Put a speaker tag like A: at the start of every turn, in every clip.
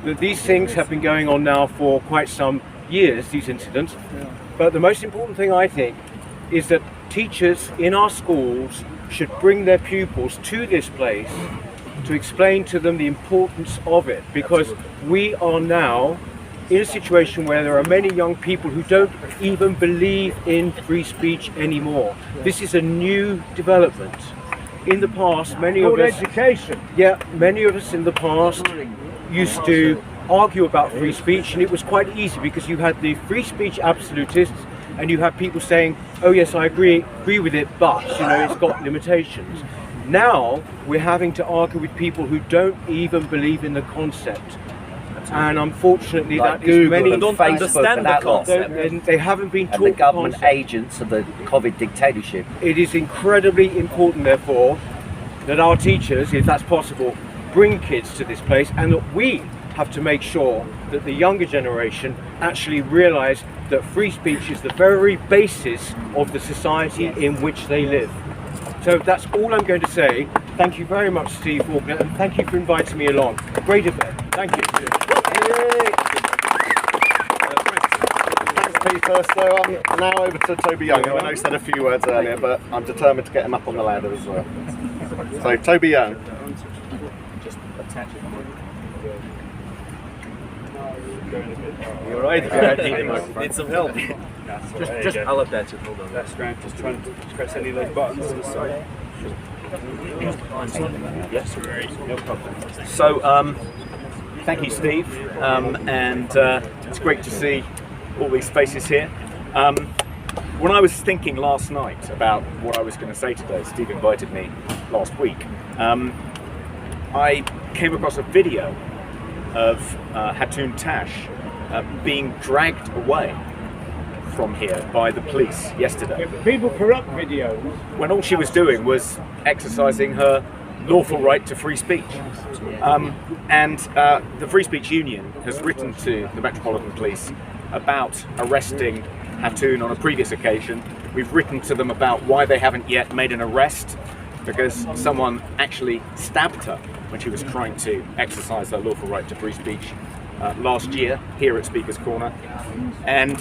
A: that these things have been going on now for quite some years, these incidents. But the most important thing, I think, is that teachers in our schools should bring their pupils to this place to explain to them the importance of it, because we are now in a situation where there are many young people who don't even believe in free speech anymore. This is a new development. In the past, many of us in the past used to argue about free speech, and it was quite easy because you had the free speech absolutists and you have people saying, oh yes, I agree with it, but it's got limitations. Now we're having to argue with people who don't even believe in the concept. And unfortunately,
B: like
A: that
B: Google
A: is many
B: and
A: don't
B: Facebook
A: understand the concept. And they haven't been taught
B: the government
A: concept.
B: agents of the COVID dictatorship.
A: It is incredibly important, therefore, that our teachers, if that's possible, bring kids to this place, and that we have to make sure that the younger generation actually realise that free speech is the very basis of the society in which they live. So that's all I'm going to say. Thank you very much, Steve Faulkner, and thank you for inviting me along. A great event. Thank you.
C: Thanks, Peter. So I'm now over to Toby Young, who I know said a few words earlier, but I'm determined to get him up on the ladder as well. So Toby Young.
D: You alright? Need some help. Just I'll update it. Hold on. That's great. Just trying to press any of those buttons to the side. Yes, no problem. So, thank you, Steve, and it's great to see all these faces here. When I was thinking last night about what I was going to say today, Steve invited me last week. I came across a video of Hatun Tash being dragged away from here by the police yesterday.
E: People corrupt videos.
D: When all she was doing was exercising her lawful right to free speech. And the Free Speech Union has written to the Metropolitan Police about arresting Hatun on a previous occasion. We've written to them about why they haven't yet made an arrest, because someone actually stabbed her when she was trying to exercise her lawful right to free speech last year here at Speaker's Corner. And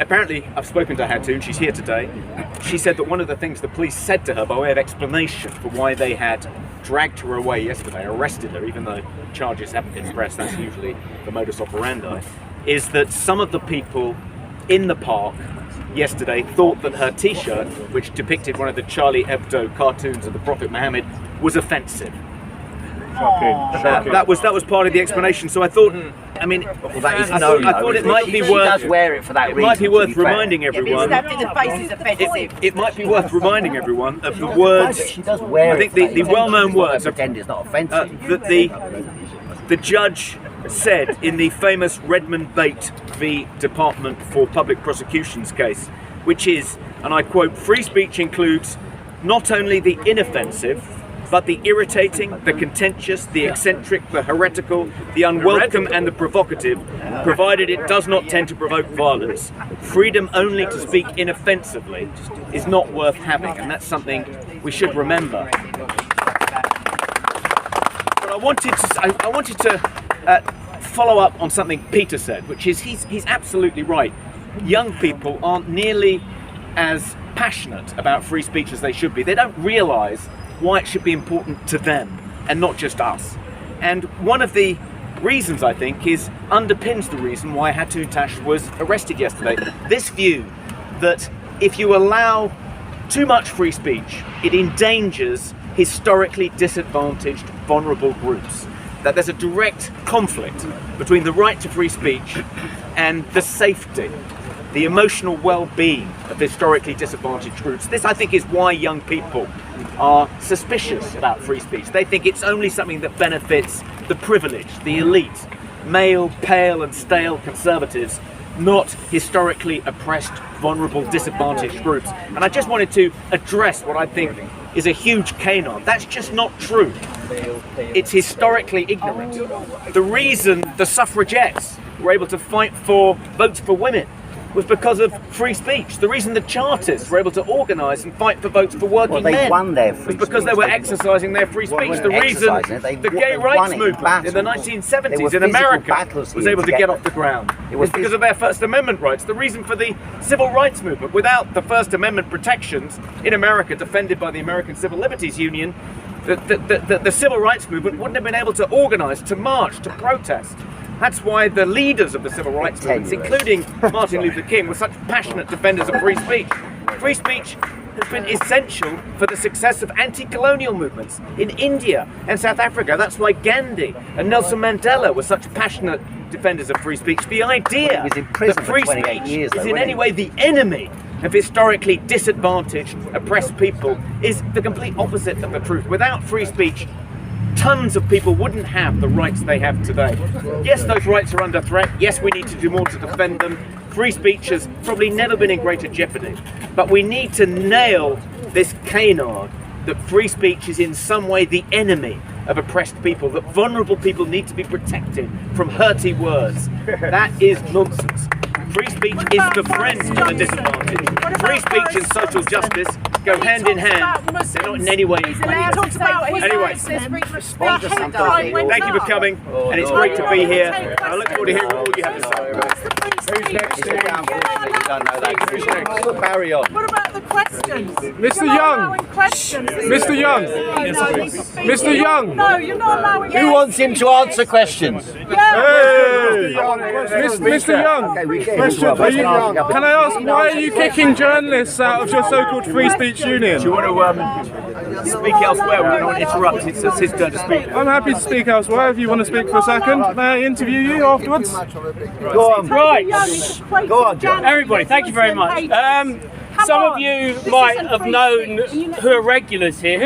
D: apparently, I've spoken to Hatun, she's here today. She said that one of the things the police said to her by way of explanation for why they had dragged her away yesterday, arrested her, even though charges haven't been pressed, that's usually the modus operandi, is that some of the people in the park yesterday thought that her t-shirt, which depicted one of the Charlie Hebdo cartoons of the Prophet Muhammad, was offensive. That was part of the explanation. So I thought, I mean, I thought it might be worth.
B: She does wear it for that reason.
D: It might be worth reminding everyone.
F: It
D: might be worth reminding everyone of the words.
B: She does wear
D: I think the well-known words of
B: pretend it's not offensive.
D: that the judge said in the famous Redmond Bate v. Department for Public Prosecutions case, which is, and I quote, "Free speech includes not only the inoffensive, but the irritating, the contentious, the eccentric, the heretical, the unwelcome and the provocative, provided it does not tend to provoke violence. Freedom only to speak inoffensively is not worth having," and that's something we should remember. But I wanted to follow up on something Peter said, which is he's absolutely right. Young people aren't nearly as passionate about free speech as they should be. They don't realise why it should be important to them and not just us. And one of the reasons, I think, underpins the reason why Hatun Tash was arrested yesterday. This view that if you allow too much free speech, it endangers historically disadvantaged, vulnerable groups. That there's a direct conflict between the right to free speech and the safety, the emotional well-being of historically disadvantaged groups. This, I think, is why young people are suspicious about free speech. They think it's only something that benefits the privileged, the elite, male, pale and stale conservatives, not historically oppressed, vulnerable, disadvantaged groups. And I just wanted to address what I think is a huge canon. That's just not true. It's historically ignorant. The reason the suffragettes were able to fight for votes for women was because of free speech. The reason the Chartists were able to organise and fight for votes for working
B: They
D: men
B: won their free
D: was because
B: speech.
D: they were exercising their free speech.
B: weren't
D: The reason
B: exercising it, they
D: the gay
B: won
D: rights
B: it in
D: movement in the
B: battles. There
D: 1970s
B: were
D: in
B: physical
D: America
B: battles
D: was
B: here
D: able
B: to
D: to
B: get
D: get
B: them.
D: off the ground.
B: It
D: It
B: was
D: was because of their First Amendment rights. The reason for the Civil Rights Movement, without the First Amendment protections in America defended by the American Civil Liberties Union, the Civil Rights Movement wouldn't have been able to organise, to march, to protest. That's why the leaders of the civil rights movements, including Martin Luther King, were such passionate defenders of free speech. Free speech has been essential for the success of anti-colonial movements in India and South Africa. That's why Gandhi and Nelson Mandela were such passionate defenders of free speech. The idea
B: He was in prison
D: that
B: for
D: free
B: 28
D: speech
B: years,
D: is
B: though,
D: in
B: wasn't
D: any
B: he?
D: way the enemy of historically disadvantaged, oppressed people is the complete opposite of the truth. Without free speech, tons of people wouldn't have the rights they have today. Yes, those rights are under threat. Yes, we need to do more to defend them. Free speech has probably never been in greater jeopardy. But we need to nail this canard that free speech is in some way the enemy of oppressed people, that vulnerable people need to be protected from hurty words. That is nonsense. Free speech is the friend of the disadvantaged. Free speech and social justice go hand in hand. They're not in any way. Anyway, thank you for coming, and it's great to be here. I look forward to hearing all you have to say.
A: Who's next?
B: It's a bit unfortunate you don't know that.
A: Who's next?
B: Put Barry on.
E: What about the questions?
G: Mr.
E: You're not
G: Young.
E: allowing questions.
G: Mr. Young. Mr. Young.
E: No, you're not allowing.
B: Who wants him to answer questions?
G: Hey! Mr. Young.
B: Okay, we get him.
G: Question for you. Can I ask, why are you kicking journalists out of your so-called free speech union?
D: Do you want to speak elsewhere? We don't interrupt. It's his turn to speak.
G: I'm happy to speak elsewhere if you want to speak for a second. May I interview you afterwards?
B: Go on.
H: Right,
B: Go on, John.
H: everybody, thank you very much. Some of you might have known who are regulars here.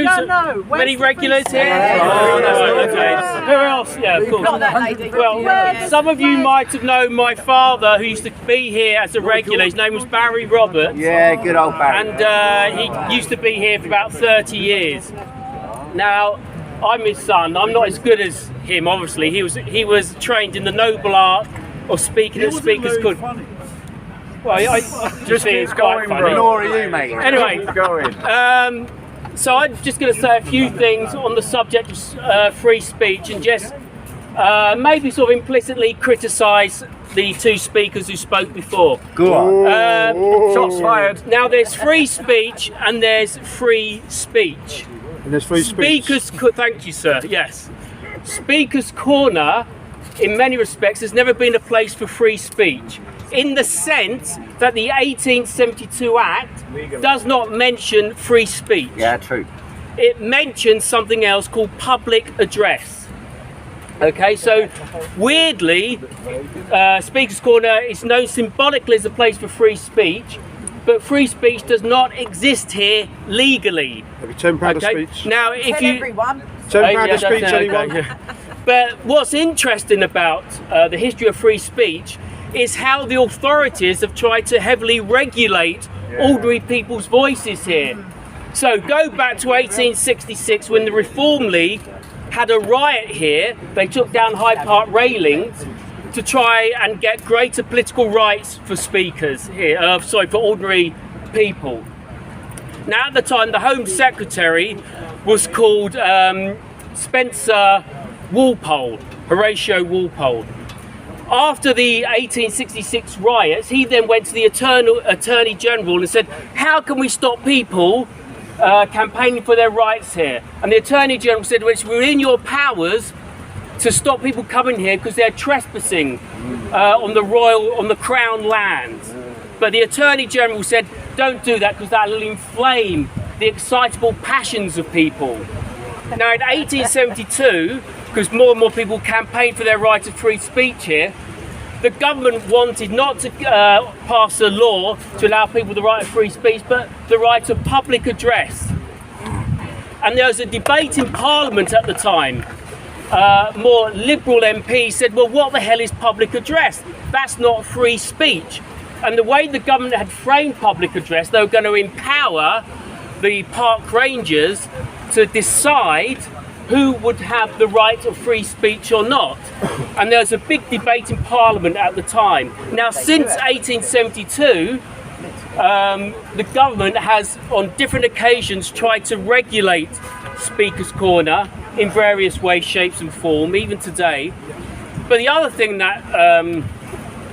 H: Many regulars here? Oh, no, okay. Who else? Yeah, of course. Well, some of you might have known my father, who used to be here as a regular. His name was Barry Roberts.
B: Yeah, good old Barry.
H: And he used to be here for about 30 years. Now, I'm his son. I'm not as good as him, obviously. He was trained in the noble art of speaking as speakers could. Well, I just think it's quite funny.
B: Nor are you, mate.
H: Anyway, so I'm just going to say a few things on the subject of free speech and just maybe sort of implicitly criticise the two speakers who spoke before.
B: Go on.
G: Shots fired.
H: Now, there's free speech and there's free speech.
G: And there's free speech.
H: Thank you, sir. Yes. Speaker's Corner, in many respects, has never been a place for free speech, in the sense that the 1872 Act does not mention free speech.
B: Yeah, true.
H: It mentions something else called public address. Okay, so weirdly, Speaker's Corner is known symbolically as a place for free speech, but free speech does not exist here legally.
G: Maybe £10
H: Okay.
G: a speech.
H: Now, if
F: Tell
H: you
F: everyone.
G: £10 a speech,
H: that's
G: anyone?
H: okay, yeah. But what's interesting about the history of free speech is how the authorities have tried to heavily regulate ordinary people's voices here. So go back to 1866 when the Reform League had a riot here. They took down Hyde Park railings to try and get greater political rights for speakers here, for ordinary people. Now at the time the Home Secretary was called Spencer Walpole, Horatio Walpole. After the 1866 riots, he then went to the Attorney General and said, how can we stop people campaigning for their rights here? And the Attorney General said, well, it's within your powers to stop people coming here because they're trespassing on the Crown lands. But the Attorney General said, don't do that because that will inflame the excitable passions of people. Now in 1872, because more and more people campaigned for their right of free speech here, the government wanted not to pass a law to allow people the right of free speech, but the right of public address. And there was a debate in Parliament at the time. More liberal MPs said, well, what the hell is public address? That's not free speech. And the way the government had framed public address, they were going to empower the park rangers to decide who would have the right of free speech or not. And there was a big debate in Parliament at the time. Now, since 1872, the government has on different occasions tried to regulate Speaker's Corner in various ways, shapes and form, even today. But the other thing that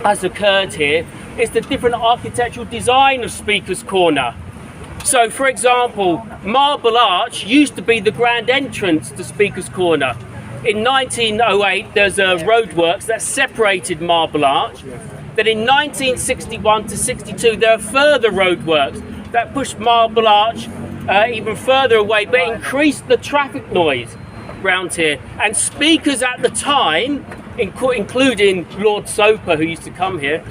H: has occurred here is the different architectural design of Speaker's Corner. So, for example, Marble Arch used to be the grand entrance to Speaker's Corner. In 1908, there's a roadworks that separated Marble Arch. Then in 1961 to 62, there are further roadworks that pushed Marble Arch even further away, but increased the traffic noise round here. And speakers at the time, including Lord Soper, who used to come here,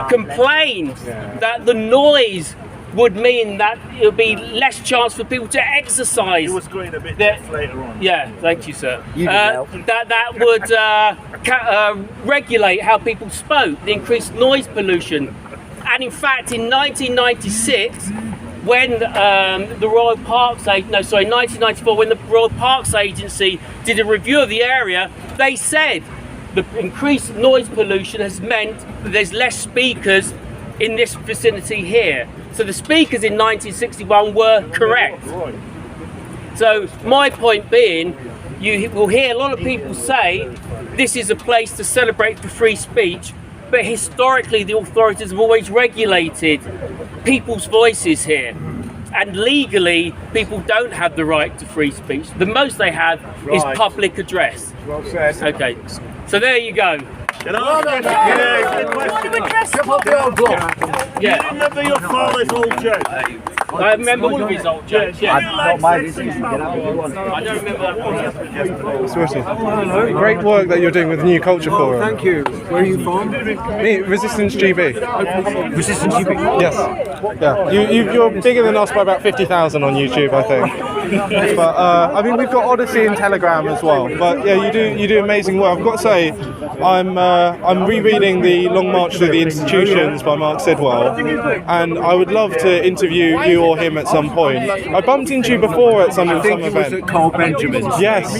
H: complained that the noise would mean that it would be less chance for people to exercise.
I: You was going a bit later on.
H: Yeah, thank you, sir.
B: You did well.
H: That would regulate how people spoke, the increased noise pollution. And in fact, in 1996, when the Royal Parks Agency, 1994, when the Royal Parks Agency did a review of the area, they said the increased noise pollution has meant that there's less speakers in this vicinity here. So the speakers in 1961 were correct. So my point being, you will hear a lot of people say this is a place to celebrate for free speech, but historically the authorities have always regulated people's voices here. And legally, people don't have the right to free speech. The most they have is public address.
A: Well said.
H: Okay, so there you go.
I: Can I ask you a question?
H: Yeah.
I: You remember your father's old joke?
H: I remember all of his old jokes, yeah.
B: Not my decision.
H: I don't remember that one.
G: Smashing. Great work that you're doing with the New Culture Forum.
A: Thank you. Where are you from?
G: Me, Resistance GB.
A: Resistance GB.
G: Yes. Yeah. You're bigger than us by about 50,000 on YouTube, I think. But I mean, we've got Odyssey and Telegram as well. But yeah, you do amazing work. I've got to say, I'm rereading The Long March Through the Institutions by Mark Sidwell, and I would love to interview you or him at some point. I bumped into you before at some event.
A: It was at Carl Benjamin's.
G: Yes.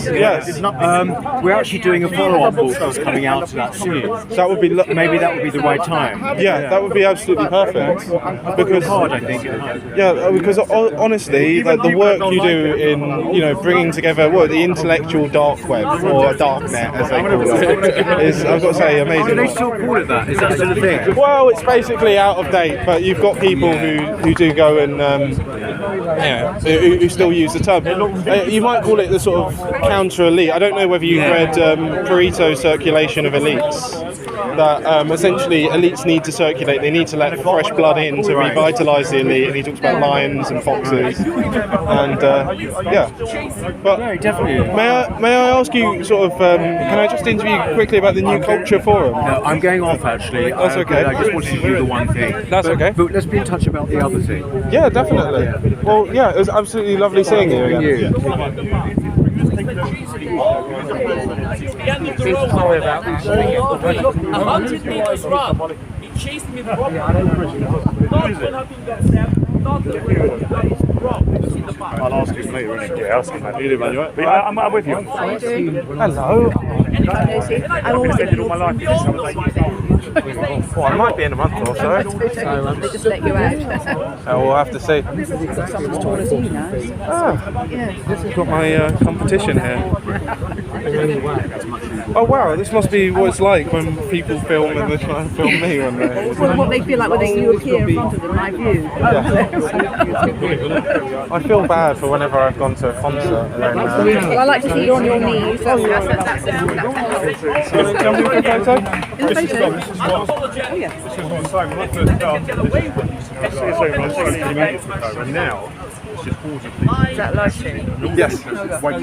A: We're actually doing a follow-up book that's coming out to that soon.
G: That would be
A: Maybe that would be the right time.
G: Yeah, that would be absolutely perfect. Because
A: Hard, I think.
G: because honestly, like the work you do in bringing together the intellectual dark web or dark net as they call it is, I've got to say, amazing.
A: Do they still call it that? Is that still a thing?
G: Well, it's basically out of date, but you've got people who do go and who still use the term. You might call it the sort of counter elite. I don't know whether you've read Pareto's Circulation of Elites. That essentially elites need to circulate. They need to let fresh blood in to revitalise the elite. And he talks about lions and foxes, and But
A: definitely.
G: may I ask you sort of? Can I just interview you quickly about the New Culture Forum?
A: No, I'm going off actually.
G: That's okay.
A: I just wanted to do the one thing.
G: That's okay.
A: But let's be in touch about the other thing.
G: Yeah, definitely. Well, yeah, it was absolutely lovely seeing you again.
H: Sorry about that. A hunted meters run. He chased me with rock.
I: I'll ask you later. Yeah, ask him. You do, man. I'm with you.
J: How are you doing?
G: Hello.
J: I'm always
I: I've all my life.
G: Well, I might be in a month or so.
J: They just let you out.
G: We'll have to see.
J: Someone as tall as you now.
G: I've got my competition here. Oh wow, this must be what it's like when people film and they try and film me when they...
J: Well, what they feel like when you appear in front of them, like you.
G: I feel bad for whenever I've gone to a concert and then...
J: Well, I like to see you on your knees.
G: Can we jump in for a photo?
J: In the photo?
I: Oh, yeah. This is what I'm saying. When I first started, now, it's just
J: Is that like
G: Yes.
J: what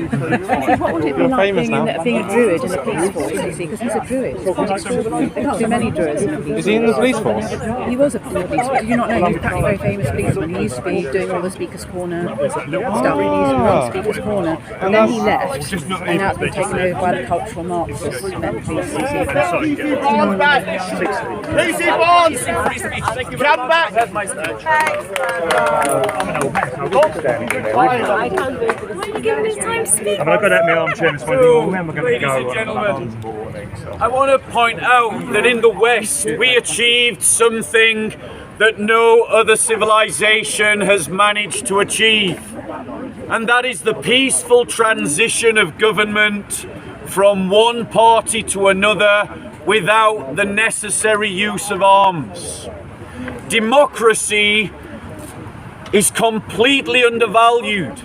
J: would it be like
G: famous
J: being a druid in the police force, you see? Because he's a druid. There can't be many druids in the police force.
G: Is he in the police force?
J: He was a police force. Did you not know he was a very famous policeman? He used to be doing all the Speaker's Corner stuff. He used to run Speaker's Corner. And then he left. And now it's been taken over by the cultural Marxists. Lucy Barnes! Come back!
I: talk standing in there.
F: I can't do it. Why are you giving me time to speak?
I: I mean, I got out my armchair this morning. Well, when am I going to
K: Ladies
I: go?
K: and gentlemen, I want to point out that in the West we achieved something that no other civilization has managed to achieve, and that is the peaceful transition of government from one party to another without the necessary use of arms. Democracy is completely undervalued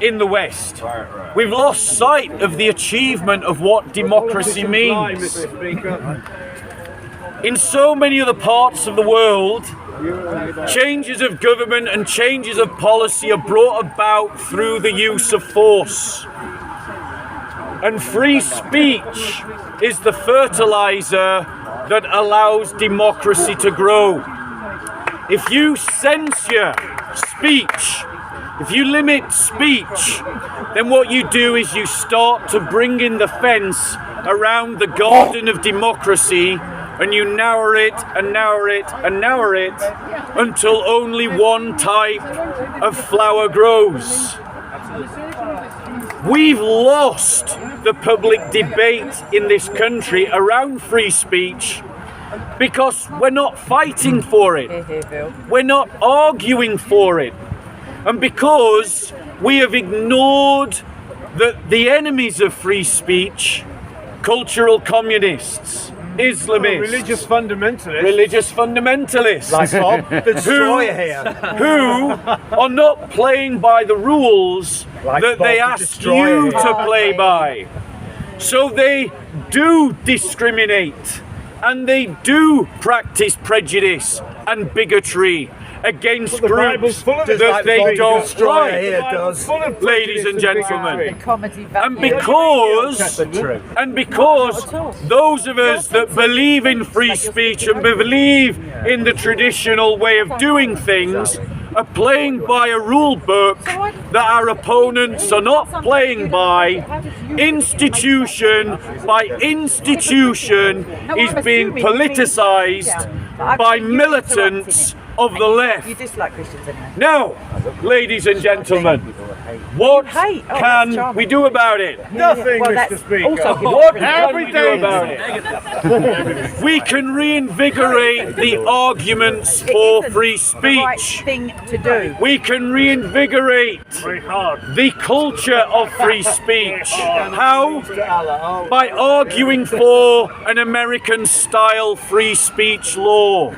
K: in the West. We've lost sight of the achievement of what democracy means. In so many other parts of the world, changes of government and changes of policy are brought about through the use of force. And free speech is the fertilizer that allows democracy to grow. If you censure speech, if you limit speech, then what you do is you start to bring in the fence around the garden of democracy, and you narrow it and narrow it and narrow it until only one type of flower grows. We've lost the public debate in this country around free speech because we're not fighting for it. We're not arguing for it. And because we have ignored the enemies of free speech, cultural communists, Islamists, religious fundamentalists,
A: Like Bob, the destroyer here.
K: who are not playing by the rules
A: Like
K: that
A: Bob,
K: they
A: the
K: ask
A: destroyer
K: you
A: here.
K: to play by. So they do discriminate, and they do practice prejudice and bigotry against groups that they don't like, ladies and gentlemen. And because those of us that believe in free speech and believe in the traditional way of doing things are playing by a rule book that our opponents are not playing by, institution by institution is being politicized by militants of the left.
F: You dislike Christians anyway.
K: Now, ladies and gentlemen, what can we do about it?
A: Nothing, Mr. Speaker.
K: What can we do about it? We can reinvigorate the arguments for free speech.
F: Thing to do.
K: We can reinvigorate the culture of free speech. How? By arguing for an American-style free speech law.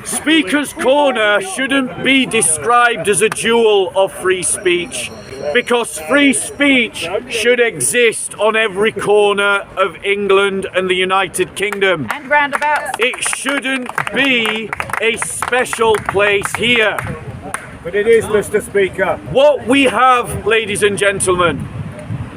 K: Speaker's Corner shouldn't be described as a jewel of free speech, because free speech should exist on every corner of England and the United Kingdom.
F: And roundabouts.
K: It shouldn't be a special place here.
A: But it is, Mr. Speaker.
K: What we have, ladies and gentlemen,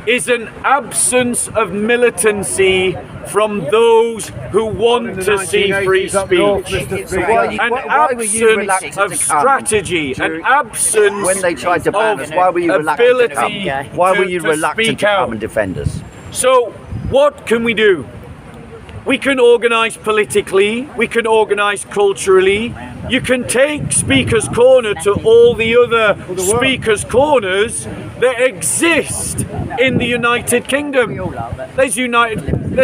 K: is an absence of militancy from those who want to see free speech, an absence of strategy, an absence
B: When they tried to ban us,
K: of
B: why were you reluctant to come?
K: ability
B: Why were you
K: to
B: reluctant
K: speak
B: to come
K: out.
B: and defend us?
K: So what can we do? We can organise politically, we can organise culturally. You can take Speaker's Corner to all the other Speaker's Corners that exist in the United Kingdom. There's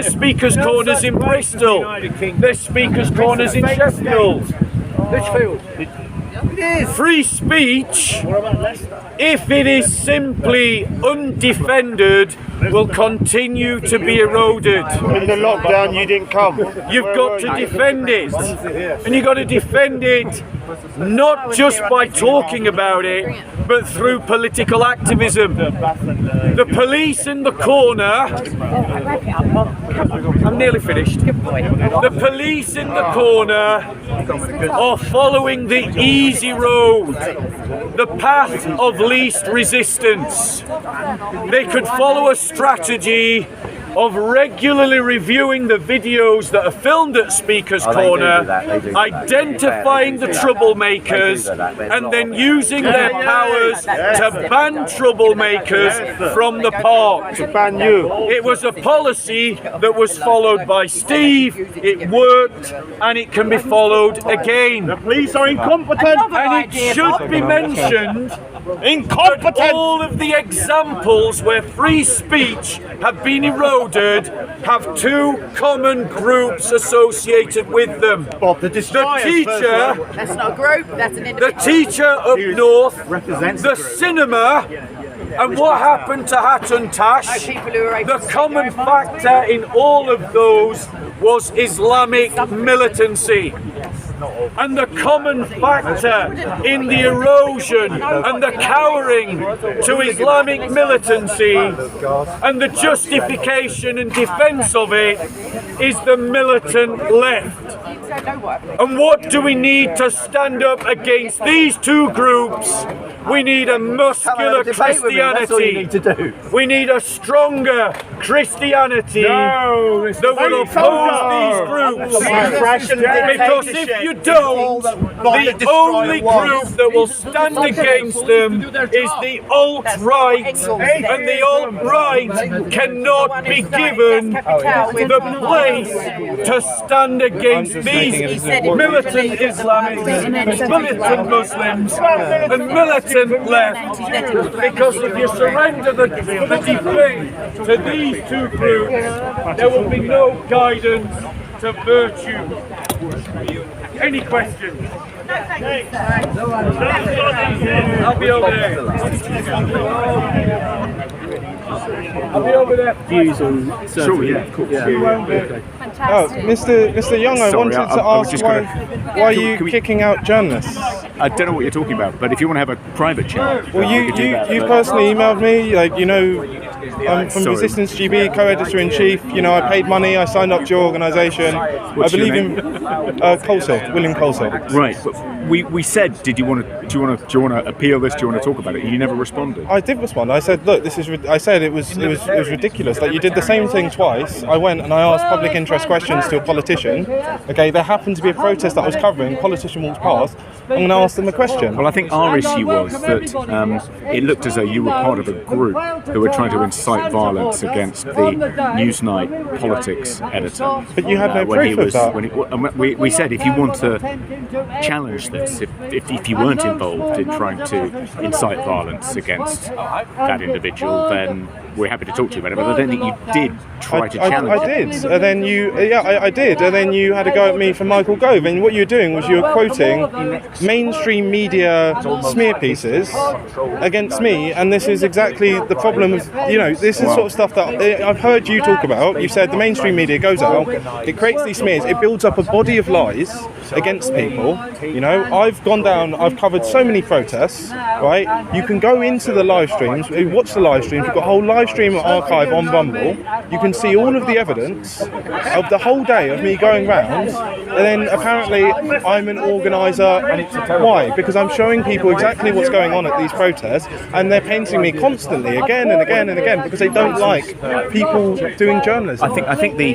K: Speaker's Corners in Bristol. There's Speaker's Corners in Sheffield. Free speech, if it is simply undefended, will continue to be eroded.
I: In the lockdown, you didn't come.
K: You've got to defend it, and you've got to defend it not just by talking about it, but through political activism. The police in the corner, I'm nearly finished. The police in the corner are following the easy road, the path of least resistance. They could follow a strategy of regularly reviewing the videos that are filmed at Speaker's Corner, identifying the troublemakers, and then using their powers to ban troublemakers from the park.
I: To ban you.
K: It was a policy that was followed by Steve, it worked, and it can be followed again.
I: The police are incompetent.
K: And it should be mentioned that all of the examples where free speech have been eroded have two common groups associated with them.
I: Bob,
K: The teacher,
J: That's not a group, that's an
K: the
J: individual.
K: teacher up north, the cinema, and what happened to Hatton Tash. The common factor in all of those was Islamic militancy. And the common factor in the erosion and the cowering to Islamic militancy and the justification and defence of it is the militant left. And what do we need to stand up against these two groups? We need a muscular Christianity. We need a stronger Christianity that will oppose these groups. Because if you don't, the only group that will stand against them is the alt-right, and the alt-right cannot be given the place to stand against these militant Islamists, militant Muslims, and militant left. Because if you surrender the debate to these two groups, there will be no guidance to virtue. Any questions? I'll be over there. I'll be over there.
I: Views on survey.
G: Oh, Mr. Young, I wanted to ask why are you kicking out journalists?
L: I don't know what you're talking about, but if you want to have a private chat,
G: Well, you personally emailed me, like, you know, I'm from Resistance GB, co-editor-in-chief. You know, I paid money, I signed up to your organisation. I believe in Coleshill, William Coleshill.
L: Right, but we said, do you want to appeal this? Do you want to talk about it? And you never responded.
G: I did respond. I said, look, I said it was ridiculous. Like, you did the same thing twice. I went and I asked public interest questions to a politician. Okay, there happened to be a protest that I was covering. A politician walks past. I'm going to ask them a question.
L: Well, I think our issue was that it looked as though you were part of a group who were trying to incite violence against the Newsnight politics editor.
G: But you had no proof of that.
L: We said if you want to challenge this, if you weren't involved in trying to incite violence against that individual, then we're happy to talk to you about it. But I don't think you did try to challenge it.
G: I did. And then I did. And then you had a go at me for Michael Gove. And what you were doing was you were quoting mainstream media smear pieces against me. And this is exactly the problem of, you know, this is sort of stuff that I've heard you talk about. You've said the mainstream media goes out, it creates these smears, it builds up a body of lies against people. You know, I've gone down, I've covered so many protests, right? You can go into the live streams, watch the live streams, we've got a whole live stream archive on Bumble. You can see all of the evidence of the whole day of me going round, and then apparently I'm an organiser. Why? Because I'm showing people exactly what's going on at these protests, and they're painting me constantly again and again and again because they don't like people doing journalism.
L: I think the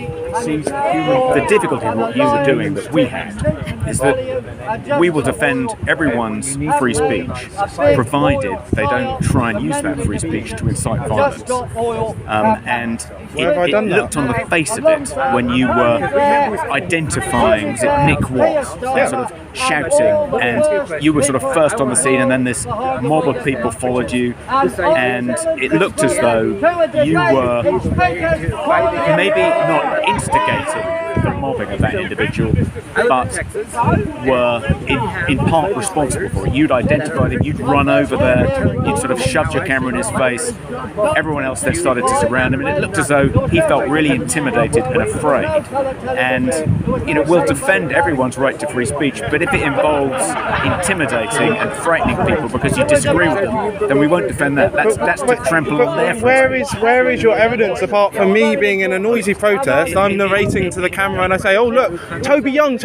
L: difficulty in what you were doing that we had is that we will defend everyone's free speech, provided they don't try and use that free speech to incite violence. And it looked on the face of it when you were identifying, was it Nick Watt, sort of shouting, and you were sort of first on the scene, and then this mob of people followed you, and it looked as though you were maybe not instigating the mobbing of that individual, but were in part responsible for it. You'd identified him, you'd run over there, you'd sort of shoved your camera in his face, everyone else then started to surround him, and it looked as though he felt really intimidated and afraid. And, you know, we'll defend everyone's right to free speech, but if it involves intimidating and frightening people because you disagree with them, then we won't defend that. That's to trample on their free speech.
G: Where is your evidence apart from me being in a noisy protest? I'm narrating to the camera and I say, oh look, Toby Young,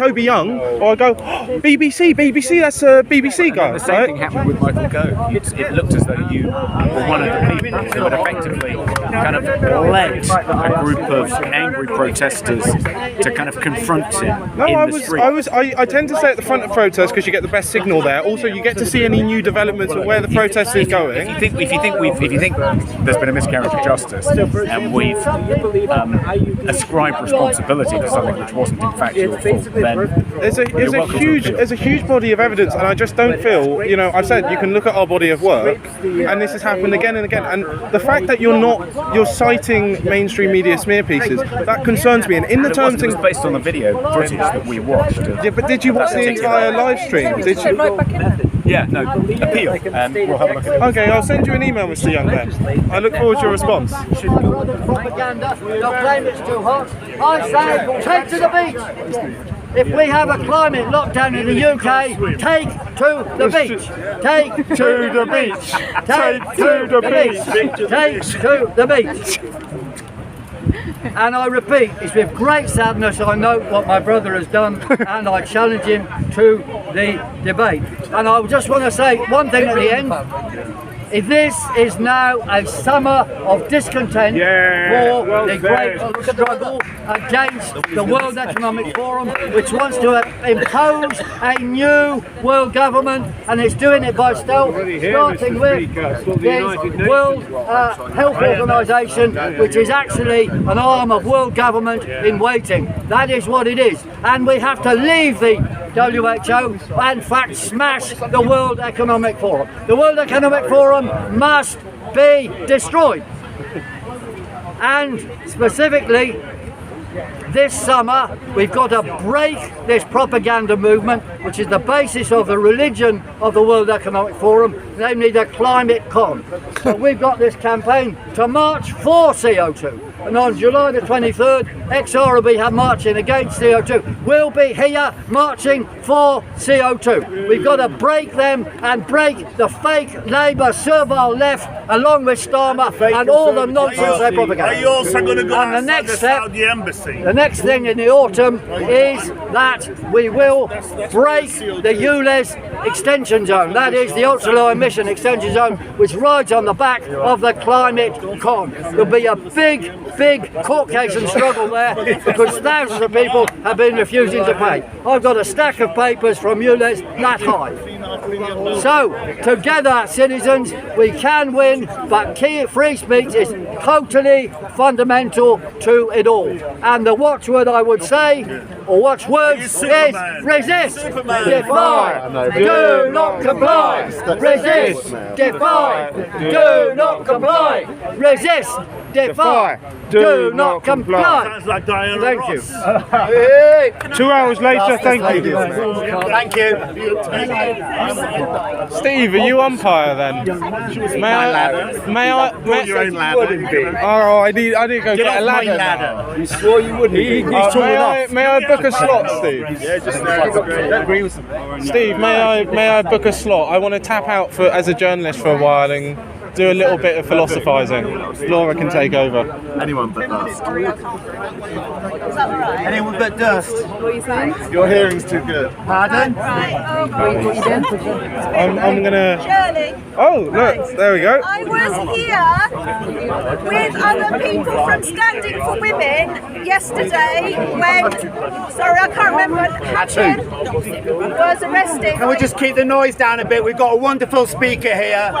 G: or I go, oh, BBC, that's a BBC guy.
L: The same thing happened with Michael Gove. It looked as though you were one of the people who had effectively kind of led a group of angry protesters to kind of confront him in the street.
G: I tend to stay at the front of protests because you get the best signal there. Also, you get to see any new developments of where the protest is going.
L: If you think there's been a miscarriage of justice and we've ascribed responsibility for something which wasn't in fact your fault, then
G: there's a huge body of evidence, and I just don't feel, I've said you can look at our body of work, and this has happened again and again, and the fact that you're citing mainstream media smear pieces, that concerns me. And in the terms,
L: it was based on the video footage that we watched.
G: Yeah, but did you watch the entire live stream? Did you?
L: Yeah, no, appeal, and we'll have a look at it.
G: Okay, I'll send you an email, Mr. Young, then. I look forward to your response.
M: Propaganda, they'll claim it's too hot. I say, take to the beach. If we have a climate lockdown in the UK, take to the beach. Take to the beach. Take to the beach. Take to the beach. And I repeat, it's with great sadness I note what my brother has done, and I challenge him to the debate. And I just want to say one thing at the end. This is now a summer of discontent for the great struggle against the World Economic Forum, which wants to impose a new world government, and it's doing it by stealth, starting with the World Health Organization, which is actually an arm of world government in waiting. That is what it is. And we have to leave the WHO and in fact smash the World Economic Forum. The World Economic Forum must be destroyed. And specifically this summer we've got to break this propaganda movement, which is the basis of the religion of the World Economic Forum, namely the climate con. So we've got this campaign to march for CO2. And on July the 23rd, XR will be marching against CO2. We'll be here marching for CO2. We've got to break them and break the fake Labour servile left, along with Starmer and all the nonsense they propagate.
N: Are you also going to go
M: and the next step,
N: Saudi embassy?
M: The next thing in the autumn is that we will break the ULEZ extension zone. That is the ultra-low emission extension zone, which rides on the back of the climate con. There'll be a big court case and struggle there because thousands of people have been refusing to pay. I've got a stack of papers from ULEZ that high. So, together, citizens, we can win, but free speech is totally fundamental to it all. And the watchword I would say, or watchwords, is resist, defy, do not comply. Resist, defy, do not comply. Resist, defy, do not comply.
N: Sounds like Diana
M: Thank
N: Ross.
M: you.
G: 2 hours later, thank you.
N: Thank you.
G: Steve, are you umpire then? May I?
N: Your own ladder.
G: Oh, I need to go get a ladder.
N: You swore you wouldn't.
G: May I book a slot, Steve?
N: Yeah, just agree with them.
G: Steve, may I book a slot? I want to tap out as a journalist for a while and do a little bit of philosophising. Laura can take over.
C: Anyone but dust.
N: Anyone but dust.
E: What are you saying?
C: Your hearing's too good.
N: Pardon?
E: What are you doing?
G: I'm gonna.
E: Shirley.
G: Oh, look, there we go.
E: I was here with other people from Standing for Women yesterday when, sorry, I can't remember what happened, was arrested.
N: Can we just keep the noise down a bit? We've got a wonderful speaker here.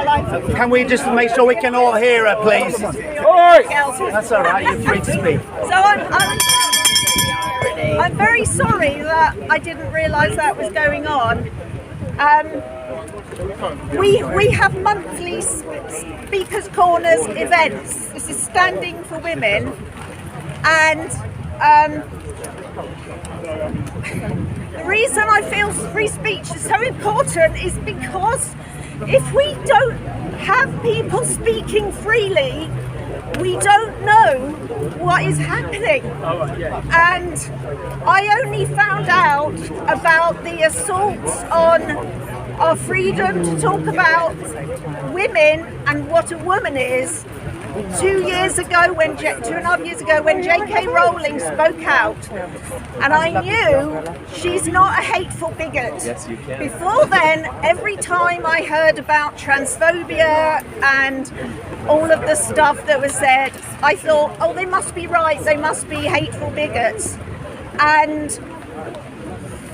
N: Can we just make sure we can all hear her, please? That's all right, you're free to speak.
E: So I'm very sorry that I didn't realise that was going on. We have monthly Speakers Corners events. This is Standing for Women, and the reason I feel free speech is so important is because if we don't have people speaking freely, we don't know what is happening. And I only found out about the assaults on our freedom to talk about women and what a woman is 2 years ago, 2.5 years ago, when J.K. Rowling spoke out, and I knew she's not a hateful bigot. Before then, every time I heard about transphobia and all of the stuff that was said, I thought, oh, they must be right, they must be hateful bigots. And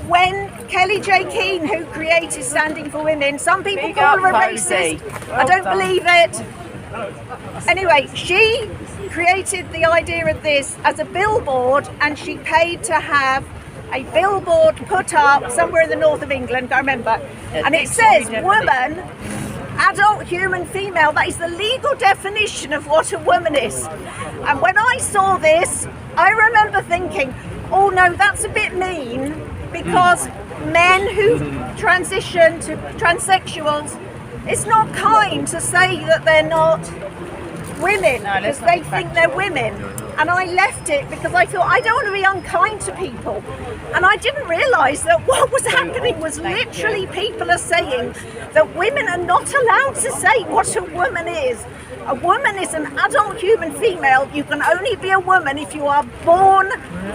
E: when Kelly J. Keane, who created Standing for Women, some people call her a racist. I don't believe it. Anyway, she created the idea of this as a billboard, and she paid to have a billboard put up somewhere in the north of England, I remember, and it says woman, adult human female. That is the legal definition of what a woman is. And when I saw this, I remember thinking, oh no, that's a bit mean, because men who transition to transsexuals, it's not kind to say that they're not women because they think they're women. And I left it because I thought I don't want to be unkind to people. And I didn't realise that what was happening was literally people are saying that women are not allowed to say what a woman is. A woman is an adult human female. You can only be a woman if you are born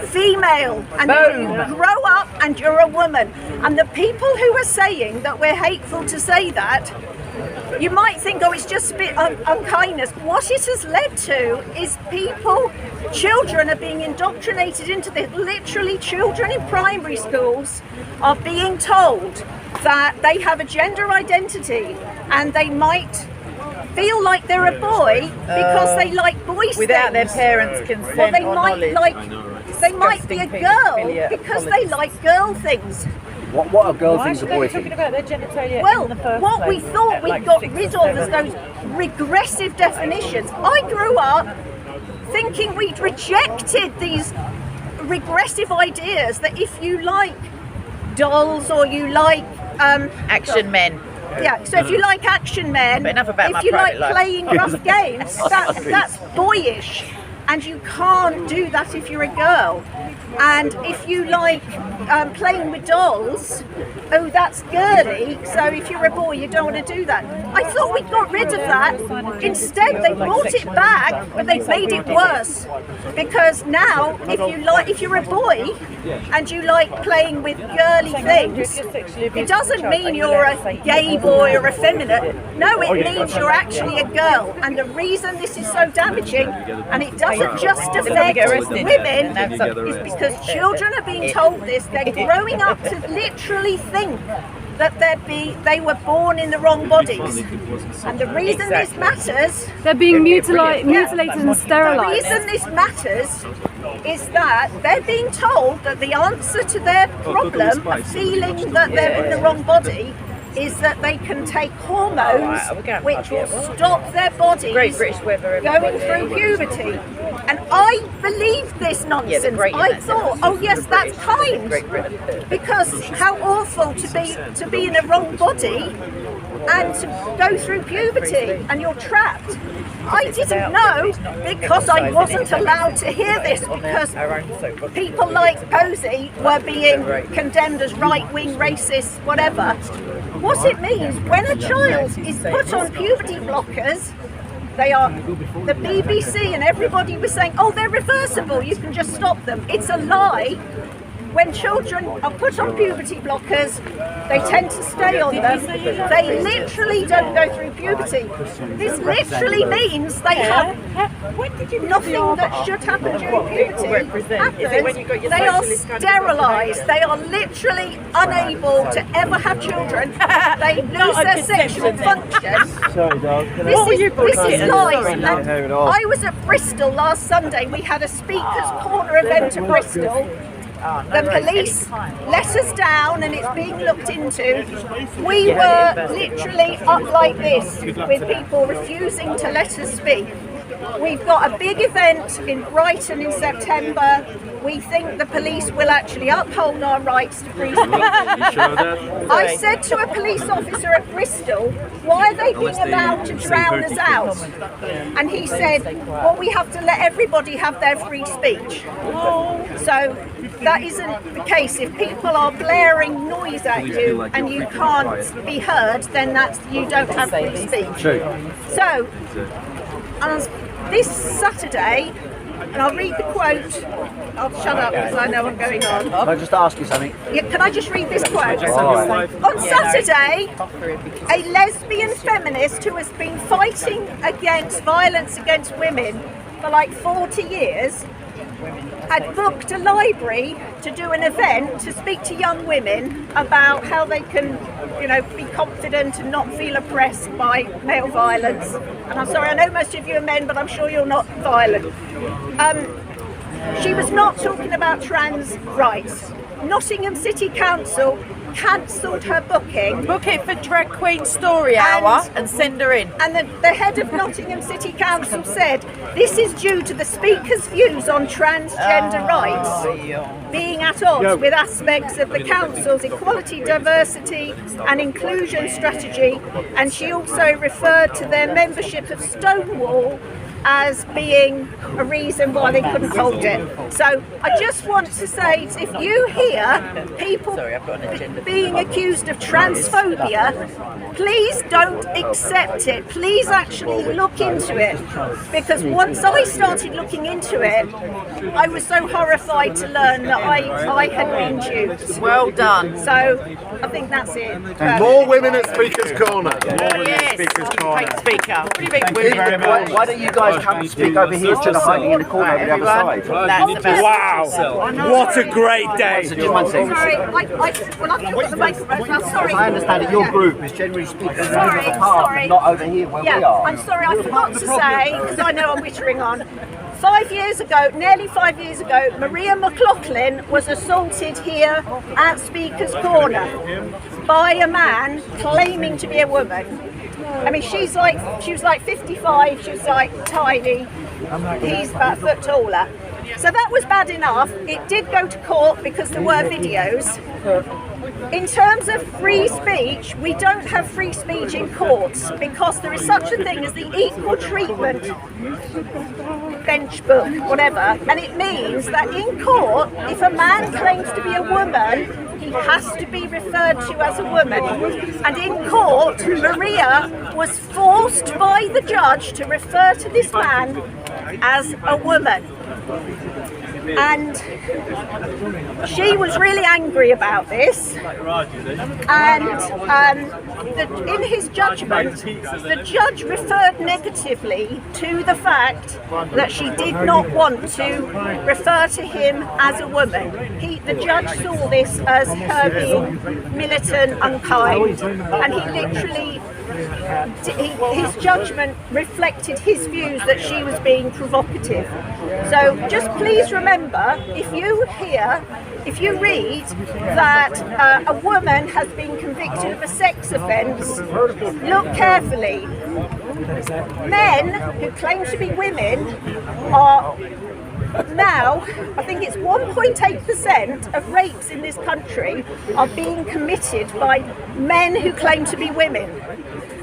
E: female and you grow up and you're a woman. And the people who are saying that we're hateful to say that, you might think, oh, it's just a bit unkindness. What it has led to is children are being indoctrinated into this. Literally, children in primary schools are being told that they have a gender identity and they might feel like they're a boy because they like boys
F: without
E: things.
F: their parents' consent
E: or they
F: or
E: might
F: knowledge.
E: they might be a girl because they like girl things.
F: What are girl things or boy things? Talking about their genitalia
E: well,
F: in the first
E: what
F: place,
E: we thought we got rid of is those regressive definitions. I grew up thinking we'd rejected these regressive ideas that if you like dolls or you like
F: action men.
E: Yeah, so if you like action men,
F: But enough about
E: if you like
F: life.
E: playing rough games, that's boyish. And you can't do that if you're a girl. And if you like playing with dolls, oh, that's girly. So if you're a boy, you don't want to do that. I thought we got rid of that. Instead, they brought it back, but they made it worse. Because now, if you're a boy and you like playing with girly things, it doesn't mean you're a gay boy or effeminate. No, it means you're actually a girl. And the reason this is so damaging, and it doesn't just affect women, is because children are being told this. They're growing up to literally think that they were born in the wrong bodies. And the reason this matters...
O: They're being mutilated and sterilised.
E: The reason this matters is that they're being told that the answer to their problem of feeling that they're in the wrong body is that they can take hormones which will stop their bodies going through puberty. And I believed this nonsense. I thought, oh yes, that's kind, because how awful to be in a wrong body and to go through puberty and you're trapped. I didn't know because I wasn't allowed to hear this, because people like Posey were being condemned as right-wing racists, whatever. What it means, when a child is put on puberty blockers, the BBC and everybody was saying, oh, they're reversible, you can just stop them. It's a lie. When children are put on puberty blockers, they tend to stay on them. They literally don't go through puberty. This literally means they have nothing that should happen during puberty happens. They are sterilised. They are literally unable to ever have children. They lose their sexual function.
F: Sorry, dog.
E: This is lies. And I was at Bristol last Sunday. We had a Speaker's Corner event at Bristol. The police let us down and it's being looked into. We were literally up like this with people refusing to let us speak. We've got a big event in Brighton in September. We think the police will actually uphold our rights to free speech. I said to a police officer at Bristol, why are they being allowed to drown us out? And he said, well, we have to let everybody have their free speech. So that isn't the case. If people are blaring noise at you and you can't be heard, then you don't have free speech. So, this Saturday, and I'll read the quote. I'll shut up because I know I'm going on.
B: Can I just ask you something?
E: Yeah, can I just read this quote?
B: Right.
E: On Saturday, a lesbian feminist who has been fighting against violence against women for like 40 years had booked a library to do an event to speak to young women about how they can, be confident and not feel oppressed by male violence. And I'm sorry, I know most of you are men, but I'm sure you're not violent. She was not talking about trans rights. Nottingham City Council cancelled her booking.
F: Book it for Drag Queen Story Hour and send her in.
E: And the head of Nottingham City Council said this is due to the speaker's views on transgender rights being at odds with aspects of the council's equality, diversity and inclusion strategy, and she also referred to their membership of Stonewall as being a reason why they couldn't hold it. So I just want to say, if you hear people being accused of transphobia, please don't accept it. Please actually look into it. Because once I started looking into it, I was so horrified to learn that I had been duped.
F: Well done.
E: So I think that's it.
C: More women at Speaker's Corner.
F: Yes.
C: Speaker's Corner.
F: Great speaker. What do you think, women?
B: Why don't you guys come and speak over here instead of hiding in the corner on the other side?
K: Wow! What a great day!
B: Just one second.
E: Sorry, I've got the microphone now, sorry.
B: I understand that your group is generally speaking
E: Sorry,
B: over the path,
E: sorry.
B: not over here where we are.
E: I'm sorry, I forgot to say, because I know I'm wittering on. 5 years ago, nearly 5 years ago, Maria McLaughlin was assaulted here at Speaker's Corner by a man claiming to be a woman. I mean, she was like 55, she was like tiny, he's about a foot taller. So that was bad enough. It did go to court because there were videos. In terms of free speech, we don't have free speech in courts because there is such a thing as the equal treatment bench book, whatever, and it means that in court, if a man claims to be a woman, he has to be referred to as a woman. And in court, Maria was forced by the judge to refer to this man as a woman. And she was really angry about this, and in his judgment, the judge referred negatively to the fact that she did not want to refer to him as a woman. The judge saw this as her being militant, unkind, and he literally, his judgment reflected his views that she was being provocative. So just please remember, if you read that a woman has been convicted of a sex offence, look carefully. Men who claim to be women are now, I think it's 1.8% of rapes in this country are being committed by men who claim to be women.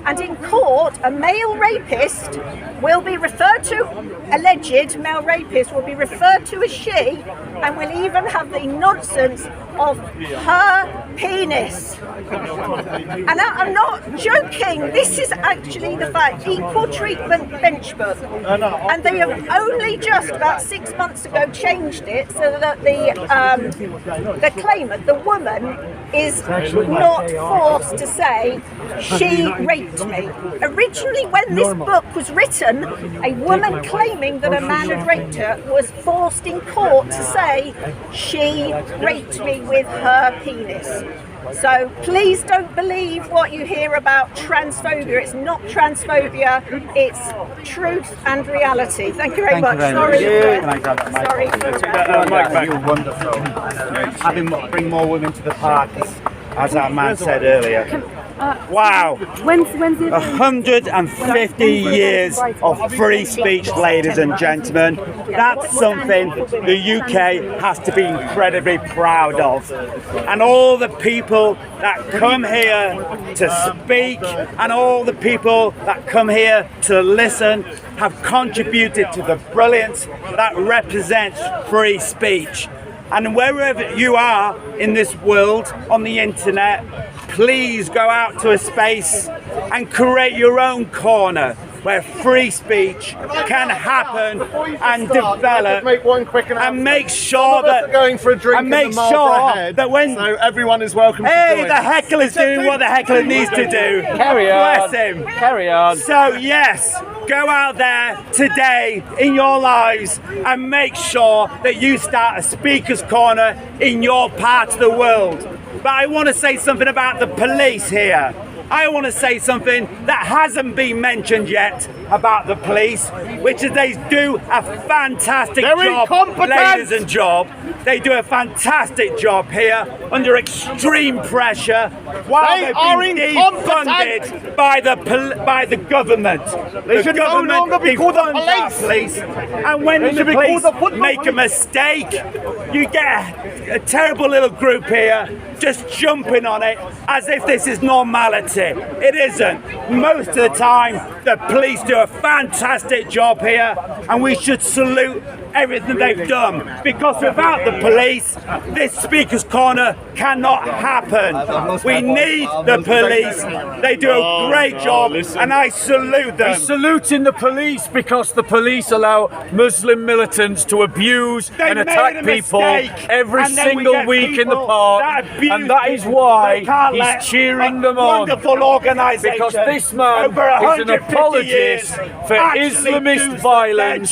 E: And in court, a male rapist will be referred to, alleged male rapist will be referred to as she, and will even have the nonsense of her penis. And I'm not joking, this is actually the fact, equal treatment bench book. And they have only just about 6 months ago changed it so that the claimant, the woman, is not forced to say, she raped me. Originally, when this book was written, a woman claiming that a man had raped her was forced in court to say, she raped me with her penis. So please don't believe what you hear about transphobia. It's not transphobia, it's truth and reality. Thank you very much. Sorry. Sorry.
N: You're wonderful. Having bring more women to the park, as our man said earlier. Wow!
O: When's it?
N: 150 years of free speech, ladies and gentlemen. That's something the UK has to be incredibly proud of. And all the people that come here to speak and all the people that come here to listen have contributed to the brilliance that represents free speech. And wherever you are in this world, on the internet, please go out to a space and create your own corner where free speech can happen and develop, and make sure that
C: going for a drink
N: and make
C: in the
N: sure
C: Head,
N: that when
C: so everyone is welcome to
N: hey,
C: join.
N: the heckler's doing what the heckler needs to do.
A: Carry on.
N: Bless him.
A: Carry on.
N: So yes, go out there today in your lives and make sure that you start a speaker's corner in your part of the world. But I want to say something about the police here. I want to say something that hasn't been mentioned yet about the police, which is they do a fantastic job, ladies and job. They do a fantastic job here under extreme pressure while they've been defunded by the government.
C: They should no longer be called the
N: police. And when the police make a mistake, you get a terrible little group here just jumping on it as if this is normality. It isn't. Most of the time, the police do a fantastic job here, and we should salute everything they've done, because without the police, this Speaker's Corner cannot happen. We need the police. They do a great job, and I salute them.
K: He's saluting the police because the police allow Muslim militants to abuse and attack people every single week in the park, and that is why he's cheering them on. Because this man is an apologist for Islamist violence.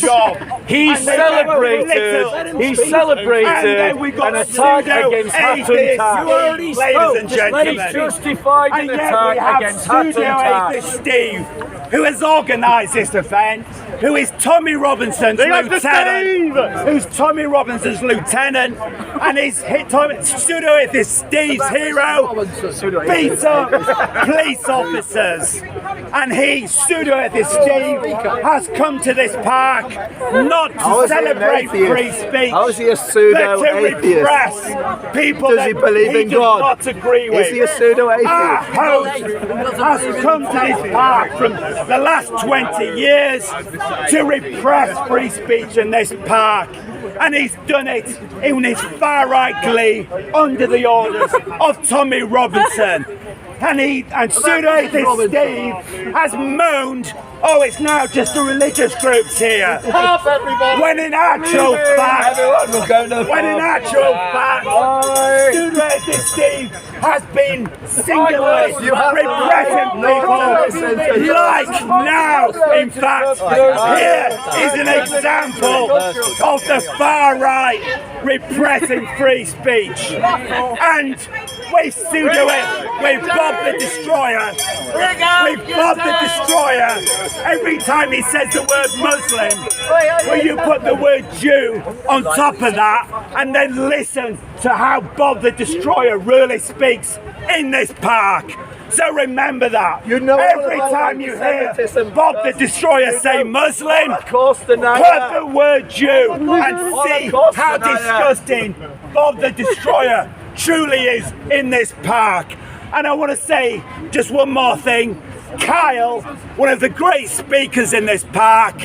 K: He celebrated an attack against Hatton.
N: Ladies and gentlemen,
K: He justified an attack against Hatton.
N: Steve, who has organised this event, who is Tommy Robinson's lieutenant, who's Tommy Robinson's lieutenant, and he's pseudo is Steve's hero, beats up police officers, and he, pseudo Steve, has come to this park not to celebrate free speech,
B: How is he a pseudo
N: but to
B: atheist?
N: repress people
B: Does he believe in
N: does
B: God?
N: not agree with.
B: Is he a pseudo
N: Our
B: atheist?
N: host has come to this park from the last 20 years to repress free speech in this park. And he's done it in his far-right glee under the orders of Tommy Robinson. And pseudo-atheist Steve has moaned, oh, it's now just the religious groups here. When in actual fact, pseudo-atheist Steve has been singularly repressing people. Like now, in fact, here is an example of the far right repressing free speech. And we pseudo it, we Bob the Destroyer. We Bob the Destroyer. Every time he says the word Muslim, will you put the word Jew on top of that and then listen to how Bob the Destroyer really speaks in this park? So remember that. Every time you hear Bob the Destroyer say Muslim, put the word Jew and see how disgusting Bob the Destroyer truly is in this park. And I want to say just one more thing. Kyle, one of the great speakers in this park,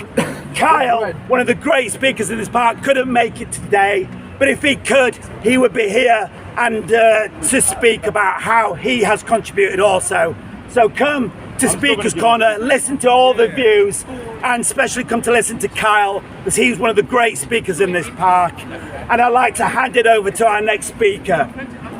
N: couldn't make it today, but if he could, he would be here and to speak about how he has contributed also. So come to Speaker's Corner, listen to all the views, and especially come to listen to Kyle, because he's one of the great speakers in this park. And I'd like to hand it over to our next speaker.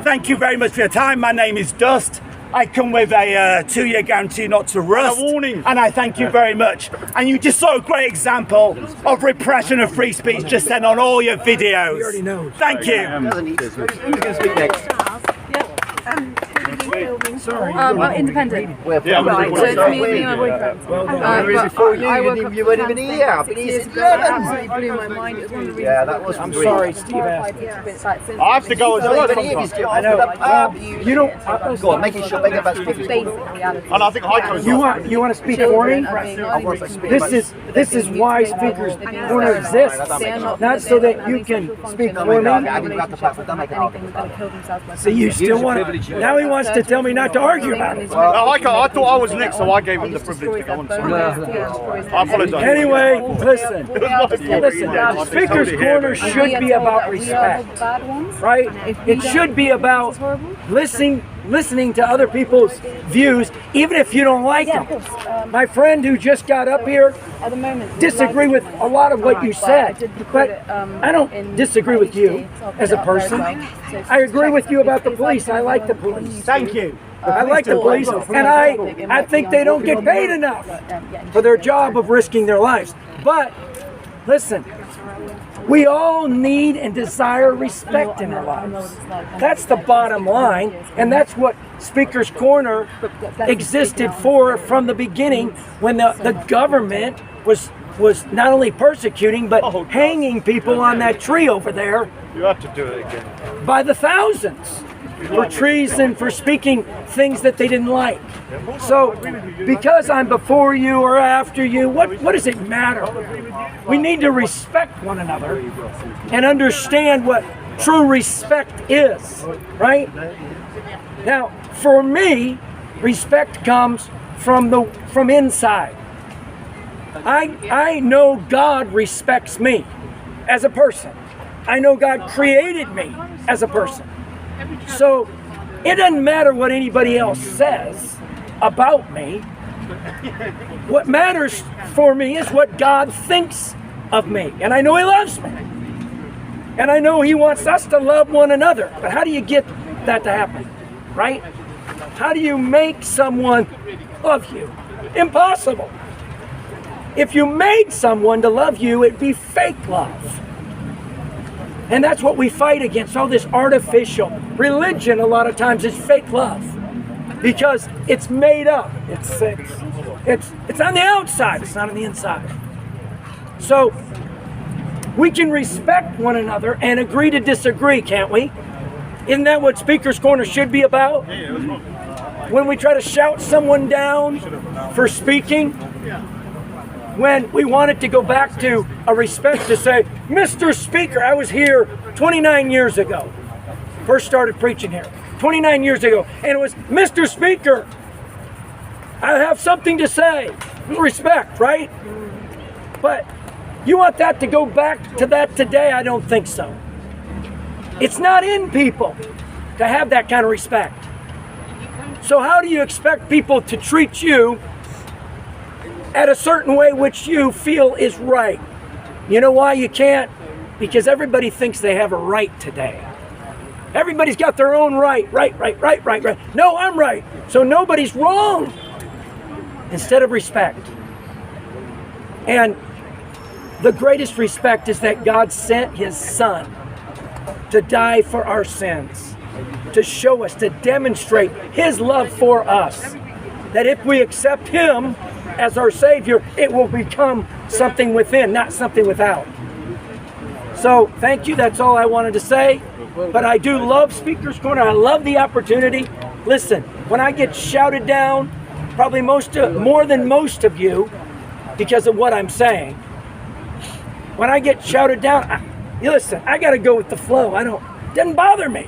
N: Thank you very much for your time. My name is Dust. I come with a 2-year guarantee not to rust. A warning. And I thank you very much. And you just saw a great example of repression of free speech just then on all your videos. You already know. Thank you.
B: Who's going to speak next?
O: Independent.
B: Right,
O: so it's me and my boyfriend.
B: Before you weren't even here.
O: It absolutely blew my mind. It was one of the reasons.
B: Yeah, that was
O: I'm
B: weird.
O: sorry, Steve asked.
C: I have to go as well.
B: I know. You don't. Go on, make it short. Make it about speaking.
C: And I think Hyde
P: You want to speak for me? This is why Speakers Corner exists, not so that you can speak for me. So you still want to? Now he wants to tell me not to argue about it.
C: No, I thought I was next, so I gave him the privilege to go on. I apologise.
P: Anyway, listen. Speaker's Corner should be about respect, right? It should be about listening listening to other people's views, even if you don't like them. My friend who just got up here disagree with a lot of what you said, but I don't disagree with you as a person. I agree with you about the police. I like the police.
N: Thank you.
P: I like the police, and I think they don't get paid enough for their job of risking their lives. But listen, we all need and desire respect in our lives. That's the bottom line, and that's what Speaker's Corner existed for from the beginning, when the government was not only persecuting but hanging people on that tree over there.
I: You have to do it again.
P: By the thousands for treason, for speaking things that they didn't like. So, because I'm before you or after you, what does it matter? We need to respect one another and understand what true respect is, right? Now, for me, respect comes from inside. I know God respects me as a person. I know God created me as a person. So it doesn't matter what anybody else says about me. What matters for me is what God thinks of me. And I know He loves me. And I know He wants us to love one another. But how do you get that to happen? Right? How do you make someone love you? Impossible. If you made someone to love you, it'd be fake love. And that's what we fight against, all this artificial. Religion, a lot of times, is fake love. Because it's made up. It's on the outside, it's not on the inside. So, we can respect one another and agree to disagree, can't we? Isn't that what Speaker's Corner should be about? When we try to shout someone down for speaking, when we want it to go back to a respect to say, Mr. Speaker, I was here 29 years ago. First started preaching here. 29 years ago. And it was, Mr. Speaker, I have something to say. Respect, right? But you want that to go back to that today? I don't think so. It's not in people to have that kind of respect. So how do you expect people to treat you at a certain way which you feel is right? You know why you can't? Because everybody thinks they have a right today. Everybody's got their own right. Right. No, I'm right. So nobody's wrong. Instead of respect. And the greatest respect is that God sent His Son to die for our sins, to show us, to demonstrate His love for us. That if we accept Him as our Savior, it will become something within, not something without. So, thank you. That's all I wanted to say. But I do love Speaker's Corner. I love the opportunity. Listen, when I get shouted down, probably more than most of you, because of what I'm saying, when I get shouted down, listen, I got to go with the flow. It doesn't bother me,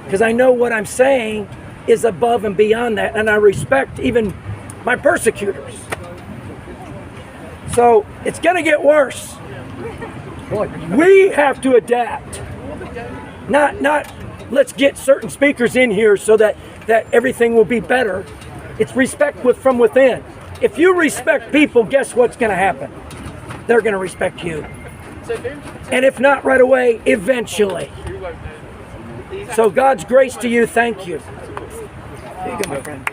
P: because I know what I'm saying is above and beyond that, and I respect even my persecutors. So it's going to get worse. We have to adapt. Not let's get certain speakers in here so that everything will be better. It's respect from within. If you respect people, guess what's going to happen? They're going to respect you. And if not right away, eventually. So God's grace to you. Thank you. There you go, my friend.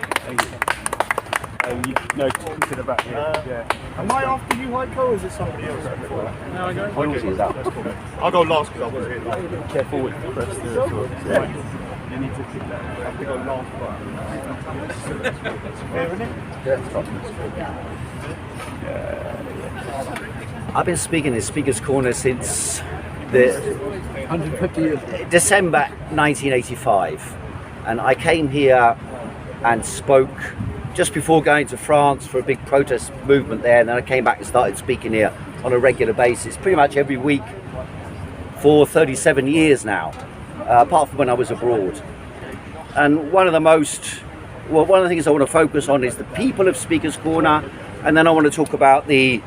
I: No, to the back here. Yeah. Am I after you, Hyde, or is it somebody else before that? No, I go. That's cool. I'll go last because I was here. Careful with the press. You need to keep that. I have to go last part. Here, isn't it?
B: I've been speaking in Speaker's Corner since the 150 years. December 1985, and I came here and spoke just before going to France for a big protest movement there, and then I came back and started speaking here on a regular basis, pretty much every week for 37 years now, apart from when I was abroad. And one of the things I want to focus on is the people of Speaker's Corner, and then I want to talk about the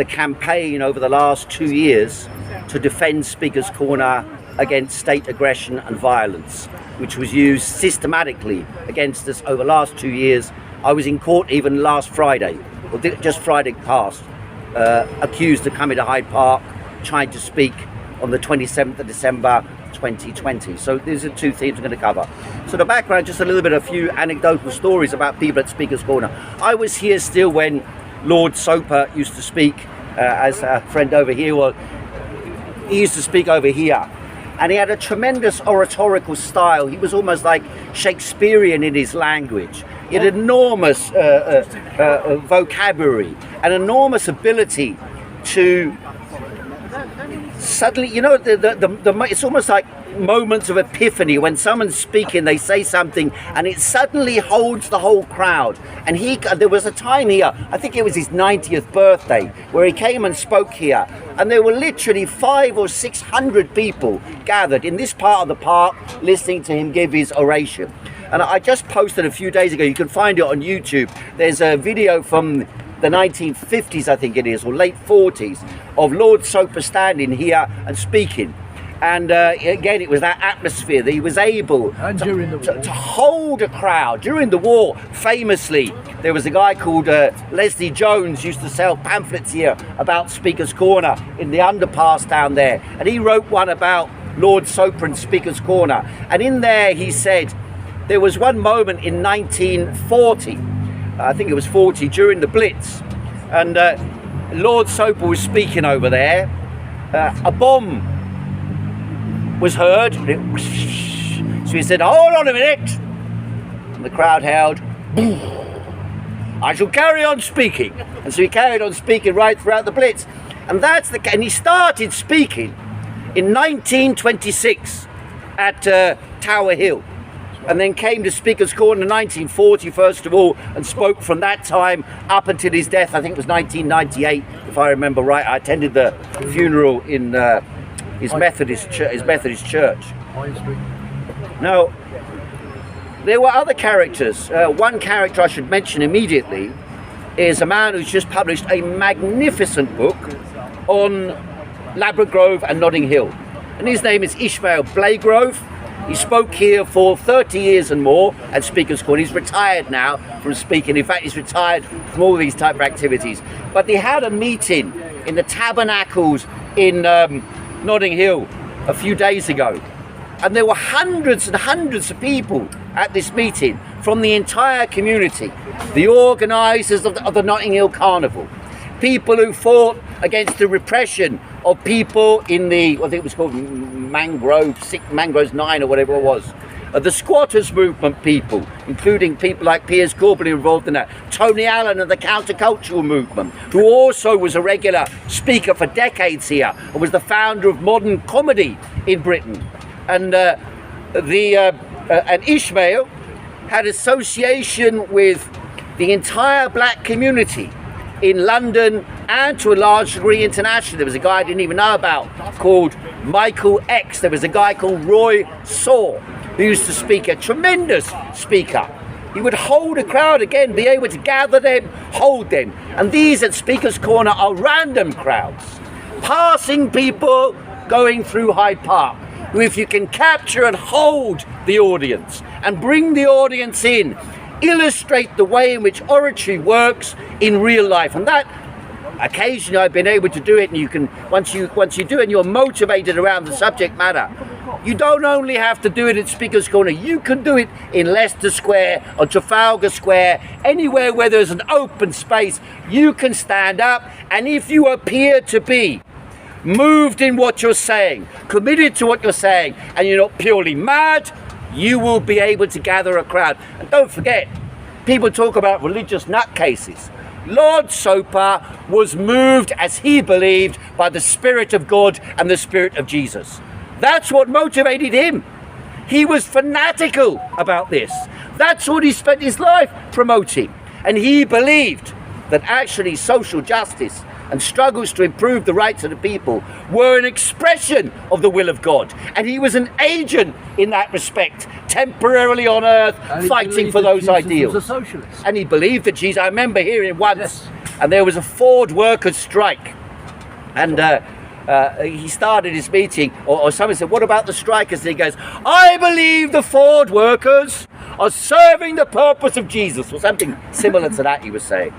B: campaign over the last 2 years to defend Speaker's Corner against state aggression and violence. which was used systematically against us over the last 2 years. I was in court even last Friday, or just Friday past, accused of coming to Hyde Park, trying to speak on the 27th of December 2020. So these are two themes I'm going to cover. So the background, just a few anecdotal stories about people at Speaker's Corner. I was here still when Lord Soper used to speak, as a friend over here, well, he used to speak over here. And he had a tremendous oratorical style. He was almost like Shakespearean in his language. He had enormous vocabulary, an enormous ability to suddenly, it's almost like moments of epiphany. When someone's speaking, they say something and it suddenly holds the whole crowd. And there was a time here, I think it was his 90th birthday, where he came and spoke here, and there were literally 500 or 600 people gathered in this part of the park listening to him give his oration. And I just posted a few days ago, you can find it on YouTube, there's a video from the 1950s, I think it is, or late 40s, of Lord Soper standing here and speaking. And again, it was that atmosphere that he was able to hold a crowd. During the war, famously, there was a guy called Leslie Jones used to sell pamphlets here about Speaker's Corner in the underpass down there. And he wrote one about Lord Soper and Speaker's Corner. And in there he said, there was one moment in 1940, I think it was 40, during the Blitz. And Lord Soper was speaking over there. A bomb was heard, so he said, hold on a minute, and the crowd held, I shall carry on speaking. And so he carried on speaking right throughout the Blitz, and and he started speaking in 1926 at Tower Hill, and then came to Speaker's Corner in 1940 first of all, and spoke from that time up until his death. I think it was 1998, if I remember right. I attended the funeral in his Methodist church. Now, there were other characters. One character I should mention immediately is a man who's just published a magnificent book on Ladbroke Grove and Notting Hill. And his name is Ishmael Blagrove. He spoke here for 30 years and more at Speaker's Corner. He's retired now from speaking. In fact, he's retired from all these type of activities. But they had a meeting in the Tabernacles in Notting Hill a few days ago, and there were hundreds and hundreds of people at this meeting from the entire community, the organisers of the Notting Hill Carnival, people who fought against the repression of people in the, I think it was called Mangroves 9 or whatever it was, the squatters movement people, including people like Piers Corbyn involved in that, Tony Allen and the countercultural movement, who also was a regular speaker for decades here and was the founder of modern comedy in Britain. And and Ishmael had association with the entire black community in London and to a large degree internationally. There was a guy I didn't even know about called Michael X. There was a guy called Roy Saw, who used to speak, a tremendous speaker. He would hold a crowd again, be able to gather them, hold them. And these at Speaker's Corner are random crowds, passing people going through Hyde Park, who if you can capture and hold the audience and bring the audience in, illustrate the way in which oratory works in real life. And that occasionally I've been able to do it, and you can, once you do it and you're motivated around the subject matter, you don't only have to do it at Speaker's Corner, you can do it in Leicester Square or Trafalgar Square, anywhere where there's an open space. You can stand up, and if you appear to be moved in what you're saying, committed to what you're saying, and you're not purely mad, you will be able to gather a crowd. And don't forget, people talk about religious nutcases. Lord Soper was moved, as he believed, by the Spirit of God and the Spirit of Jesus. That's what motivated him. He was fanatical about this. That's what he spent his life promoting. And he believed that actually social justice and struggles to improve the rights of the people were an expression of the will of God. And he was an agent in that respect, temporarily on earth, fighting for those ideals.
P: Was a socialist.
B: And he believed that Jesus, I remember hearing once, and there was a Ford workers' strike. And he started his meeting, or someone said, what about the strikers? And he goes, I believe the Ford workers are serving the purpose of Jesus, or something similar to that he was saying.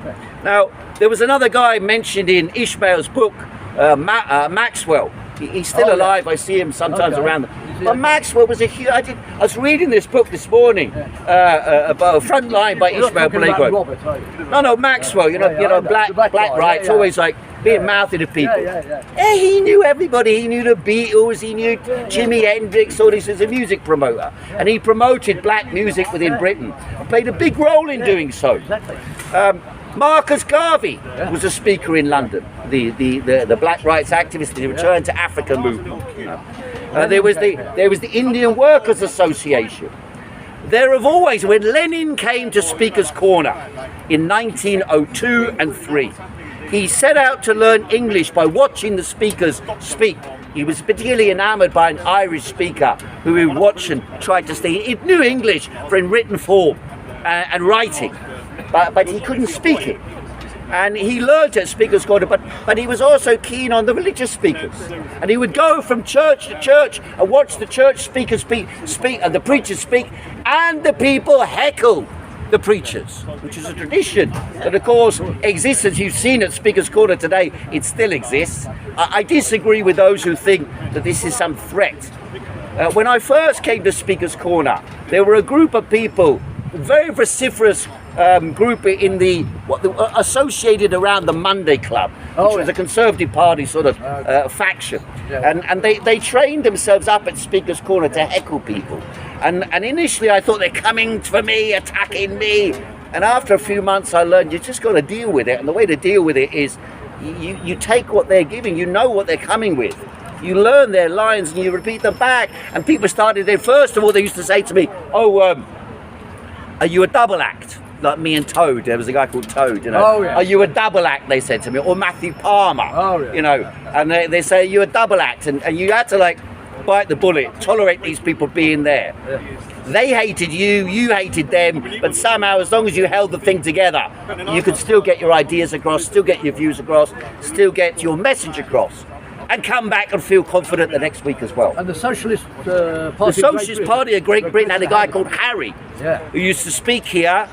B: Now, there was another guy mentioned in Ishmael's book, Maxwell. He's still alive. I see him sometimes around. But Maxwell was I was reading this book this morning, about Frontline by Ishmael Blakewood. No, Maxwell. You know, black rights, always like being mouthy to people. Yeah, he knew everybody. He knew the Beatles. He knew Jimi Hendrix. All this as a music promoter, and he promoted black music within Britain. And played a big role in doing so. Marcus Garvey was a speaker in London, the black rights activist, the Return to Africa movement. There was the Indian Workers Association. There have always, when Lenin came to Speaker's Corner in 1902 and 3, he set out to learn English by watching the speakers speak. He was particularly enamoured by an Irish speaker who he would watch and tried to study. He knew English for in written form and writing. But he couldn't speak it. And he learned at Speaker's Corner, but he was also keen on the religious speakers. And he would go from church to church and watch the church speakers speak and the preachers speak, and the people heckle the preachers, which is a tradition that, of course, exists, as you've seen at Speaker's Corner today. It still exists. I disagree with those who think that this is some threat. When I first came to Speaker's Corner, there were a group of people, very vociferous group in associated around the Monday Club, which was a Conservative Party sort of faction, and they trained themselves up at Speaker's Corner to heckle people, and initially I thought they're coming for me, attacking me, and after a few months I learned you just got to deal with it, and the way to deal with it is you take what they're giving, you know what they're coming with. You learn their lines and you repeat them back, and people started there. First of all, they used to say to me, are you a double act? Like me and Toad, there was a guy called Toad, you know. Are you a double act, they said to me, or Matthew Palmer, you know, and they say, are you a double act? And you had to like bite the bullet, tolerate these people being there. They hated you, you hated them, but somehow as long as you held the thing together, you could still get your ideas across, still get your views across, still get your message across, and come back and feel confident the next week as well.
Q: And the Socialist Party
B: the Socialist Party of Great Britain had a guy called Harry, who used to speak here,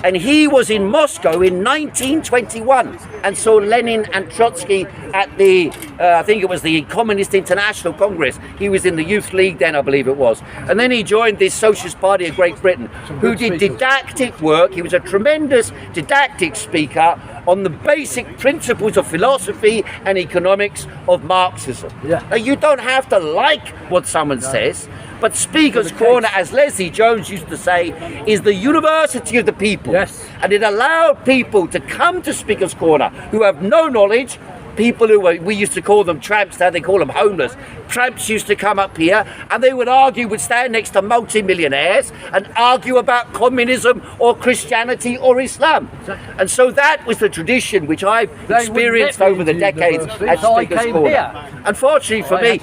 B: and he was in Moscow in 1921 and saw Lenin and Trotsky at the, I think it was the Communist International Congress. He was in the Youth League then, I believe it was. And then he joined this Socialist Party of Great Britain, who did didactic work. He was a tremendous didactic speaker on the basic principles of philosophy and economics of Marxism. Now, you don't have to like what someone says, but Speaker's Corner, as Leslie Jones used to say, is the university of the people. And it allowed people to come to Speaker's Corner who have no knowledge. People who we used to call them tramps, now they call them homeless. Tramps used to come up here and they would stand next to multi-millionaires and argue about communism or Christianity or Islam. And so that was the tradition which I've experienced over the decades at Speaker's Corner. Unfortunately for me,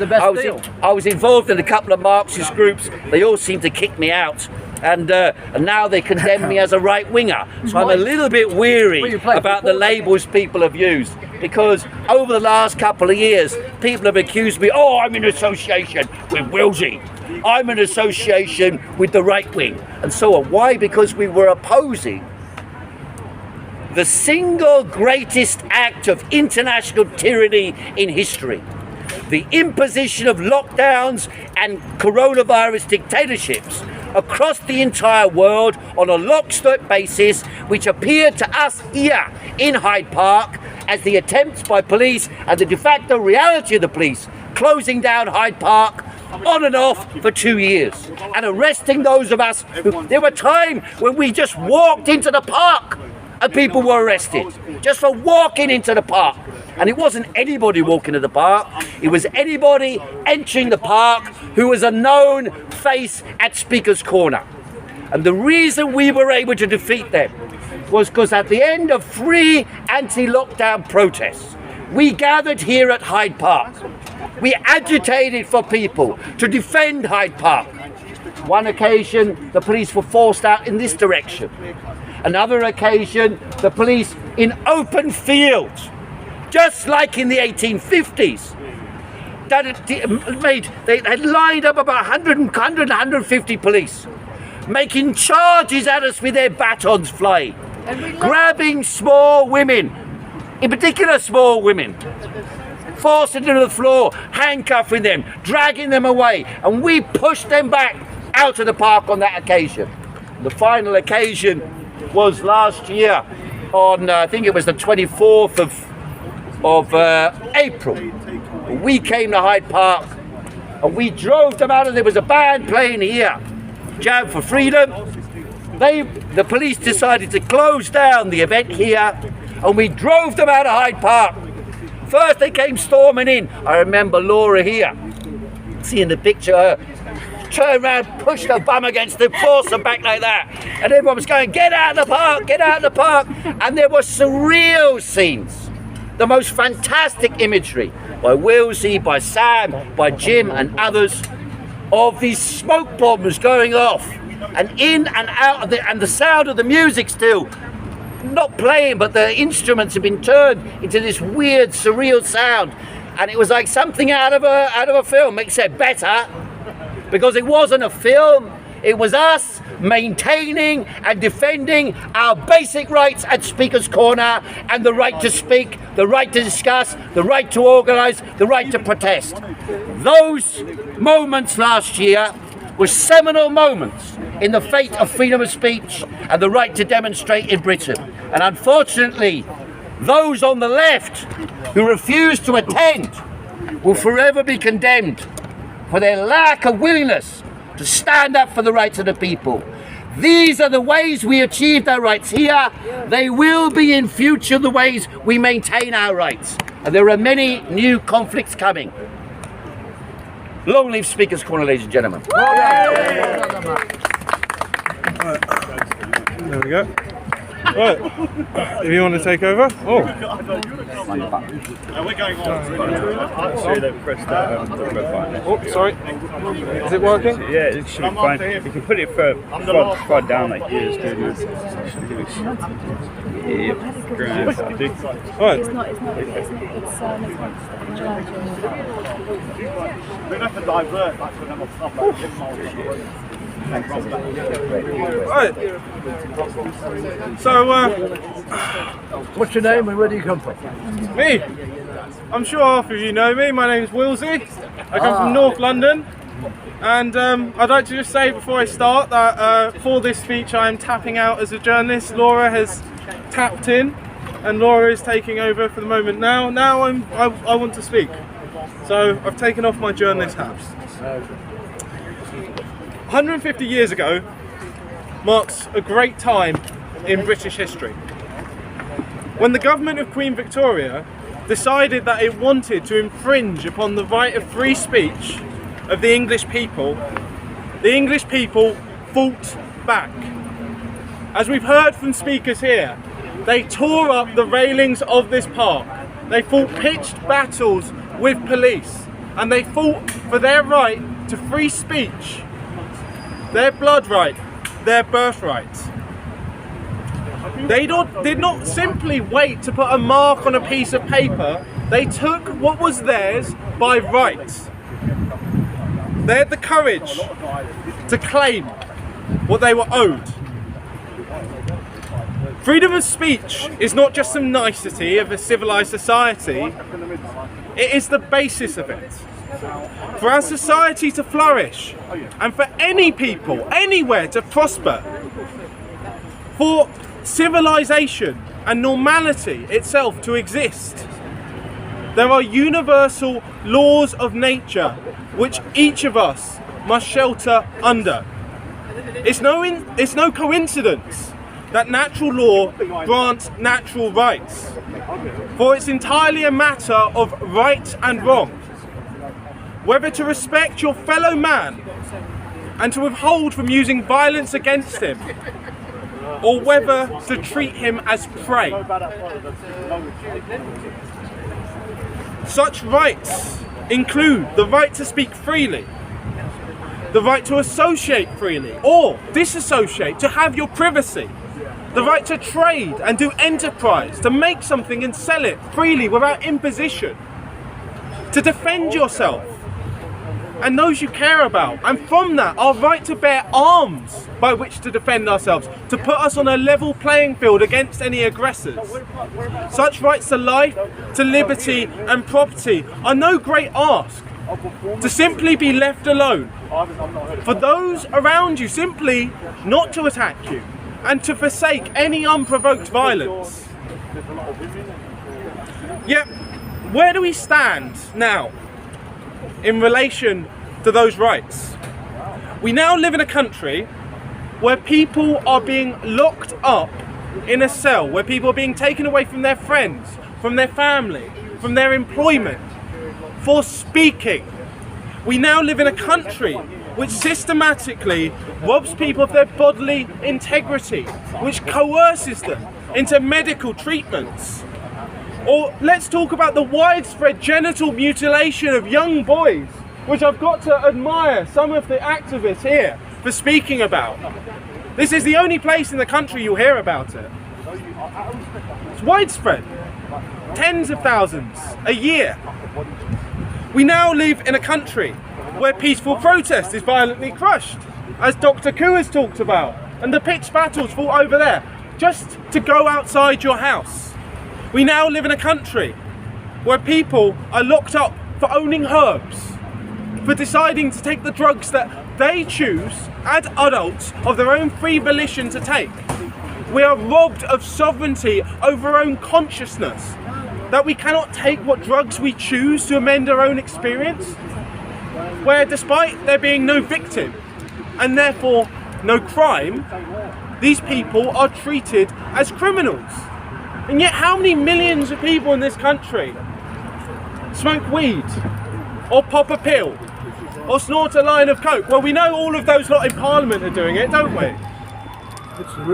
B: I was involved in a couple of Marxist groups. They all seemed to kick me out. And now they condemn me as a right-winger. So I'm a little bit weary about the labels people have used, because over the last couple of years, people have accused me, I'm in association with Wilsey. I'm in association with the right wing, and so on. Why? Because we were opposing the single greatest act of international tyranny in history. The imposition of lockdowns and coronavirus dictatorships across the entire world on a lockstep basis, which appeared to us here in Hyde Park as the attempts by police and the de facto reality of the police closing down Hyde Park on and off for 2 years and arresting those of us who, there were times when we just walked into the park and people were arrested just for walking into the park. And it wasn't anybody walking to the park, it was anybody entering the park who was a known face at Speaker's Corner. And the reason we were able to defeat them was because at the end of 3 anti-lockdown protests, we gathered here at Hyde Park. We agitated for people to defend Hyde Park. One occasion, the police were forced out in this direction. Another occasion, the police in open fields, just like in the 1850s,
Q: they had lined up about 150 police, making charges at us with their batons flying, grabbing small women, in particular small women, forcing them to the floor, handcuffing them, dragging them away, and we pushed them back out of the park on that occasion. The final occasion was last year on, I think it was the 24th of April. We came to Hyde Park and we drove them out, and there was a band playing here, Jam for Freedom. The police decided to close down the event here, and we drove them out of Hyde Park. First they came storming in. I remember Laura here, seeing the picture, turned around, pushed her bum against them, forced them back like that. And everyone was going, get out of the park, get out of the park. And there were surreal scenes, the most fantastic imagery by Wilsey, by Sam, by Jim and others, of these smoke bombs going off, and in and out of and the sound of the music still not playing, but the instruments have been turned into this weird surreal sound, and it was like something out of a film, except better, because it wasn't a film. It was us maintaining and defending our basic rights at Speaker's Corner, and the right to speak, the right to discuss, the right to organise, the right to protest. Those moments last year were seminal moments in the fate of freedom of speech and the right to demonstrate in Britain. And unfortunately, those on the left who refuse to attend will forever be condemned for their lack of willingness to stand up for the rights of the people. These are the ways we achieved our rights here. They will be in future the ways we maintain our rights. And there are many new conflicts coming. Long live Speaker's Corner, ladies and gentlemen.
G: There we go. Right, if you want to take over. Oh.
I: We're going on.
G: Oh, sorry. Is it working?
K: Yeah, it should be fine. You can put it far down like here.
G: Right.
I: We're going to divert back to another topic.
G: Right. So,
M: what's your name and where do you come from?
G: Me. I'm sure half of you know me. My name's Wilsey. I come from North London. And I'd like to just say before I start that for this speech I am tapping out as a journalist. Laura has tapped in, and Laura is taking over for the moment now. Now I want to speak. So I've taken off my journalist hats. 150 years ago marks a great time in British history. When the government of Queen Victoria decided that it wanted to infringe upon the right of free speech of the English people fought back. As we've heard from speakers here, they tore up the railings of this park. They fought pitched battles with police, and they fought for their right to free speech, their blood right, their birthright. They did not simply wait to put a mark on a piece of paper. They took what was theirs by right. They had the courage to claim what they were owed. Freedom of speech is not just some nicety of a civilized society, it is the basis of it. For our society to flourish, and for any people, anywhere to prosper, for civilization and normality itself to exist, there are universal laws of nature which each of us must shelter under. It's no coincidence that natural law grants natural rights, for it's entirely a matter of right and wrong. Whether to respect your fellow man and to withhold from using violence against him, or whether to treat him as prey. Such rights include the right to speak freely, the right to associate freely or disassociate, to have your privacy, the right to trade and do enterprise, to make something and sell it freely without imposition, to defend yourself and those you care about, and from that our right to bear arms by which to defend ourselves, to put us on a level playing field against any aggressors. Such rights to life, to liberty and property are no great ask. To simply be left alone, for those around you simply not to attack you, and to forsake any unprovoked violence. Yet, where do we stand now in relation to those rights? We now live in a country where people are being locked up in a cell, where people are being taken away from their friends, from their family, from their employment, for speaking. We now live in a country which systematically robs people of their bodily integrity, which coerces them into medical treatments. Or let's talk about the widespread genital mutilation of young boys, which I've got to admire some of the activists here for speaking about. This is the only place in the country you'll hear about it. It's widespread. Tens of thousands a year. We now live in a country where peaceful protest is violently crushed, as Dr. Koo has talked about, and the pitched battles fought over there, just to go outside your house. We now live in a country where people are locked up for owning herbs, for deciding to take the drugs that they choose as adults of their own free volition to take. We are robbed of sovereignty over our own consciousness, that we cannot take what drugs we choose to amend our own experience, where despite there being no victim and therefore no crime, these people are treated as criminals. And yet how many millions of people in this country smoke weed, or pop a pill, or snort a line of coke? Well, we know all of those lot in Parliament are doing it, don't we?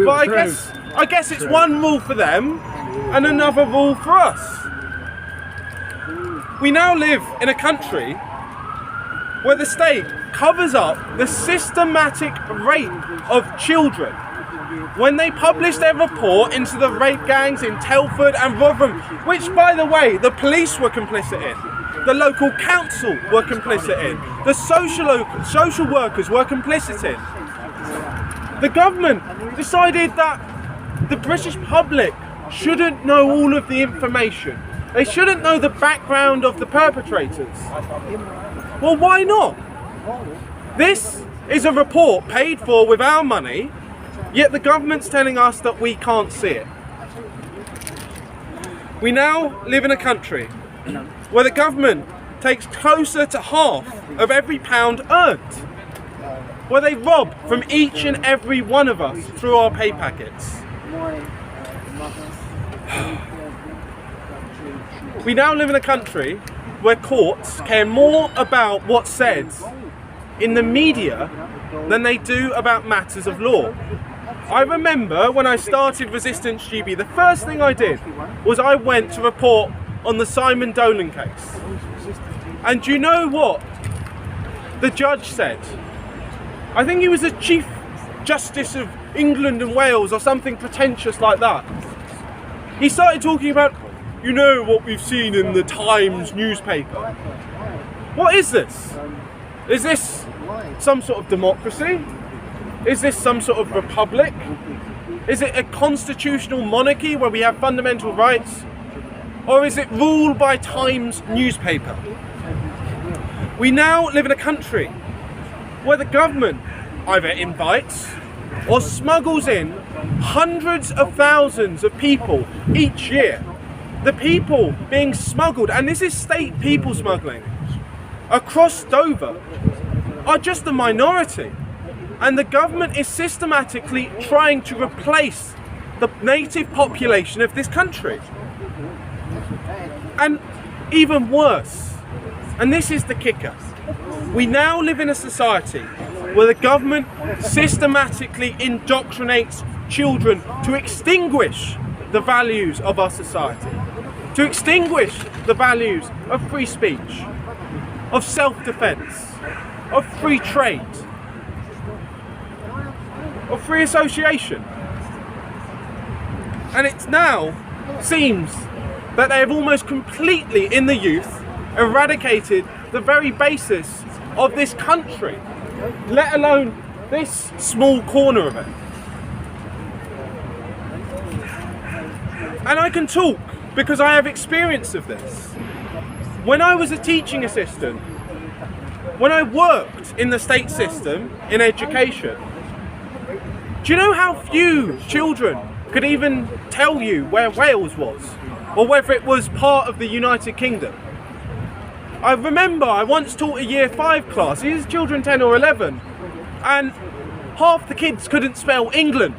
G: But I guess it's one rule for them and another rule for us. We now live in a country where the state covers up the systematic rape of children. When they published their report into the rape gangs in Telford and Rotherham, which, by the way, the police were complicit in, the local council were complicit in, the social workers were complicit in, the government decided that the British public shouldn't know all of the information. They shouldn't know the background of the perpetrators. Well, why not? This is a report paid for with our money, yet the government's telling us that we can't see it. We now live in a country where the government takes closer to half of every pound earned, where they rob from each and every one of us through our pay packets. We now live in a country where courts care more about what's said in the media than they do about matters of law. I remember when I started Resistance GB, the first thing I did was I went to report on the Simon Dolan case. And do you know what the judge said? I think he was the Chief Justice of England and Wales or something pretentious like that. He started talking about, you know, what we've seen in the Times newspaper. What is this? Is this some sort of democracy? Is this some sort of republic? Is it a constitutional monarchy where we have fundamental rights? Or is it ruled by Times newspaper? We now live in a country where the government either invites or smuggles in hundreds of thousands of people each year. The people being smuggled, and this is state people smuggling, across Dover are just the minority. And the government is systematically trying to replace the native population of this country. And even worse, and this is the kicker, we now live in a society where the government systematically indoctrinates children to extinguish the values of our society, to extinguish the values of free speech, of self-defense, of free trade, of free association. And it now seems that they have almost completely, in the youth, eradicated the very basis of this country, let alone this small corner of it. And I can talk because I have experience of this. When I was a teaching assistant, when I worked in the state system in education, do you know how few children could even tell you where Wales was or whether it was part of the United Kingdom? I remember I once taught a year 5 class, these are children 10 or 11, and half the kids couldn't spell England.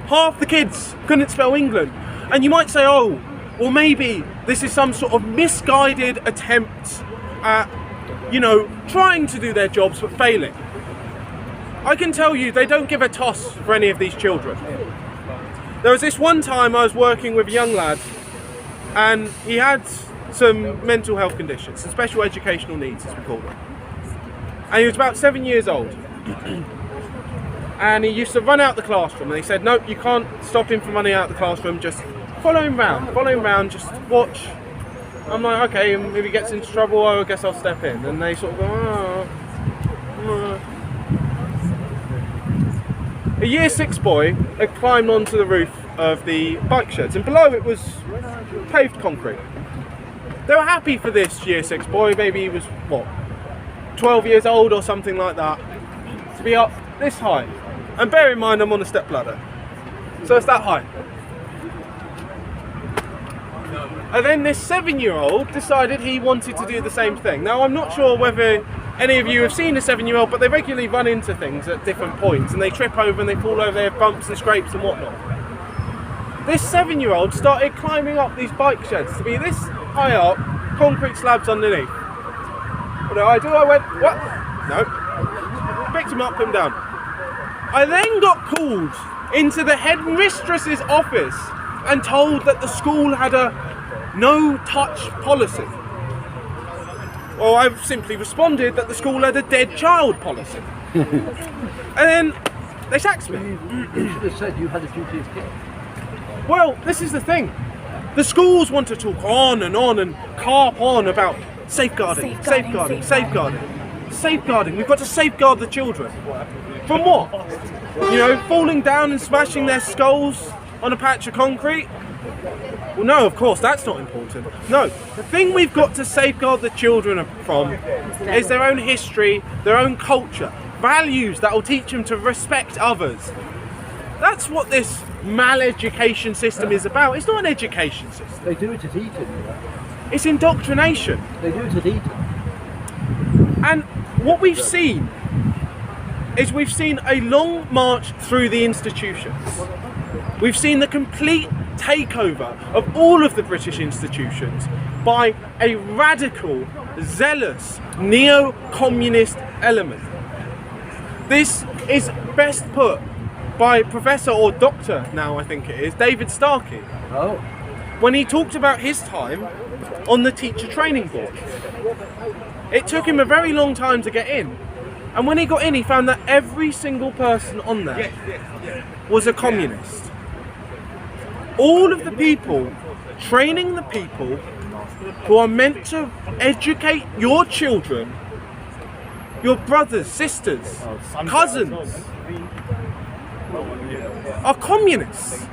G: Half the kids couldn't spell England. And you might say, oh, well maybe this is some sort of misguided attempt at, trying to do their jobs but failing. I can tell you they don't give a toss for any of these children. There was this one time I was working with a young lad and he had some mental health conditions, some special educational needs as we call them. And he was about 7 years old. And he used to run out the classroom and they said, no, you can't stop him from running out the classroom, just follow him round, just watch. I'm like, okay, and if he gets into trouble, I guess I'll step in. And they sort of go, oh. A year 6 boy had climbed onto the roof of the bike sheds and below it was paved concrete. They were happy for this year 6 boy, maybe he was, 12 years old or something like that, to be up this high. And bear in mind I'm on a step ladder, so it's that high. And then this 7-year-old decided he wanted to do the same thing. Now I'm not sure whether any of you have seen a 7-year-old, but they regularly run into things at different points and they trip over and they fall over, they have bumps and scrapes and whatnot. This 7-year-old started climbing up these bike sheds to be this high up, concrete slabs underneath. What did I do? I went, what? No. Picked him up, put him down. I then got called into the headmistress's office and told that the school had a no-touch policy. Well, I've simply responded that the school had a dead child policy. And then they sacked me.
R: You should have said you had a duty of care.
G: Well, this is the thing. The schools want to talk on and carp on about safeguarding. We've got to safeguard the children. From what? Falling down and smashing their skulls on a patch of concrete? Well, no, of course, that's not important. No, the thing we've got to safeguard the children from is their own history, their own culture, values that will teach them to respect others. That's what this mal-education system is about. It's not an education system.
R: They do it at Eton.
G: It's indoctrination.
R: They do it at Eton.
G: And what we've seen is we've seen a long march through the institutions. We've seen the complete takeover of all of the British institutions by a radical, zealous, neo-communist element. This is best put by Professor or Doctor, now I think it is, David Starkey. When he talked about his time on the teacher training board. It took him a very long time to get in. And when he got in, he found that every single person on there was a communist. All of the people training the people who are meant to educate your children, your brothers, sisters, cousins, are communists.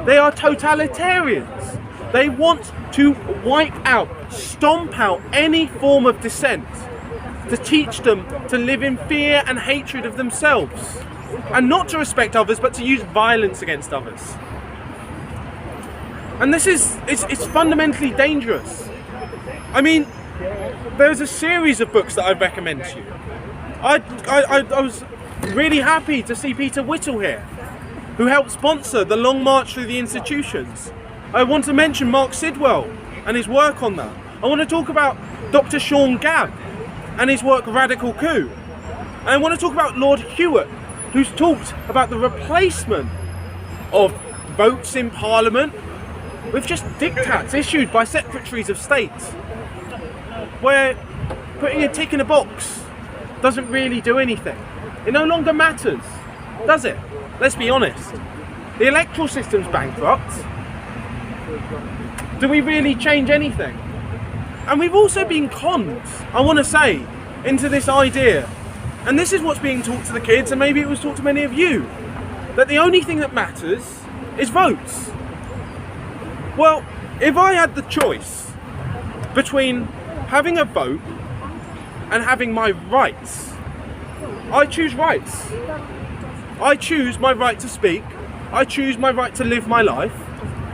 G: They are totalitarians. They want to wipe out, stomp out any form of dissent, to teach them to live in fear and hatred of themselves, and not to respect others, but to use violence against others. And this is, it's fundamentally dangerous. I mean, there's a series of books that I'd recommend to you. I was really happy to see Peter Whittle here, who helped sponsor the Long March Through the Institutions. I want to mention Mark Sidwell and his work on that. I want to talk about Dr. Sean Gabb and his work Radical Coup. And I want to talk about Lord Hewitt, who's talked about the replacement of votes in Parliament with just diktats issued by secretaries of state, where putting a tick in a box doesn't really do anything. It no longer matters, does it? Let's be honest. The electoral system's bankrupt. Do we really change anything?
S: And we've also been conned, I want to say, into this idea, and this is what's being taught to the kids, and maybe it was taught to many of you, that the only thing that matters is votes. Well, if I had the choice between having a vote and having my rights, I choose rights. I choose my right to speak. I choose my right to live my life.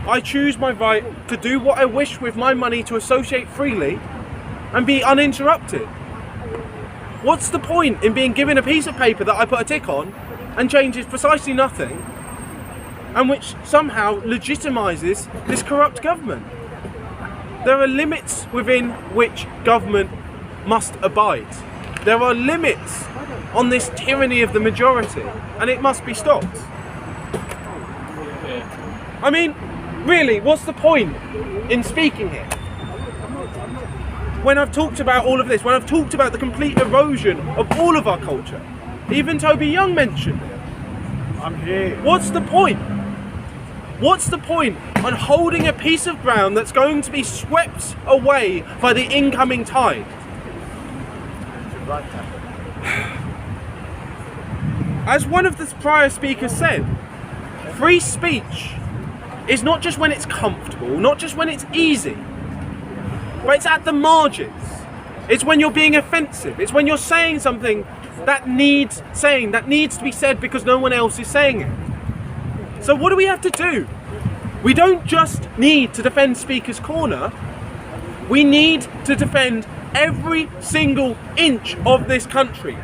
S: I choose my right to do what I wish with my money, to associate freely and be uninterrupted. What's the point in being given a piece of paper that I put a tick on and changes precisely nothing, and which somehow legitimizes this corrupt government? There are limits within which government must abide. There are limits on this tyranny of the majority, and it must be stopped. I mean, really, what's the point in speaking here? When I've talked about all of this, when I've talked about the complete erosion of all of our culture, even Toby Young mentioned it.
I: I'm here.
S: What's the point? What's the point on holding a piece of ground that's going to be swept away by the incoming tide? As one of the prior speakers said, free speech is not just when it's comfortable, not just when it's easy, but it's at the margins. It's when you're being offensive. It's when you're saying something that needs saying, that needs to be said because no one else is saying it. So what do we have to do? We don't just need to defend Speaker's Corner. We need to defend every single inch of this country.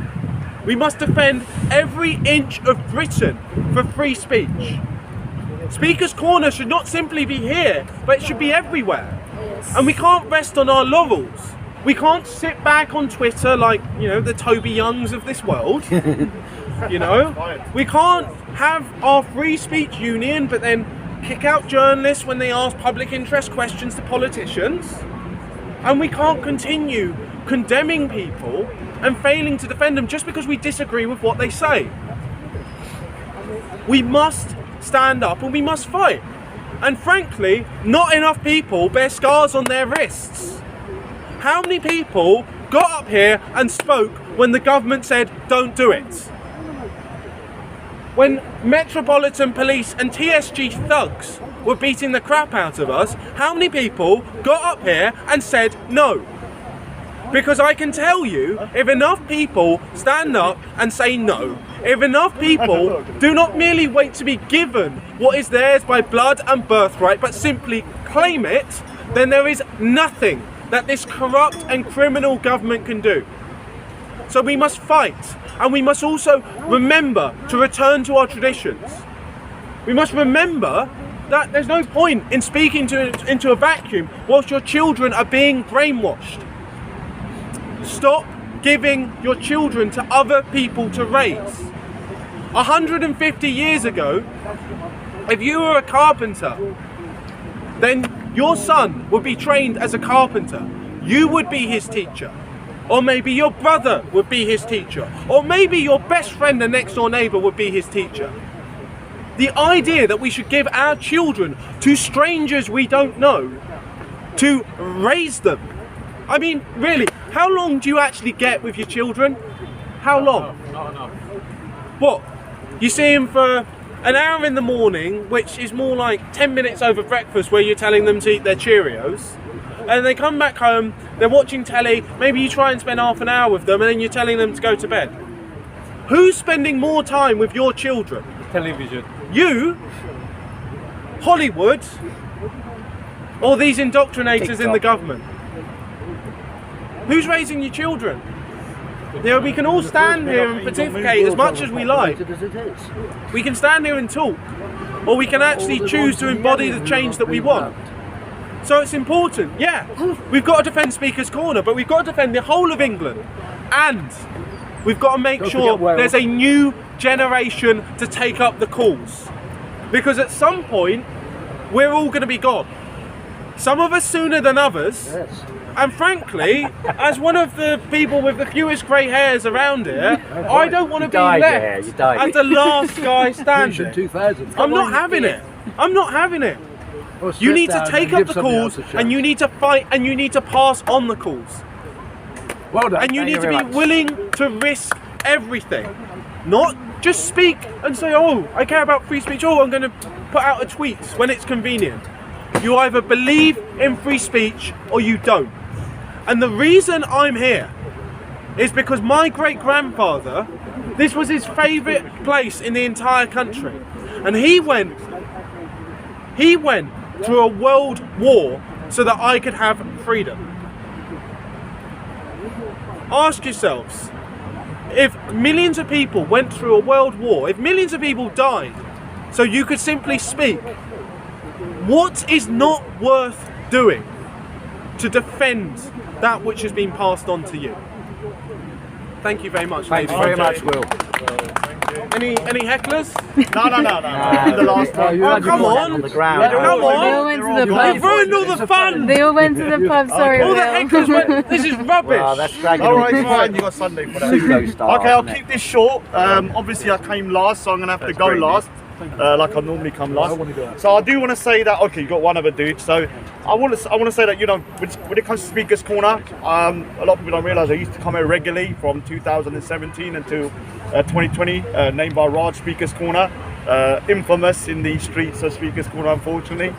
S: We must defend every inch of Britain for free speech. Speaker's Corner should not simply be here, but it should be everywhere. And we can't rest on our laurels. We can't sit back on Twitter like, the Toby Youngs of this world. We can't have our free speech union, but then kick out journalists when they ask public interest questions to politicians. And we can't continue condemning people and failing to defend them just because we disagree with what they say. We must stand up and we must fight. And frankly, not enough people bear scars on their wrists. How many people got up here and spoke when the government said, don't do it? When Metropolitan Police and TSG thugs were beating the crap out of us, how many people got up here and said no? Because I can tell you, if enough people stand up and say no, if enough people do not merely wait to be given what is theirs by blood and birthright, but simply claim it, then there is nothing that this corrupt and criminal government can do. So we must fight, and we must also remember to return to our traditions. We must remember that there's no point in speaking into a vacuum whilst your children are being brainwashed. Stop giving your children to other people to raise. 150 years ago, if you were a carpenter, then your son would be trained as a carpenter. You would be his teacher. Or maybe your brother would be his teacher. Or maybe your best friend and next door neighbour would be his teacher. The idea that we should give our children to strangers we don't know to raise them. I mean, really, how long do you actually get with your children? How long?
I: Not enough.
S: What? You see them for an hour in the morning, which is more like 10 minutes over breakfast where you're telling them to eat their Cheerios. And they come back home, they're watching telly, maybe you try and spend half an hour with them and then you're telling them to go to bed. Who's spending more time with your children?
I: Television.
S: You? Hollywood? Or these indoctrinators in the government? Who's raising your children? We can all stand here and pontificate as much as we like. We can stand here and talk, or we can actually choose to embody the change that we want. So it's important, yeah, we've got to defend Speaker's Corner, but we've got to defend the whole of England. And we've got to make sure there's a new generation to take up the cause. Because at some point, we're all going to be gone. Some of us sooner than others. And frankly, as one of the people with the fewest grey hairs around here, I don't want to be left as the last guy standing. I'm not having it. I'm not having it. You need to take up the calls, and you need to fight, and you need to pass on the calls.
P: Well done.
S: And you need to be willing to risk everything. Not just speak and say, oh, I care about free speech, oh, I'm going to put out a tweet when it's convenient. You either believe in free speech or you don't. And the reason I'm here is because my great-grandfather, this was his favourite place in the entire country. And he went through a world war so that I could have freedom. Ask yourselves, if millions of people went through a world war, if millions of people died so you could simply speak, what is not worth doing to defend that which has been passed on to you? Thank you very much.
B: Thanks very much, Will.
S: Any hecklers?
C: No. The last one.
S: Oh, come on. Come on.
O: They all went to the pub.
S: You've ruined all the fun.
O: They all went to the pub. Sorry,
S: all the
O: Will.
S: hecklers went. This is rubbish.
B: Well, that's dragging
C: All
B: on.
C: right, fine. You got Sunday for that. Okay, I'll keep this short. Obviously, I came last, so I'm gonna have to go last. Like I normally come last. So I do want to say that. Okay, you got one other dude. So I want to say that, you know, when it comes to Speakers Corner, a lot of people don't realise I used to come here regularly from 2017 until 2020. Named by Raj, Speakers Corner, infamous in the streets of Speakers Corner, unfortunately.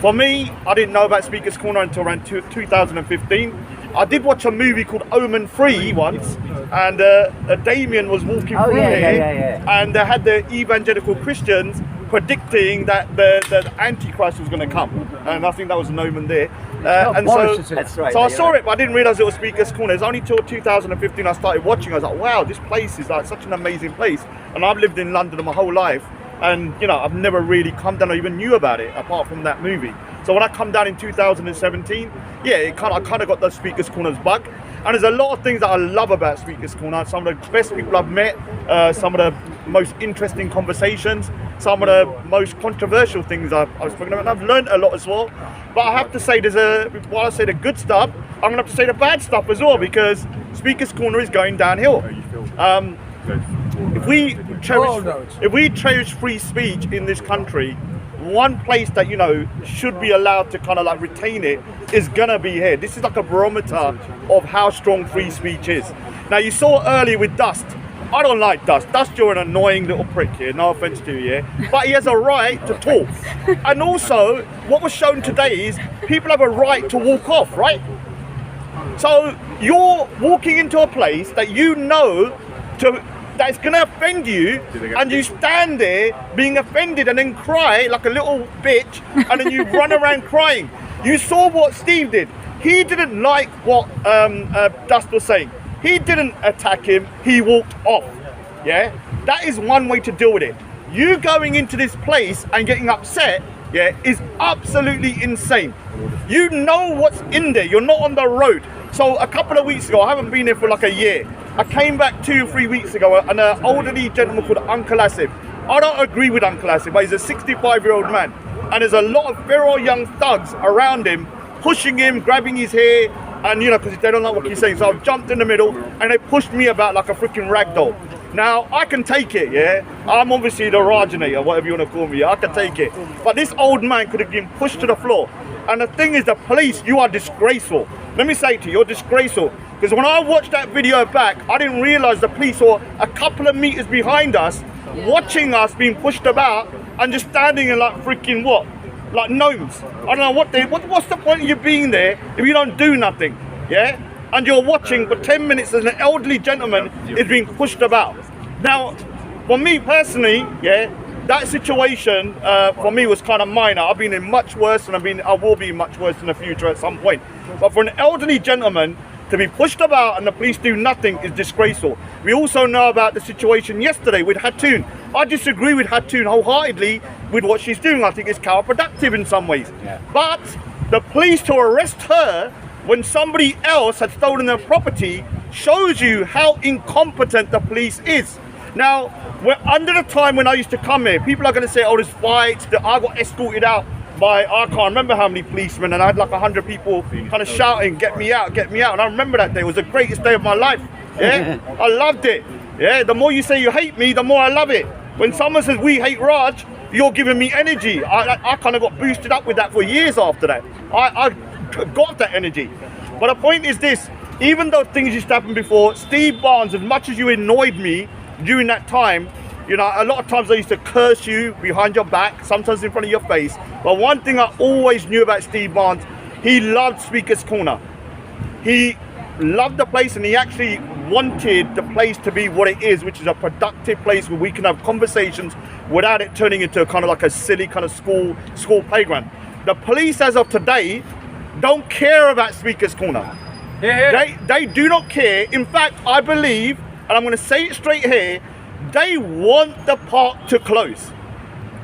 C: For me, I didn't know about Speakers Corner until around 2015. I did watch a movie called Omen 3 once, and Damien was walking through here, and they had the evangelical Christians predicting that the Antichrist was going to come, and I think that was an omen there. And so, so I saw it, but I didn't realise it was Speakers Corner. It was only till 2015 I started watching. I was like, wow, this place is like such an amazing place. And I've lived in London my whole life, and you know, I've never really come down or even knew about it apart from that movie. So when I come down in 2017, yeah, I kind of got the Speakers Corner's bug. And there's a lot of things that I love about Speakers Corner. Some of the best people I've met, some of the most interesting conversations, some of the most controversial things I've spoken about. And I've learned a lot as well. But I have to say, while I say the good stuff, I'm going to have to say the bad stuff as well, because Speakers Corner is going downhill. If we cherish free speech in this country, one place that, you know, should be allowed to kind of like retain it is gonna be here. This is like a barometer of how strong free speech is. Now, you saw earlier with Dust. I don't like Dust. Dust, you're an annoying little prick here, no offense to you, yeah? But he has a right to talk. And also, what was shown today is people have a right to walk off, right? So you're walking into a place that you know that's going to offend you, and you stand there being offended and then cry like a little bitch, and then you run around crying. You saw what Steve did. He didn't like what Dust was saying. He didn't attack him, he walked off. Yeah, that is one way to deal with it. You going into this place and getting upset, yeah, is absolutely insane. You know what's in there, you're not on the road. So a couple of weeks ago, I haven't been here for like a year, I came back 2 or 3 weeks ago, and an elderly gentleman called Uncle Asif. I don't agree with Uncle Asif, but he's a 65-year-old man, and there's a lot of feral young thugs around him, pushing him, grabbing his hair, and you know, because they don't like what he's saying. So I've jumped in the middle, and they pushed me about like a freaking rag doll. Now, I can take it, yeah? I'm obviously the Rajanator, whatever you want to call me, I can take it. But this old man could have been pushed to the floor. And the thing is, the police, you are disgraceful. Let me say to you, you're disgraceful. Because when I watched that video back, I didn't realise the police were a couple of meters behind us, watching us being pushed about, and just standing in like freaking what? Like gnomes. I don't know what's the point of you being there if you don't do nothing, yeah? And you're watching for 10 minutes as an elderly gentleman is being pushed about. Now, for me personally, yeah, that situation for me was kind of minor. I've been in much worse, and I will be much worse in the future at some point. But for an elderly gentleman to be pushed about and the police do nothing is disgraceful. We also know about the situation yesterday with Hatun. I disagree with Hatun wholeheartedly with what she's doing. I think it's counterproductive in some ways. Yeah. But the police to arrest her when somebody else had stolen their property shows you how incompetent the police is. Now, we're under the time when I used to come here, people are going to say, oh, there's fights, that I got escorted out by, I can't remember how many policemen, and I had like 100 people kind of shouting, get me out, get me out. And I remember that day, it was the greatest day of my life. Yeah, I loved it. Yeah, the more you say you hate me, the more I love it. When someone says we hate Raj, you're giving me energy. I kind of got boosted up with that for years after that. I got that energy. But the point is this, even though things used to happen before, Steve Barnes, as much as you annoyed me during that time, you know, a lot of times I used to curse you behind your back, sometimes in front of your face. But one thing I always knew about Steve Barnes, he loved Speaker's Corner. He loved the place, and he actually wanted the place to be what it is, which is a productive place where we can have conversations without it turning into kind of like a silly kind of school playground. The police as of today don't care about Speaker's Corner. They do not care. In fact, I believe, and I'm going to say it straight here, they want the park to close.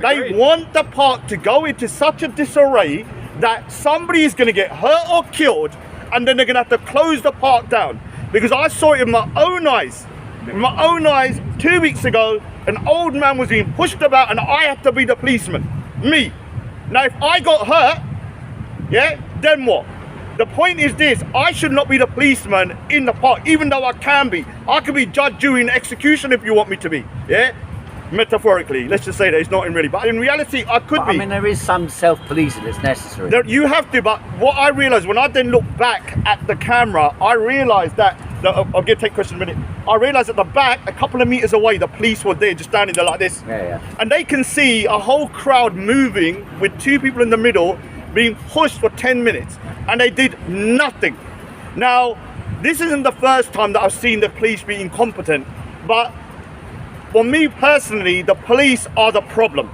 C: They want the park to go into such a disarray that somebody is going to get hurt or killed, and then they're going to have to close the park down. Because I saw it in my own eyes. In my own eyes, 2 weeks ago, an old man was being pushed about and I had to be the policeman. Me. Now, if I got hurt, yeah, then what? The point is this, I should not be the policeman in the park, even though I can be. I could be judge, jury, and execution if you want me to be, yeah? Metaphorically, let's just say that it's not in really, but in reality, I could be.
B: I mean, there is some self-policing that's necessary.
C: You have to, but what I realised, when I then looked back at the camera, I realised that, I'm going to take questions in a minute, I realised at the back, a couple of metres away, the police were there, just standing there like this. And they can see a whole crowd moving with two people in the middle, being pushed for 10 minutes. And they did nothing. Now, this isn't the first time that I've seen the police be incompetent, but for me personally, the police are the problem.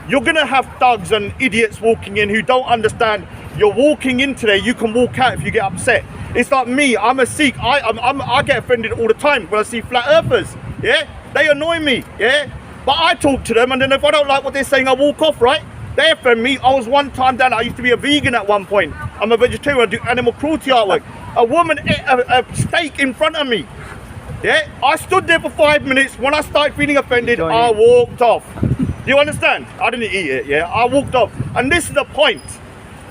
C: You're gonna have thugs and idiots walking in who don't understand. You're walking into there, you can walk out if you get upset. It's like me, I'm a Sikh, I get offended all the time when I see flat earthers, yeah? They annoy me, yeah? But I talk to them, and then if I don't like what they're saying, I walk off, right? They offend me. I was one time down, I used to be a vegan at one point. I'm a vegetarian, I do animal cruelty artwork. A woman ate a steak in front of me. Yeah, I stood there for 5 minutes. When I started feeling offended, I walked off. Do you understand? I didn't eat it, yeah? I walked off. And this is the point.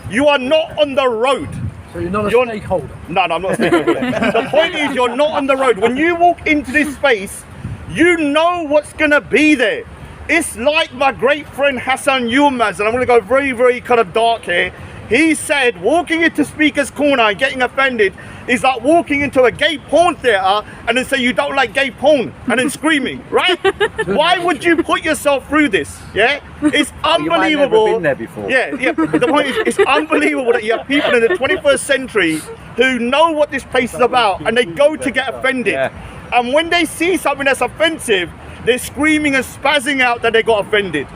C: You are not on the road.
R: So you're not a stakeholder?
C: No, I'm not a stakeholder. The point is, you're not on the road. When you walk into this space, you know what's gonna be there. It's like my great friend Hassan Yilmaz, and I'm going to go very, very kind of dark here. He said walking into Speaker's Corner and getting offended is like walking into a gay porn theatre and then say you don't like gay porn and then screaming, right? Why would you put yourself through this? Yeah, it's unbelievable.
B: You might have never been there before.
C: Yeah. The point is, it's unbelievable that you have people in the 21st century who know what this place is about and they go to get offended. And when they see something that's offensive, they're screaming and spazzing out that they got offended.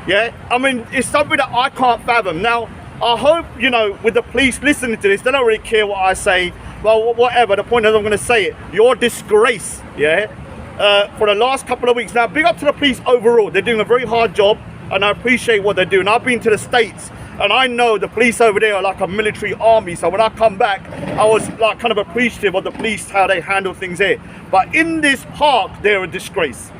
C: Yeah, I mean, it's something that I can't fathom. Now, I hope, you know, with the police listening to this, they don't really care what I say. Well, whatever, the point is I'm going to say it. You're a disgrace, yeah, for the last couple of weeks. Now, big up to the police overall. They're doing a very hard job, and I appreciate what they're doing. I've been to the States, and I know the police over there are like a military army. So when I come back, I was like kind of appreciative of the police, how they handle things here. But in this park, they're a disgrace.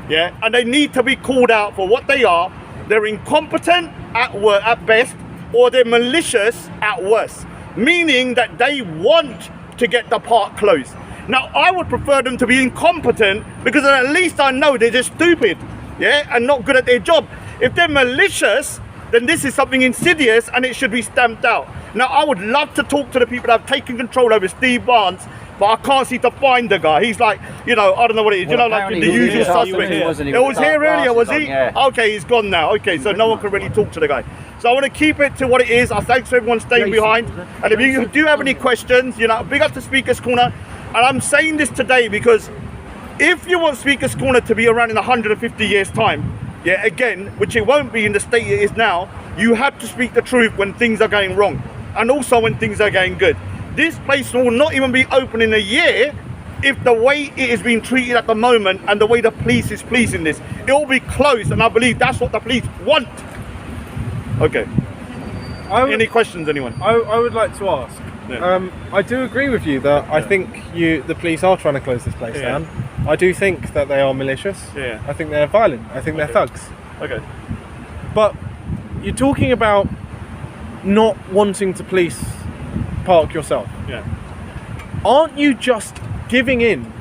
C: Yeah, and they need to be called out for what they are. They're incompetent at best, or they're malicious at worst, meaning that they want to get the park closed. Now, I would prefer them to be incompetent because then at least I know they're just stupid, yeah, and not good at their job. If they're malicious, then this is something insidious and it should be stamped out. Now, I would love to talk to the people that have taken control over Steve Barnes, but I can't seem to find the guy. He's like, you know, I don't know what it is. Well, you know, like the usual suspect. It was here earlier, was he? Okay, he's gone now. Okay, so no one can really talk to the guy. So I want to keep it to what it is. I thanks for everyone staying behind. And if you do have any questions, you know, big up to Speaker's Corner. And I'm saying this today because if you want Speaker's Corner to be around in 150 years' time, yeah, again, which it won't be in the state it is now, you have to speak the truth when things are going wrong. And also when things are going good. This place will not even be open in a year if the way it is being treated at the moment and the way the police is policing this. It will be closed, and I believe that's what the police want. Okay. Any questions, anyone?
G: I would like to ask.
C: Yeah.
G: I do agree with you that I think the police are trying to close this place down. I do think that they are malicious.
C: Yeah.
G: I think they're violent. I think they're thugs.
C: Okay.
G: But you're talking about not wanting to police park yourself.
C: Yeah.
G: Aren't you just giving in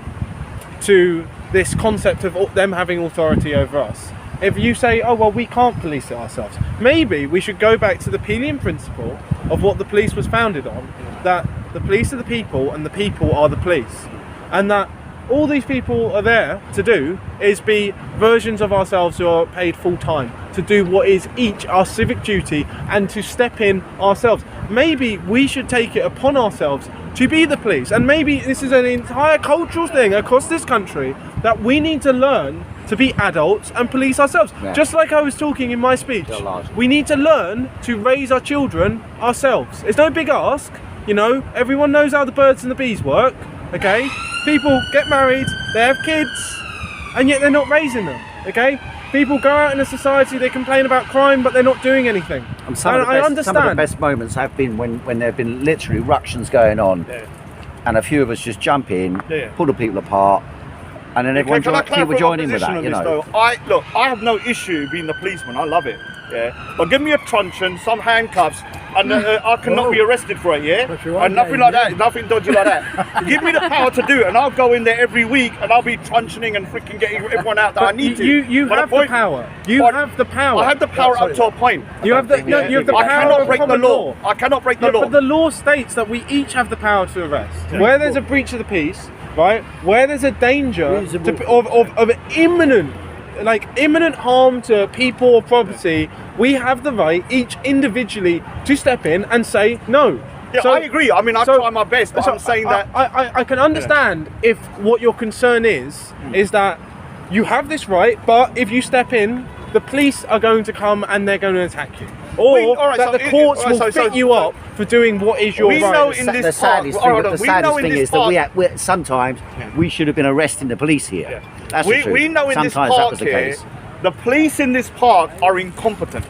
G: to this concept of them having authority over us if you say, oh well, we can't police it ourselves, maybe we should go back to the Pelian principle of what the police was founded on, that the police are the people and the people are the police, and that all these people are there to do is be versions of ourselves who are paid full time to do what is each our civic duty and to step in ourselves. Maybe we should take it upon ourselves to be the police, and maybe this is an entire cultural thing across this country that we need to learn to be adults and police ourselves. Just like I was talking in my speech, we need to learn to raise our children ourselves. It's no big ask, you know, everyone knows how the birds and the bees work, okay? People get married, they have kids, and yet they're not raising them, okay? People go out in a society, they complain about crime, but they're not doing anything.
B: And some of the best moments have been when there have been literally ructions going on, and a few of us just jump in, pull the people apart, and then everyone people join in with that, you know.
C: I have no issue being the policeman. I love it. Yeah, but give me a truncheon, some handcuffs, and I cannot be arrested for it. Yeah, and nothing like that, nothing dodgy like that. Give me the power to do it, and I'll go in there every week, and I'll be truncheoning and freaking getting everyone out that I need to.
G: You have the power. You have the power.
C: I have the power up to a point.
G: You have the you have the power.
C: I cannot break the law. I cannot break the law.
G: But the law states that we each have the power to arrest. Where there's a breach of the peace, right? Where there's a danger of imminent harm to people or property, we have the right, each individually, to step in and say no.
C: Yeah, so, I agree. I mean, I try my best, but I'm saying that
G: I can understand if what your concern is that you have this right, but if you step in, the police are going to come and they're going to attack you. Or the courts will fit you up for doing what is your right.
B: The saddest thing is that sometimes we should have been arresting the police here. That's the truth.
C: We know in
B: Sometimes
C: this
B: that
C: park
B: was the
C: here,
B: case.
C: the police in this park are incompetent.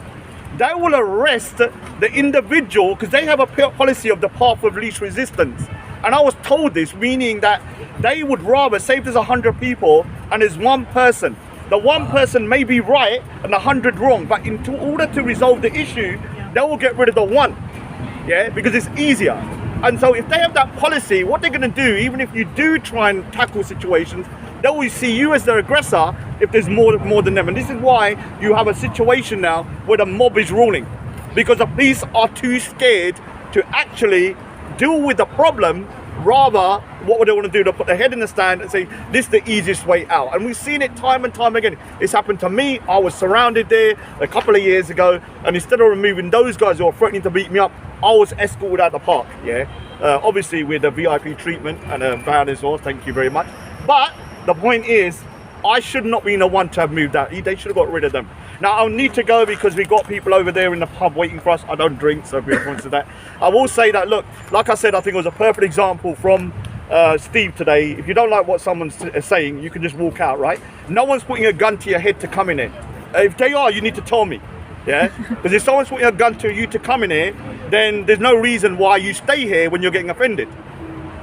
C: They will arrest the individual because they have a policy of the path of least resistance. And I was told this, meaning that they would rather say if there's 100 people and there's one person, the one person may be right and 100 wrong, but in order to resolve the issue, they will get rid of the one, yeah, because it's easier. And so if they have that policy, what they're going to do, even if you do try and tackle situations, they will see you as their aggressor if there's more than them. And this is why you have a situation now where the mob is ruling, because the police are too scared to actually deal with the problem. Rather, what would they want to do? They'll put their head in the stand and say, this is the easiest way out. And we've seen it time and time again. It's happened to me. I was surrounded there a couple of years ago, and instead of removing those guys who are threatening to beat me up, I was escorted out the park, yeah? Obviously with the VIP treatment and a van as well, thank you very much. But the point is, I should not be the one to have moved out. They should have got rid of them. Now, I'll need to go because we've got people over there in the pub waiting for us. I don't drink, so we're points to that. I will say that, look, like I said, I think it was a perfect example from Steve today. If you don't like what someone's saying, you can just walk out, right? No one's putting a gun to your head to come in here. If they are, you need to tell me, yeah? Because if someone's putting a gun to you to come in here, then there's no reason why you stay here when you're getting offended.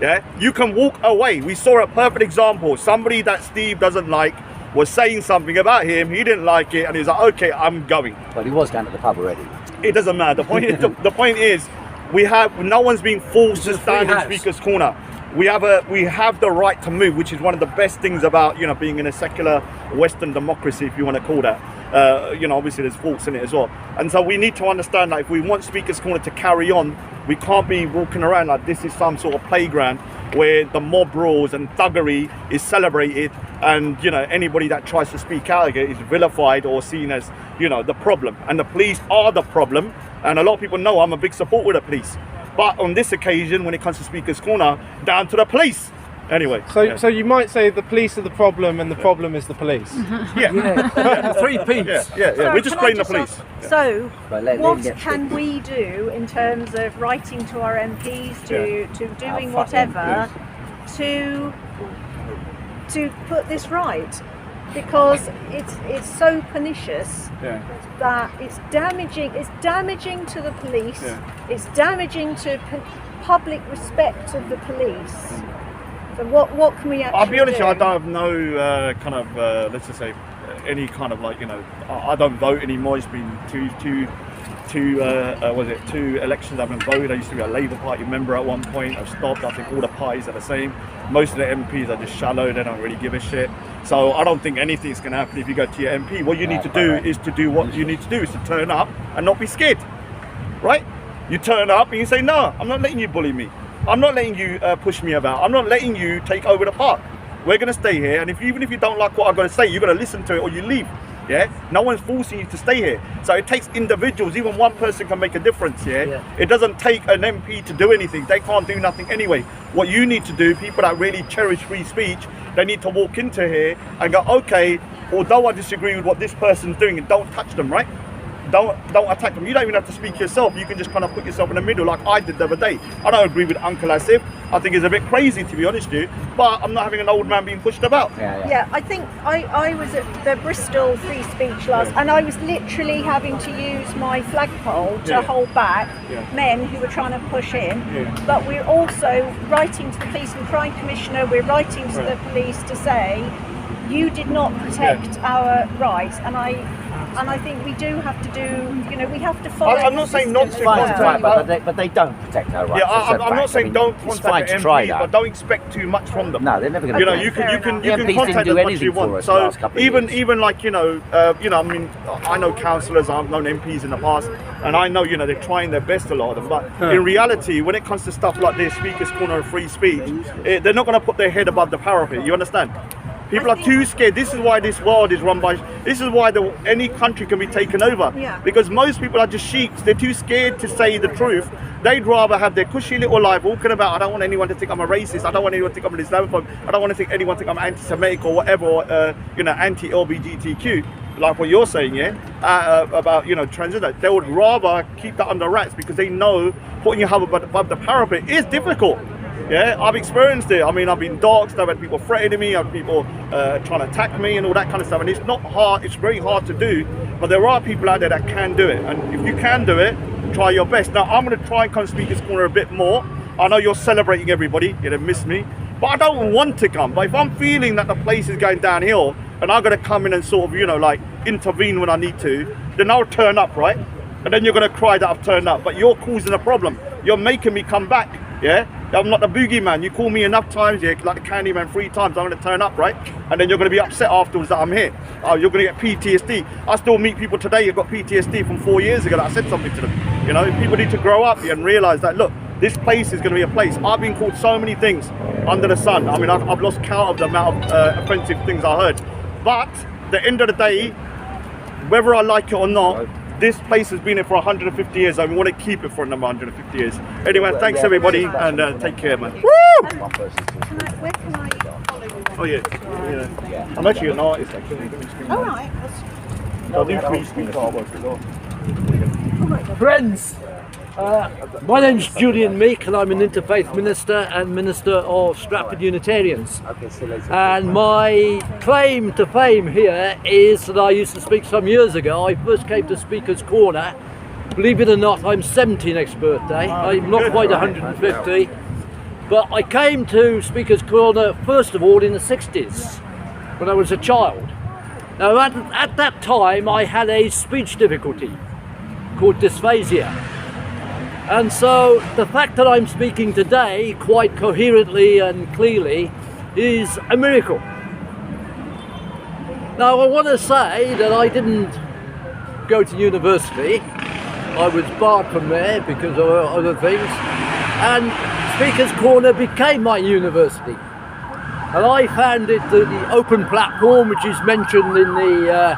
C: Yeah, you can walk away. We saw a perfect example. Somebody that Steve doesn't like was saying something about him. He didn't like it, and he's like, "Okay, I'm going."
B: But he was down at the pub already.
C: It doesn't matter. The point is, no one's being forced to stand in Speaker's Corner. We have the right to move, which is one of the best things about being in a secular Western democracy, if you want to call that. Obviously there's faults in it as well, and so we need to understand that if we want Speaker's Corner to carry on, we can't be walking around like this is some sort of playground where the mob rules and thuggery is celebrated, and anybody that tries to speak out again is vilified or seen as the problem. And the police are the problem, and a lot of people know I'm a big supporter of the police, but on this occasion, when it comes to Speaker's Corner, down to the police. Anyway,
G: so you might say the police are the problem and the problem is the police.
C: Yeah.
P: 3 P's.
C: Yeah. We're just playing the police.
E: So, what can we do in terms of writing to our MPs, to doing whatever, to put this right? Because it's so pernicious that it's damaging. It's damaging to the police. It's damaging to public respect of the police. So what can we actually
C: I'll be honest,
E: do?
C: I don't have no kind of let's just say any kind of I don't vote anymore. It's been two elections I haven't voted. I used to be a Labour Party member at one point. I've stopped. I think all the parties are the same. Most of the MPs are just shallow. They don't really give a shit. So I don't think anything's going to happen if you go to your MP. What you need to do is to do what you need to do is to turn up and not be scared, right? You turn up and you say, no, I'm not letting you bully me. I'm not letting you push me about. I'm not letting you take over the park. We're going to stay here, and even if you don't like what I'm going to say, you're going to listen to it or you leave. Yeah, no one's forcing you to stay here. So it takes individuals. Even one person can make a difference. Yeah, it doesn't take an MP to do anything. They can't do nothing anyway. What you need to do, people that really cherish free speech, they need to walk into here and go, okay, although I disagree with what this person's doing, and don't touch them, right? Don't attack them. You don't even have to speak yourself. You can just kind of put yourself in the middle, like I did the other day. I don't agree with Uncle Asif. I think it's a bit crazy, to be honest with you, but I'm not having an old man being pushed about.
E: Yeah, I think I was at the Bristol Free Speech last, and I was literally having to use my flagpole to hold back men who were trying to push in. But we're also writing to the Police and Crime Commissioner, we're writing to the police to say, you did not protect our rights, and I think we do have to do, you know, we have to follow.
C: I'm not saying not to contact,
B: but they don't protect our rights.
C: Yeah, I'm not saying don't contact the MP, but don't expect too much from them.
B: No, they're never going to.
C: You know, you can contact as much as you want. So even like I mean, I know councillors, I've known MPs in the past, and I know they're trying their best, a lot of them. But in reality, when it comes to stuff like this, Speaker's Corner of free speech, they're not going to put their head above the parapet. You understand? People are too scared. This is why this world is run by. This is why any country can be taken over. Because most people are just sheep. They're too scared to say the truth. They'd rather have their cushy little life walking about. I don't want anyone to think I'm a racist. I don't want anyone to think I'm an Islamophobe. I don't want anyone to think I'm anti-Semitic or whatever. Anti-LGBTQ, like what you're saying, about transgender. They would rather keep that under wraps because they know putting your head above the parapet is difficult. Yeah, I've experienced it. I mean, I've been doxxed, I've had people threatening me, I've had people trying to attack me and all that kind of stuff. And it's not hard, it's very hard to do, but there are people out there that can do it. And if you can do it, try your best. Now, I'm going to try and come Speaker's Corner a bit more. I know you're celebrating everybody, you'd have missed me, but I don't want to come. But if I'm feeling that the place is going downhill and I'm going to come in and sort of, like intervene when I need to, then I'll turn up, right? And then you're going to cry that I've turned up, but you're causing a problem. You're making me come back, yeah? I'm not the boogeyman. You call me enough times, like the Candyman 3 times, I'm going to turn up, right? And then you're going to be upset afterwards that I'm here. Oh, you're going to get PTSD. I still meet people today who've got PTSD from 4 years ago that I said something to them. People need to grow up and realise that, look, this place is going to be a place. I've been called so many things under the sun. I mean, I've lost count of the amount of offensive things I heard. But at the end of the day, whether I like it or not, this place has been here for 150 years. I want to keep it for another 150 years. Anyway, thanks everybody, and take care, man. Woo!
E: Where can I follow you?
C: Oh yeah. I'm actually an artist, actually.
E: All right.
C: I do free speech artwork as well.
T: Friends, my name's Julian Meek, and I'm an interfaith minister and minister of Stratford Unitarians. And my claim to fame here is that I used to speak some years ago. I first came to Speaker's Corner. Believe it or not, I'm 70 next birthday. I'm not quite 150. But I came to Speaker's Corner, first of all, in the 60s, when I was a child. Now, at that time, I had a speech difficulty called dysphasia. And so the fact that I'm speaking today quite coherently and clearly is a miracle. Now, I want to say that I didn't go to university. I was barred from there because of other things. And Speaker's Corner became my university. And I founded the open platform, which is mentioned in the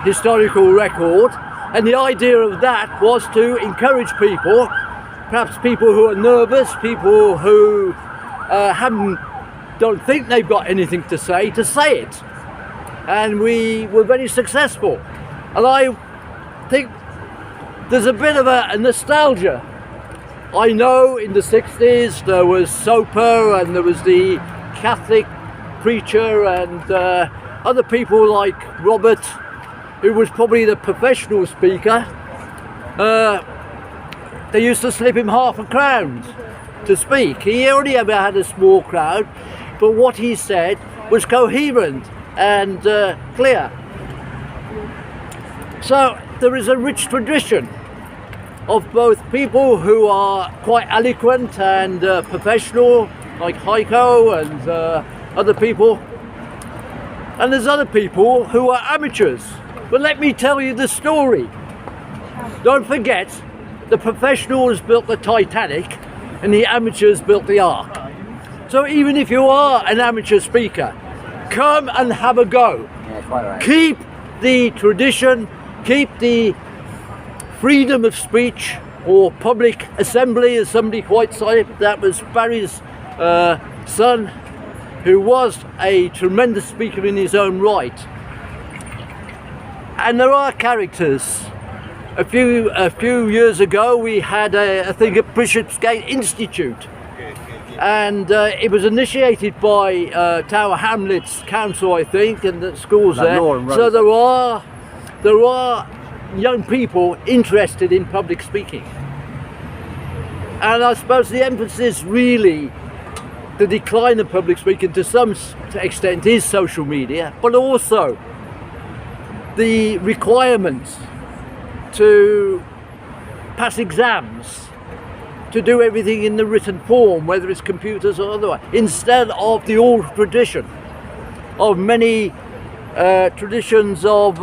T: historical record. And the idea of that was to encourage people, perhaps people who are nervous, people who don't think they've got anything to say it. And we were very successful. And I think there's a bit of a nostalgia. I know in the 60s there was Soper and there was the Catholic preacher and other people like Robert, who was probably the professional speaker. They used to slip him £5 to speak. He only ever had a small crowd, but what he said was coherent and clear. So there is a rich tradition of both people who are quite eloquent and professional, like Heiko and other people, And there's other people who are amateurs. But let me tell you the story. Don't forget, the professionals built the Titanic and the amateurs built the Ark. So even if you are an amateur speaker, come and have a go. Keep the tradition, keep the freedom of speech, or public assembly, as somebody quite said. That was Barry's son, who was a tremendous speaker in his own right. And there are characters. A few years ago, we had a thing at Bishopsgate Institute, and it was initiated by Tower Hamlets Council, I think, and the schools there. So there are young people interested in public speaking, and I suppose the emphasis really, the decline of public speaking to some extent, is social media, but also the requirements to pass exams, to do everything in the written form, whether it's computers or otherwise, instead of the old tradition of many traditions of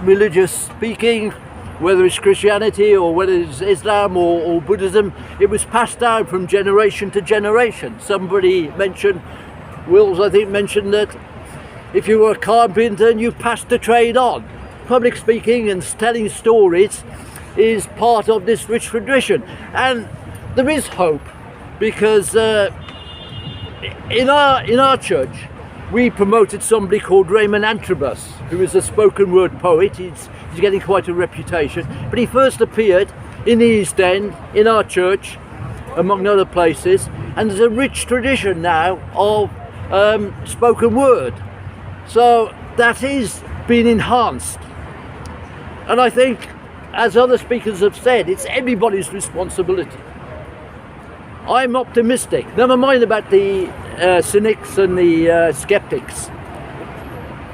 T: religious speaking, whether it's Christianity or whether it's Islam or Buddhism. It was passed down from generation to generation. Somebody mentioned, Wills I think mentioned that if you were a carpenter and you passed the trade on, public speaking and telling stories is part of this rich tradition. And there is hope, because in our church we promoted somebody called Raymond Antrobus, who is a spoken word poet. He's getting quite a reputation, but he first appeared in the East End in our church, among other places, and there's a rich tradition now of spoken word. So that is being enhanced. And I think, as other speakers have said, it's everybody's responsibility. I'm optimistic, never mind about the cynics and the skeptics.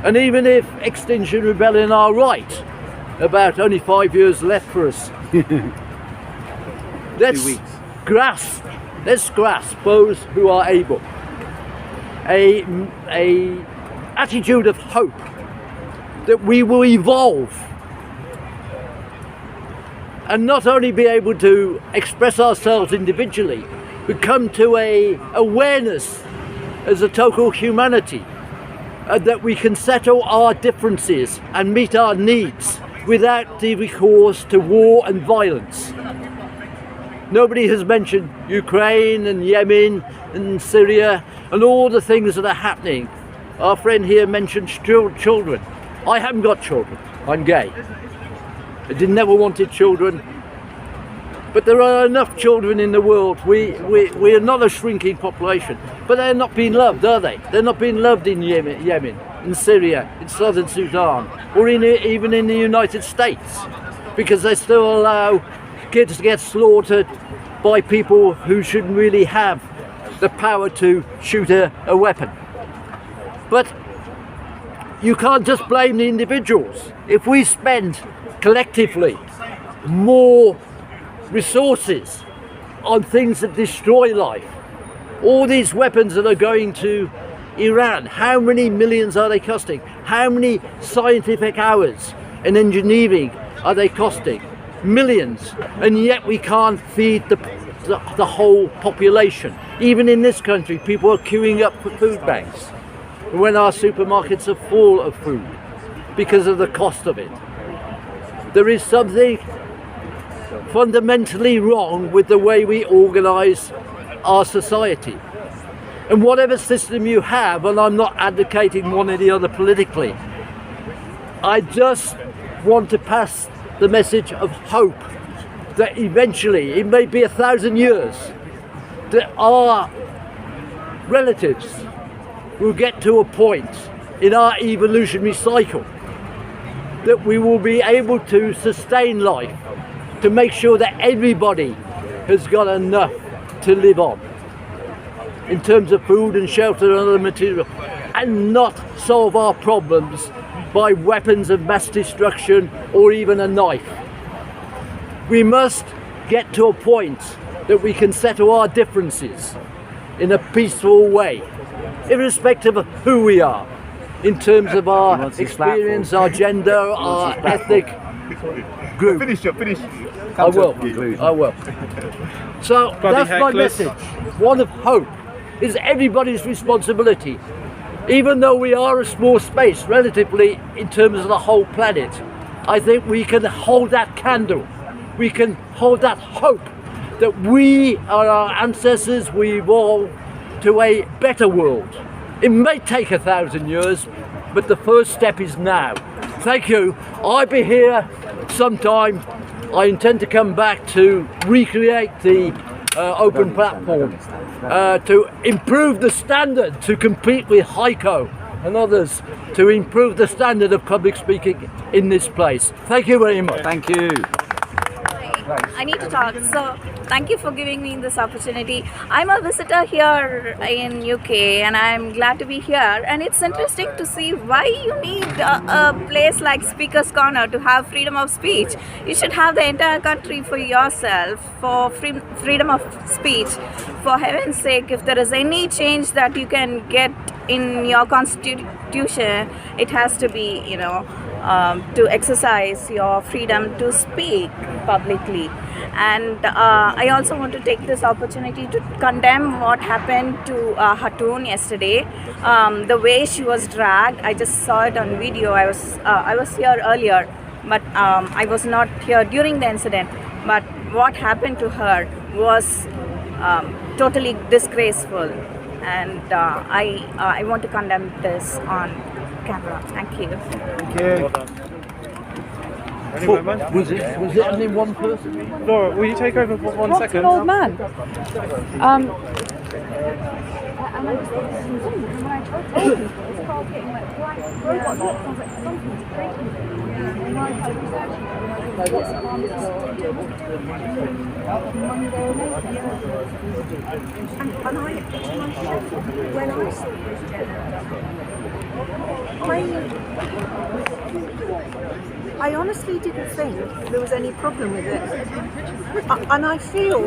T: And even if Extinction Rebellion are right, about only 5 years left for us, let's grasp those who are able. A attitude of hope that we will evolve and not only be able to express ourselves individually, but come to a awareness as a total humanity, that we can settle our differences and meet our needs without the recourse to war and violence. Nobody has mentioned Ukraine and Yemen and Syria and all the things that are happening. Our friend here mentioned children. I haven't got children, I'm gay. I never wanted children, but there are enough children in the world. We are not a shrinking population, but they're not being loved, are they? They're not being loved in Yemen, in Syria, in southern Sudan, or even in the United States, because they still allow kids to get slaughtered by people who shouldn't really have the power to shoot a weapon. But you can't just blame the individuals. If we spend collectively more resources on things that destroy life, all these weapons that are going to Iran, how many millions are they costing? How many scientific hours and engineering are they costing? Millions. And yet we can't feed the whole population. Even in this country, people are queuing up for food banks when our supermarkets are full of food because of the cost of it. There is something fundamentally wrong with the way we organise our society. And whatever system you have, and I'm not advocating one or the other politically, I just want to pass the message of hope that eventually, it may be 1,000 years, that our relatives will get to a point in our evolutionary cycle that we will be able to sustain life, to make sure that everybody has got enough to live on in terms of food and shelter and other material, and not solve our problems by weapons of mass destruction or even a knife. We must get to a point that we can settle our differences in a peaceful way, irrespective of who we are. in terms of our experience, our gender, our ethnic group.
C: Finish.
T: I will. So that's my message. One of hope is everybody's responsibility. Even though we are a small space relatively in terms of the whole planet, I think we can hold that candle. We can hold that hope that we and our ancestors, we evolved to a better world. It may take 1,000 years, but the first step is now. Thank you. I'll be here sometime. I intend to come back to recreate the open platform, to improve the standard, to compete with Hyde and others, to improve the standard of public speaking in this place. Thank you very much.
B: Thank you.
U: I need to talk. So thank you for giving me this opportunity. I'm a visitor here in UK and I'm glad to be here, and it's interesting to see why you need a place like Speaker's Corner to have freedom of speech. You should have the entire country for yourself, for freedom of speech. For heaven's sake, if there is any change that you can get in your constitution, it has to be, to exercise your freedom to speak publicly. And I also want to take this opportunity to condemn what happened to Hatun yesterday. The way she was dragged, I just saw it on video. I was here earlier, but I was not here during the incident. But what happened to her was totally disgraceful, and I want to condemn this on camera. Thank you.
G: Thank you.
T: Was it only one person?
G: Laura, will you take over for 1 second?
O: Old man.
E: I honestly didn't think there was any problem with it. And I feel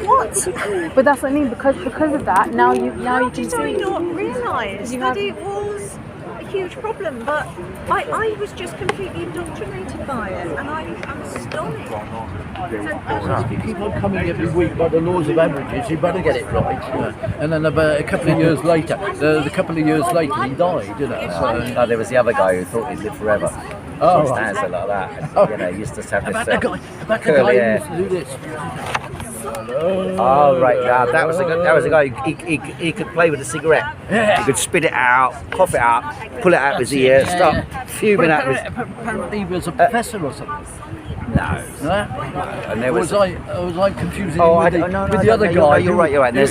E: what?
O: But that's what I mean, because of that, now you can
E: did
O: see.
E: I not realise that it was a huge problem? But I was just completely indoctrinated by it, and I'm astonished.
T: If you keep on coming every week by the laws of averages, you better get it right. And then about a couple of years later, he died, So,
B: There was the other guy who thought he'd live forever.
T: Oh,
B: He stands there like that. Used to have this curly hair.
T: Who used to do this.
B: Oh right, that was a guy. He could play with a cigarette. He could spit it out, cough it out, pull it out of his ear, start fuming out.
T: Apparently, he was a professor or something.
B: No.
T: And there was I confusing
B: Oh,
T: with the other guy?
B: You're right. There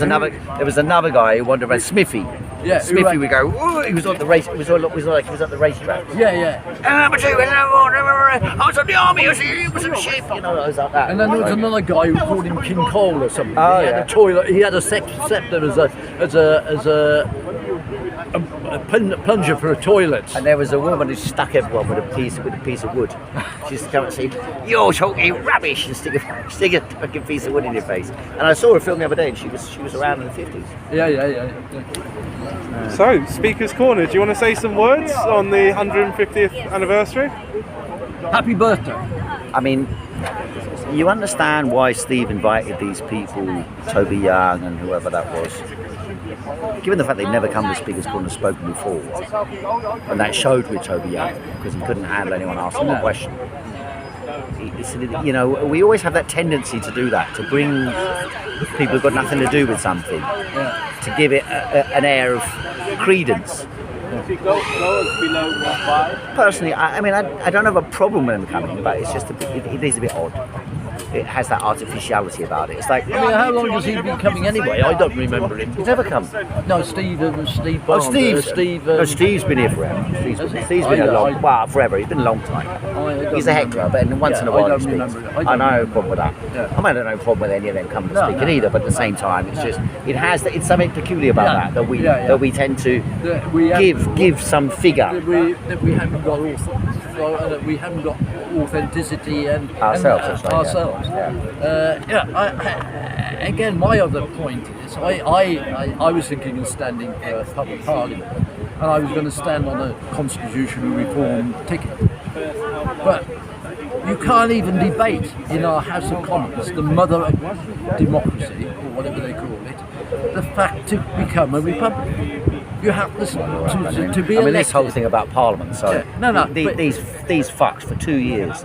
B: was another guy who wandered around, Smithy.
T: Yeah,
B: Smithy would go. Ooh, he was on the race. It was like he was at the racetrack.
T: Yeah.
B: I was on the army. It was a ship. It was like that.
T: And then there was another guy who called him King Cole or something.
B: Oh,
T: he had a toilet. He had a scepter as a plunger for a toilet.
B: And there was a woman who stuck everyone with a piece of wood. She used to come and say, "You're talking rubbish," and stick a fucking piece of wood in your face. And I saw her film the other day, and she was around in the 50s.
T: Yeah.
G: So, Speaker's Corner, do you want to say some words on the 150th anniversary?
T: Happy birthday.
B: I mean, you understand why Steve invited these people, Toby Young and whoever that was. Given the fact they'd never come to Speaker's Corner and spoken before, and that showed with Toby Young because he couldn't handle anyone asking a question. We always have that tendency to do that, to bring people who've got nothing to do with something, to give it an air of credence. Personally, I don't have a problem with him coming, but it's just it is a bit odd. It has that artificiality about it. It's like,
T: how long has he been coming anyway? I don't remember him.
B: He's never come.
T: No, Steve Barnes.
B: Steve's been here forever. Steve's been forever. He's been a long time. He's a heckler, but once in a while he speaks. I know no problem with that. I have no problem with any of them coming to speak either, but at the same time, it's just it's something peculiar about that we tend to give some figure
T: that we haven't got authenticity and ourselves. Again, my other point is I was thinking of standing for public parliament, and I was going to stand on a constitutional reform ticket. But you can't even debate in our House of Commons, the mother of democracy, or whatever they call it, the fact to become a republic. You have to be elected.
B: This whole thing about Parliament, sorry.
T: Yeah. No,
B: these fucks for 2 years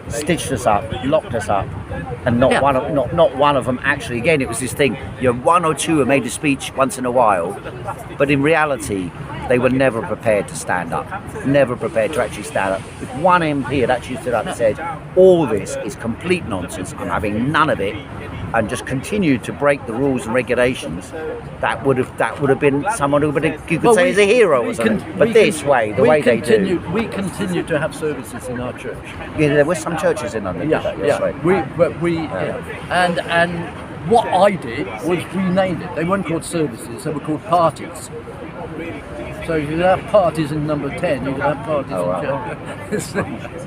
B: stitched us up, locked us up, and not one of them actually. Again, it was this thing. One or two have made a speech once in a while, but in reality, they were never prepared to stand up. Never prepared to actually stand up. If one MP had actually stood up and said, "All this is complete nonsense. I'm having none of it," and just continued to break the rules and regulations, that would have been someone who you could say is a hero or something. But this way, the way they do.
T: We continue to have services in our church.
B: Yeah, there were some churches in London.
T: And what I did was renamed it. They weren't called services; they were called parties. So you could have parties in number 10. You could have parties in church.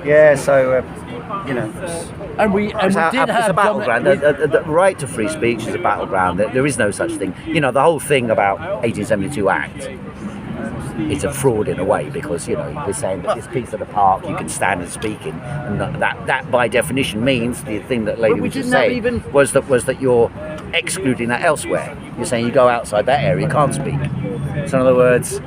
B: Yeah. So
T: and we did have
B: a battleground. The right to free speech is a battleground. There is no such thing. The whole thing about 1872 Act. It's a fraud in a way because we're saying that this piece of the park you can stand and speak in, and that by definition means the thing that lady was just saying was that you're excluding that elsewhere. You're saying you go outside that area, you can't speak. So in other words,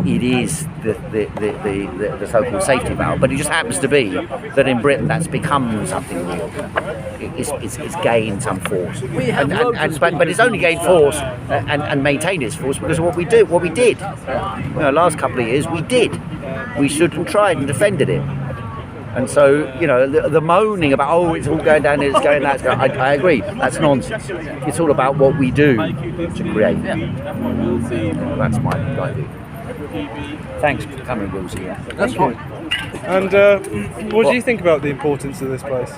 B: it is the so-called safety valve, but it just happens to be that in Britain that's become something real. It's gained some force, but it's only gained force and maintained its force because of what we did. Last couple of years we stood and tried and defended it. And so, the moaning about, it's all going down, it's going that, I agree, that's nonsense. It's all about what we do to create. That's my idea. Thanks for coming, Wilsey.
G: That's fine. And what do you think about the importance of this place?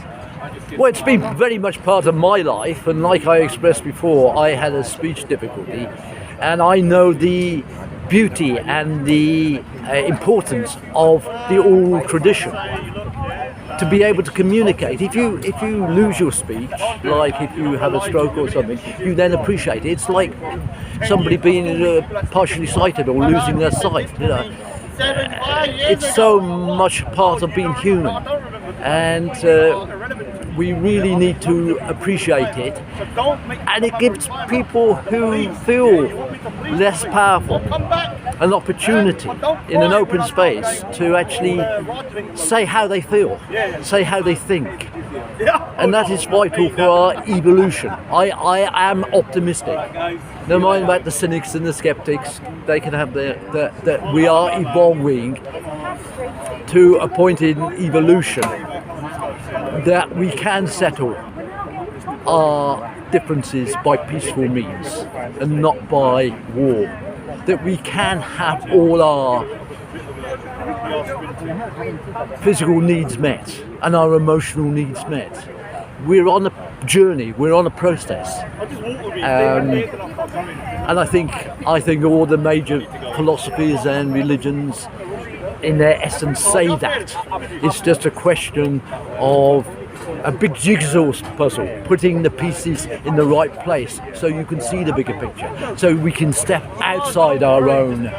T: Well, it's been very much part of my life, and like I expressed before, I had a speech difficulty, and I know the beauty and the importance of the oral tradition. To be able to communicate. If you lose your speech, like if you have a stroke or something, you then appreciate it. It's like somebody being partially sighted or losing their sight. It's so much part of being human, and we really need to appreciate it. And it gives people who feel less powerful an opportunity in an open space to actually say how they feel, say how they think. And that is vital for our evolution. I am optimistic. Never mind about the cynics and the skeptics, they can have that we are evolving to a point in evolution that we can settle our differences by peaceful means and not by war. That we can have all our physical needs met and our emotional needs met. We're on a journey, we're on a process. And I think all the major philosophies and religions in their essence say that. It's just a question of a big jigsaw puzzle, putting the pieces in the right place so you can see the bigger picture, so we can step outside our own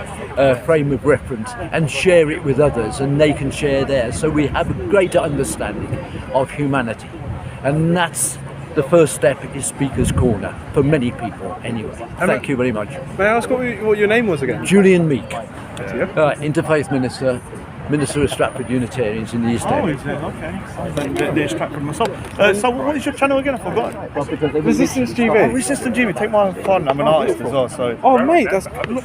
T: frame of reference and share it with others, and they can share theirs, so we have a greater understanding of humanity. And that's the first step is Speaker's Corner, for many people anyway. Thank you very much.
G: May I ask what your name was again?
T: Julian Meek, Interfaith Minister of Stratford Unitarians in the East End.
C: Oh, is it? Okay. The Stratford myself. So what is your channel again? I forgot.
G: Resistance GB.
C: Oh, Resistance GB. Take my phone. I'm an artist as well. So.
G: Oh mate, guys, look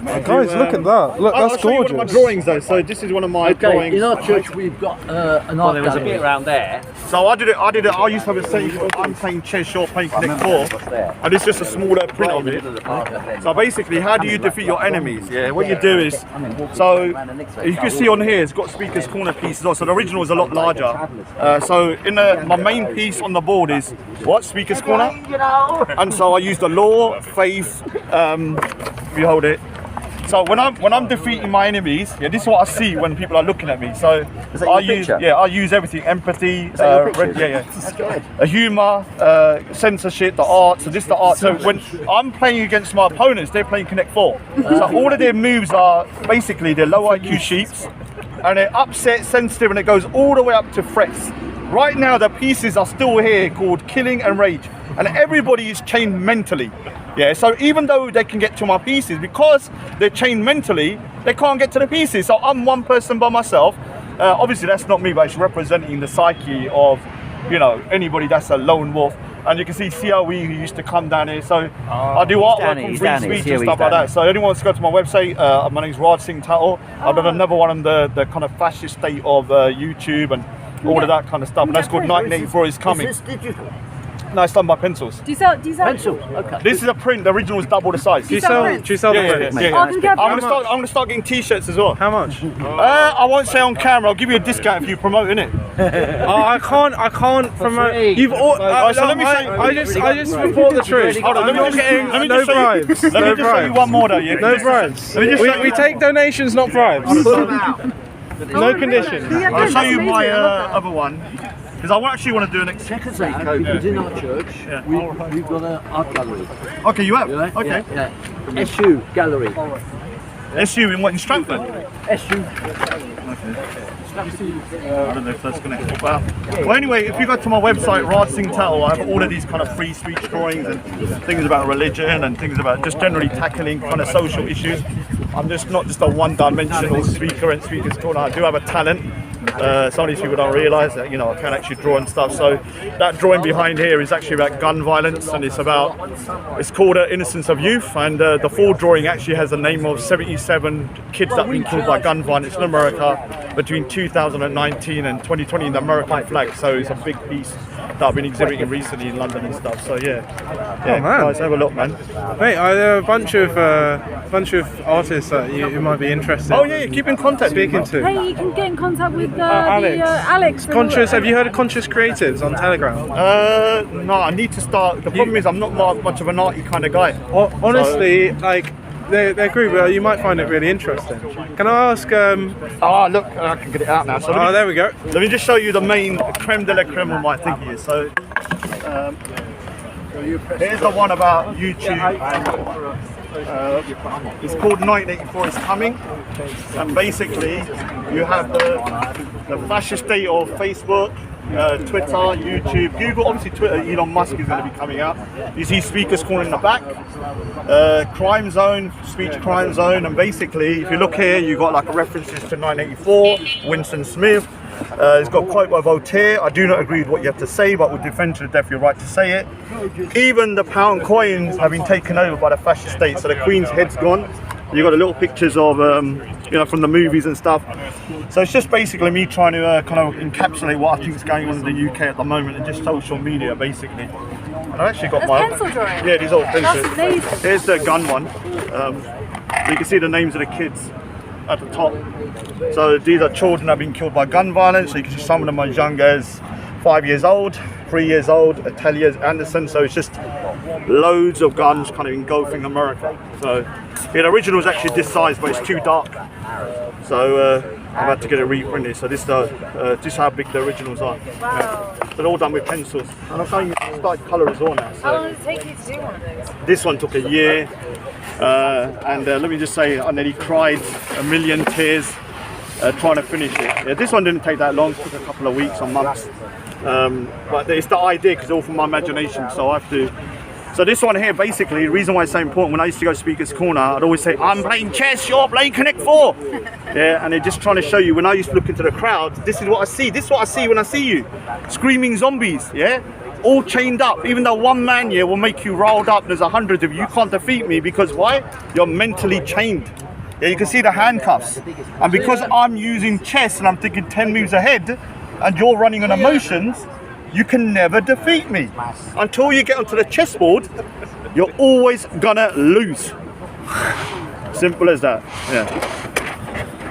G: at that. Look, that's gorgeous.
C: One of my drawings though. So this is one of my drawings.
T: In our church we've got an art
B: there was a
T: gallery
B: bit around there.
C: So I did it. I used to have a saying, I'm playing chess, you're playing Connect 4. And it's just a smaller print of it. So basically, how do you defeat your enemies? Yeah, what you do is, so you can see on here, it's got Speaker's Corner pieces on. So the original is a lot larger. So in my main piece on the board is, what? Speaker's Corner? And so I used the law, faith, if you hold it, So when I'm defeating my enemies, yeah, this is what I see when people are looking at me. So
B: Is that
C: I
B: your
C: use
B: picture?
C: I use everything: empathy,
B: Is that your picture?
C: a humour, censorship, the art. So this is the art. So when I'm playing against my opponents, they're playing Connect 4. So all of their moves are basically they're low IQ sheeps, and they're upset, sensitive, and it goes all the way up to threats. Right now, the pieces are still here called Killing and Rage, and everybody is chained mentally. Yeah, so even though they can get to my pieces, because they're chained mentally, they can't get to the pieces. So I'm one person by myself. Obviously, that's not me, but it's representing the psyche of, you know, anybody that's a lone wolf. And you can see COE who used to come down here. So I do artwork on free speech and stuff like that. So anyone wants to go to my website, my name's Raj Singh Tattle. I've done another one on the kind of fascist state of YouTube and all of that kind of stuff. And that's called 1984 is Coming.
M: Is this digital?
C: No, it's done by pencils.
O: Do you sell
M: Pencils, okay.
C: This is a print. The original is double the size.
O: Do you sell prints?
G: Do you sell the prints?
C: Yeah.
O: Oh, can get
C: I'm gonna start getting T-shirts as well.
G: How much?
C: I won't say on camera. I'll give you a discount if you promote it.
G: I can't promote. You've all.
C: So let me say.
G: I just report the truth.
C: Hold on,
G: I'm not getting
C: let me
G: no
C: just show you-
G: bribes.
C: Let me
G: No
C: just show you
G: bribes.
C: one more though. Yeah?
G: No bribes.
C: Let me just show you-
G: We take donations, not bribes. No conditions.
C: I'll show you my other one. Because I actually want to do an
T: Check us out, because in our church, we've got an art gallery.
C: Okay, you have?
T: Yeah,
C: Okay.
T: yeah. SU Gallery.
C: SU in what, in Stratford?
T: SU.
C: I don't know if that's going to help out. Well, anyway, if you go to my website, Raj Singh Tattle, I have all of these kind of free speech drawings and things about religion and things about just generally tackling kind of social issues. I'm just not just a one-dimensional speaker and speaker's corner. I do have a talent. Some of these people don't realise that, you know, I can actually draw and stuff. So that drawing behind here is actually about gun violence, and it's called Innocence of Youth, and the full drawing actually has the name of 77 kids that have been killed by gun violence in America between 2019 and 2020 in the American flag. So it's a big piece that I've been exhibiting recently in London and stuff. So yeah,
G: Oh, man.
C: guys, have a look, man.
G: Mate, there are a bunch of artists that you might be interested.
C: Oh yeah, keep in contact.
G: Speaking to.
O: Hey, you can get in contact with
G: Alex.
O: Alex.
G: Conscious. Have you heard of Conscious Creatives on Telegram?
C: No, I need to start. The problem is I'm not much of an arty kind of guy.
G: Honestly, like their group, you might find it really interesting. Can I ask?
C: Oh, look, I can get it out now. So
G: there we go.
C: Let me just show you the main creme de la creme of my thing here. So here's the one about YouTube. It's called 1984 is Coming, and basically you have the fascist state of Facebook, Twitter, YouTube, Google. Obviously Twitter, Elon Musk is going to be coming out. You see speakers calling in the back, crime zone, speech crime zone, and basically if you look here, you've got like references to 1984, Winston Smith. It's got a quote by Voltaire: I do not agree with what you have to say, but will defend to the death your right to say it. Even the pound coins have been taken over by the fascist state, so the Queen's head's gone. You've got the little pictures of, you know, from the movies and stuff. So it's just basically me trying to kind of encapsulate what I think is going on in the UK at the moment, and just social media basically. And I've actually got my
O: pencil drawing.
C: Yeah, these old pencils.
O: That's amazing.
C: Here's the gun one. So you can see the names of the kids at the top. So these are children that have been killed by gun violence. So you can see some of them are as young as 5 years old, 3 years old, Talia Anderson. So it's just loads of guns kind of engulfing America. So yeah, the original is actually this size, but it's too dark. So I've had to get it reprinted. So this is how big the originals are.
O: Wow.
C: So they're all done with pencils. And I'm showing you started colour as well now.
O: How long did it take you to do one of those?
C: This one took a year. And let me just say, I nearly cried a million tears trying to finish it. Yeah, this one didn't take that long, it took a couple of weeks or months. But it's the idea, because it's all from my imagination, so I have to. So this one here, basically, the reason why it's so important, when I used to go Speaker's Corner, I'd always say, I'm playing chess, you're playing Connect 4. Yeah, and they're just trying to show you, when I used to look into the crowd, this is what I see, this is what I see when I see you. Screaming zombies, yeah? All chained up. Even though one man here will make you riled up, there's 100 of you, you can't defeat me, because why? You're mentally chained. Yeah, you can see the handcuffs. And because I'm using chess and I'm thinking 10 moves ahead, and you're running on emotions, you can never defeat me. Until you get onto the chessboard, you're always gonna lose. Simple as that.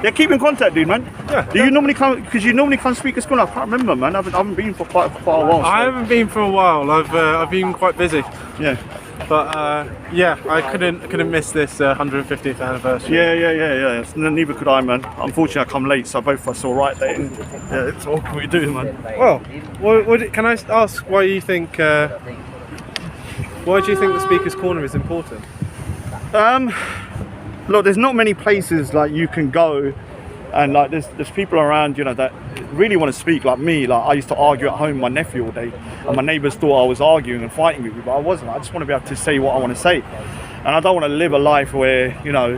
C: Yeah, keep in contact, dude, man. Yeah. Do you normally come? Because you normally come Speaker's Corner. I can't remember, man. I haven't been for quite a while. So.
G: I haven't been for a while. I've been quite busy.
C: Yeah.
G: But yeah, I couldn't miss this 150th anniversary.
C: Yeah. Neither could I, man. Unfortunately, I come late, so both of us all right there. Yeah, it's all we do, man.
G: Well, can I ask why you think? Why do you think the Speaker's Corner is important?
C: Look, there's not many places like you can go, and like there's people around, you know, that really want to speak. Like me, like I used to argue at home with my nephew all day, and my neighbours thought I was arguing and fighting with me, but I wasn't. I just want to be able to say what I want to say, and I don't want to live a life where you know,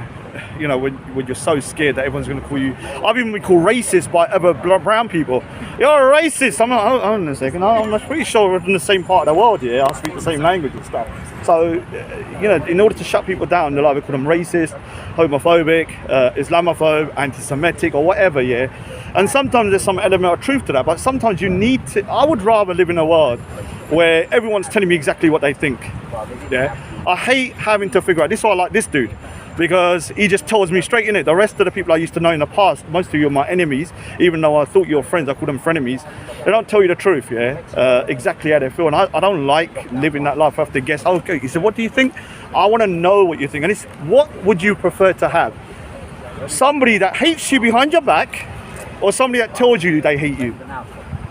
C: when you're so scared that everyone's going to call you. I've even been called racist by other brown people. You're a racist. I'm like, hold on a second. I'm pretty sure we're from the same part of the world. Yeah, I speak the same language and stuff. So, you know, in order to shut people down, they'll either call them racist, homophobic, Islamophobe, anti-Semitic, or whatever. Yeah, and sometimes there's some element of truth to that. But sometimes you need to. I would rather live in a world where everyone's telling me exactly what they think. Yeah, I hate having to figure out. This is why I like this dude. Because he just tells me straight in it. The rest of the people I used to know in the past, most of you are my enemies, even though I thought you were friends, I call them frenemies. They don't tell you the truth, exactly how they feel. And I don't like living that life. I have to guess. Okay, he said, what do you think? I want to know what you think. And it's, what would you prefer to have? Somebody that hates you behind your back, or somebody that tells you they hate you?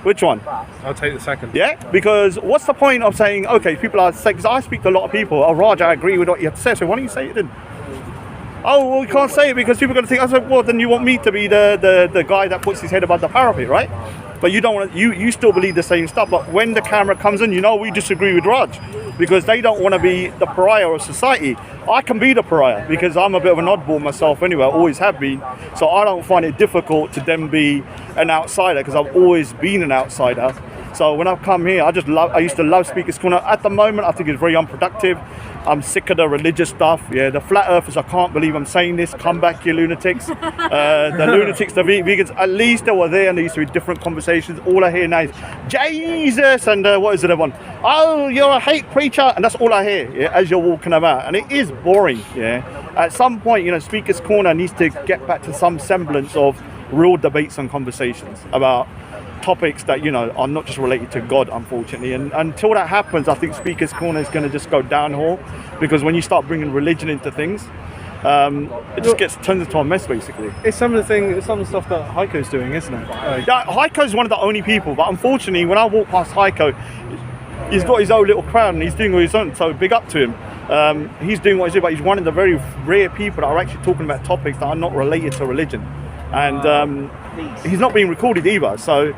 C: Which one?
G: I'll take the second.
C: Yeah, because what's the point of saying, okay, people are saying, because I speak to a lot of people, oh, Raj, I agree with what you have to say, so why don't you say it then? Oh, well, we can't say it because people are going to think, I said, well, then you want me to be the guy that puts his head above the parapet, right? But you don't want to, you still believe the same stuff. But when the camera comes in, you know, we disagree with Raj because they don't want to be the pariah of society. I can be the pariah because I'm a bit of an oddball myself anyway, I always have been. So I don't find it difficult to then be an outsider because I've always been an outsider. So when I've come here, I used to love Speaker's Corner. At the moment, I think it's very unproductive. I'm sick of the religious stuff. Yeah, the flat earthers, I can't believe I'm saying this. Come back, you lunatics. The lunatics, the vegans, at least they were there and there used to be different conversations. All I hear now is Jesus and what is the other one? Oh, you're a hate preacher. And that's all I hear as you're walking about. And it is boring. Yeah. At some point, you know, Speaker's Corner needs to get back to some semblance of real debates and conversations about topics that, you know, are not just related to God, unfortunately. And until that happens, I think Speaker's Corner is going to just go downhill because when you start bringing religion into things, it just turns into a mess, basically.
G: It's some of the stuff that Heiko's doing, isn't it?
C: Yeah, Heiko's one of the only people, but unfortunately, when I walk past Heiko, he's got his own little crowd and he's doing all his own, so big up to him. He's doing what he's doing, but he's one of the very rare people that are actually talking about topics that are not related to religion. And he's not being recorded either, so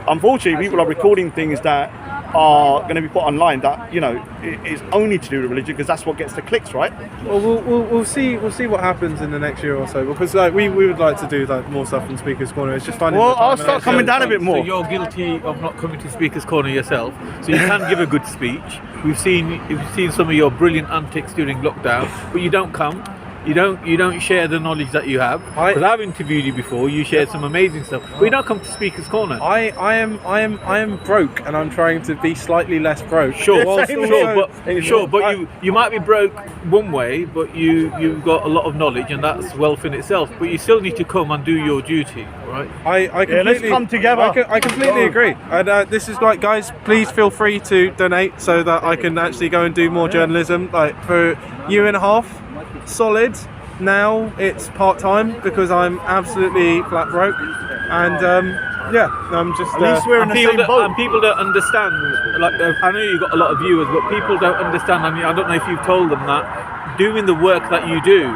C: unfortunately people are recording things that are going to be put online that, you know, is only to do with religion because that's what gets the clicks, right?
G: Well, we'll see what happens in the next year or so because like we would like to do like more stuff in Speaker's Corner. It's just finding.
C: Well, I'll start coming down a bit more.
D: So you're guilty of not coming to Speaker's Corner yourself, so you can give a good speech. We've seen some of your brilliant antics during lockdown, but you don't come. You don't share the knowledge that you have. Because I've interviewed you before. You shared some amazing stuff. But you don't come to Speaker's Corner.
G: I am broke, and I'm trying to be slightly less broke.
D: Sure, but you might be broke one way, but you've got a lot of knowledge, and that's wealth in itself. But you still need to come and do your duty, right?
G: I completely,
C: let's come together.
G: I completely agree. And this is like, guys, please feel free to donate so that I can actually go and do more journalism. Like for a year and a half. Solid. Now it's part-time because I'm absolutely flat broke, and I'm just.
C: At least we're in the same boat.
D: And people don't understand. Like I know you've got a lot of viewers, but people don't understand. I mean, I don't know if you've told them that doing the work that you do,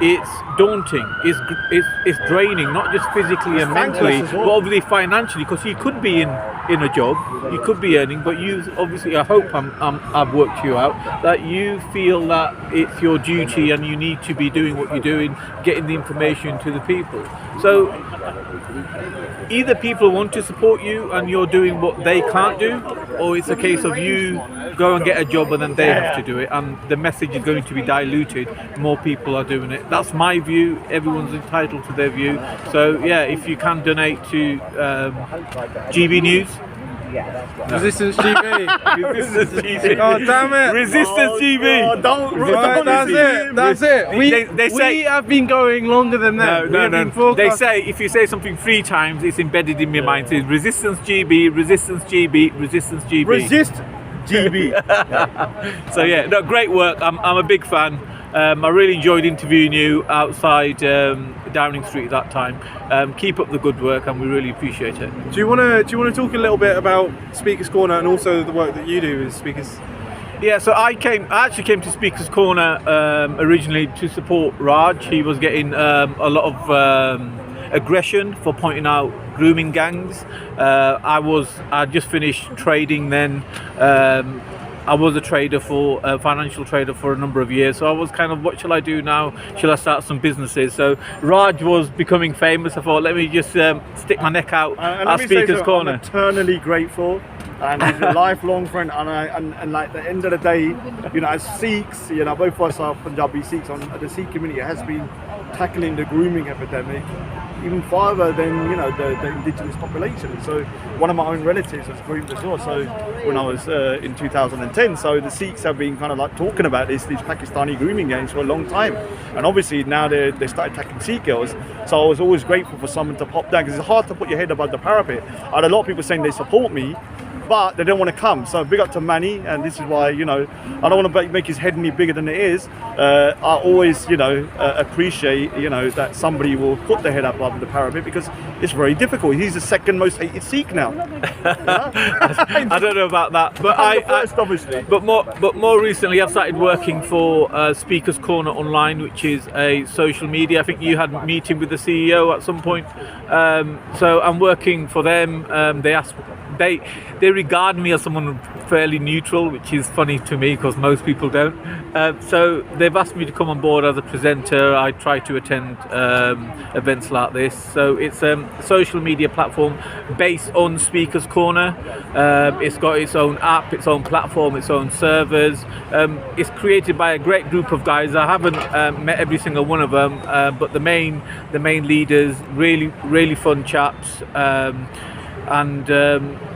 D: it's daunting. It's draining, not just physically and mentally, but obviously financially. Because you could be in a job, you could be earning, but you obviously, I hope I've worked you out that you feel that it's your duty and you need to be doing what you're doing, getting the information to the people. So either people want to support you and you're doing what they can't do, or it's a case of you go and get a job and then they have to do it, and the message is going to be diluted. More people are doing it. That's my view. Everyone's entitled to their view. So yeah, if you can donate to GB News.
G: Resistance GB.
D: Resistance GB.
G: Oh damn it!
D: Resistance GB.
G: That's it. We have been going longer than that.
D: No. They say if you say something 3 times, it's embedded in your mind. It says Resistance GB, Resistance GB, Resistance GB.
C: Resist GB.
D: So yeah, no, great work. I'm a big fan. I really enjoyed interviewing you outside Downing Street at that time. Keep up the good work, and we really appreciate it.
G: Do you want to talk a little bit about Speakers Corner and also the work that you do as speakers?
D: Yeah, so I actually came to Speakers Corner originally to support Raj. He was getting a lot of aggression for pointing out grooming gangs. I just finished trading then. I was a financial trader for a number of years. So I was kind of, what shall I do now? Shall I start some businesses? So Raj was becoming famous. I thought, let me just stick my neck out at Speakers Corner.
C: I'm eternally grateful. And he's a lifelong friend, and like at the end of the day, you know, as Sikhs, you know, both of us are Punjabi Sikhs, the Sikh community has been tackling the grooming epidemic even farther than, you know, the indigenous population. So one of my own relatives was groomed as well. So when I was in 2010, so the Sikhs have been kind of like talking about these Pakistani grooming gangs for a long time, and obviously now they started attacking Sikh girls. So I was always grateful for someone to pop down, because it's hard to put your head above the parapet. I had a lot of people saying they support me, but they don't want to come. So big up to Manny, and this is why, you know, I don't want to make his head any bigger than it is. I always, you know, appreciate, you know, that somebody will put their head up above the parapet, because it's very difficult. He's the second most hated Sikh now.
D: I don't know about that, but
C: obviously.
D: But more recently, I've started working for Speakers Corner Online, which is a social media. I think you had a meeting with the CEO at some point. So I'm working for them. They regard me as someone fairly neutral, which is funny to me because most people don't. So they've asked me to come on board as a presenter. I try to attend events like this. So it's a social media platform based on Speakers Corner. It's got its own app, its own platform, its own servers. It's created by a great group of guys. I haven't met every single one of them, but the main leaders, really fun chaps.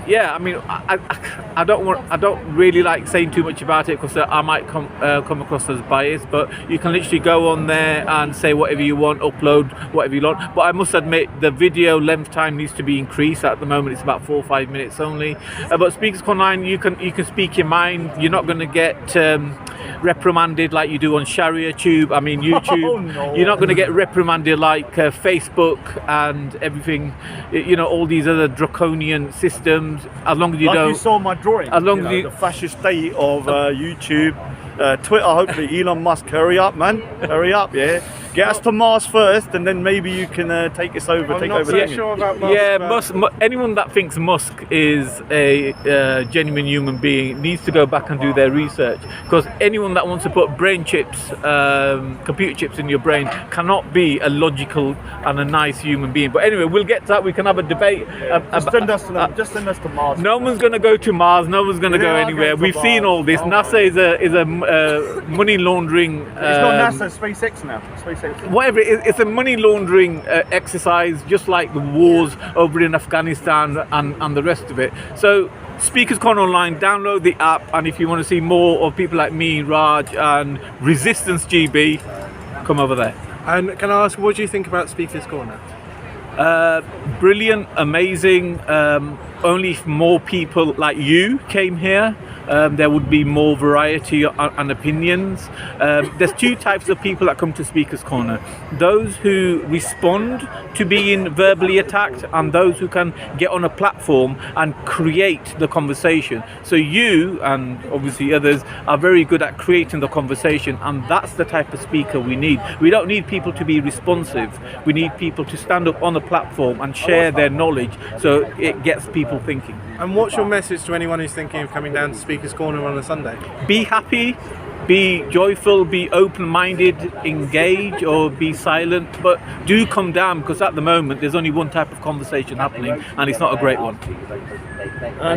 D: Yeah, I mean, I don't really like saying too much about it, because I might come across as biased. But you can literally go on there and say whatever you want, upload whatever you want. But I must admit, the video length time needs to be increased. At the moment, it's about 4 or 5 minutes only. But Speakers Online, you can speak your mind. You're not going to get reprimanded like you do on Sharia Tube. I mean, YouTube.
C: Oh, no.
D: You're not going to get reprimanded like Facebook and everything. You know, all these other draconian systems. As long as you don't.
C: You saw my drawing.
D: As long
C: as
D: you,
C: the fascist state of YouTube, Twitter. Hopefully, Elon Musk, hurry up, man, hurry up, yeah. Get us to Mars first, and then maybe you can take us over.
G: I'm not so sure about Musk.
D: Yeah, anyone that thinks Musk is a genuine human being needs to go back and do their research, because anyone that wants to put brain chips, computer chips in your brain cannot be a logical and a nice human being. But anyway, we'll get to that. We can have a debate.
C: Just send us to Mars.
D: No one's going to go to Mars. No one's going to go anywhere. We've seen all this. NASA is a money laundering.
C: It's not NASA, SpaceX now.
D: Whatever it is, it's a money laundering exercise, just like the wars over in Afghanistan and the rest of it. So Speakers Corner Online, download the app, and if you want to see more of people like me, Raj, and Resistance GB, come over there.
G: And can I ask, what do you think about Speakers Corner?
D: Brilliant, amazing. Only if more people like you came here, there would be more variety and opinions. There's two types of people that come to Speakers Corner: those who respond to being verbally attacked, and those who can get on a platform and create the conversation. So you, and obviously others, are very good at creating the conversation, and that's the type of speaker we need. We don't need people to be responsive. We need people to stand up on a platform and share their knowledge, so it gets people thinking.
G: And what's your message to anyone who's thinking of coming down to Speakers Corner on a Sunday?
D: Be happy, be joyful, be open-minded, engage or be silent, but do come down, because at the moment there's only one type of conversation happening, and it's not a great one.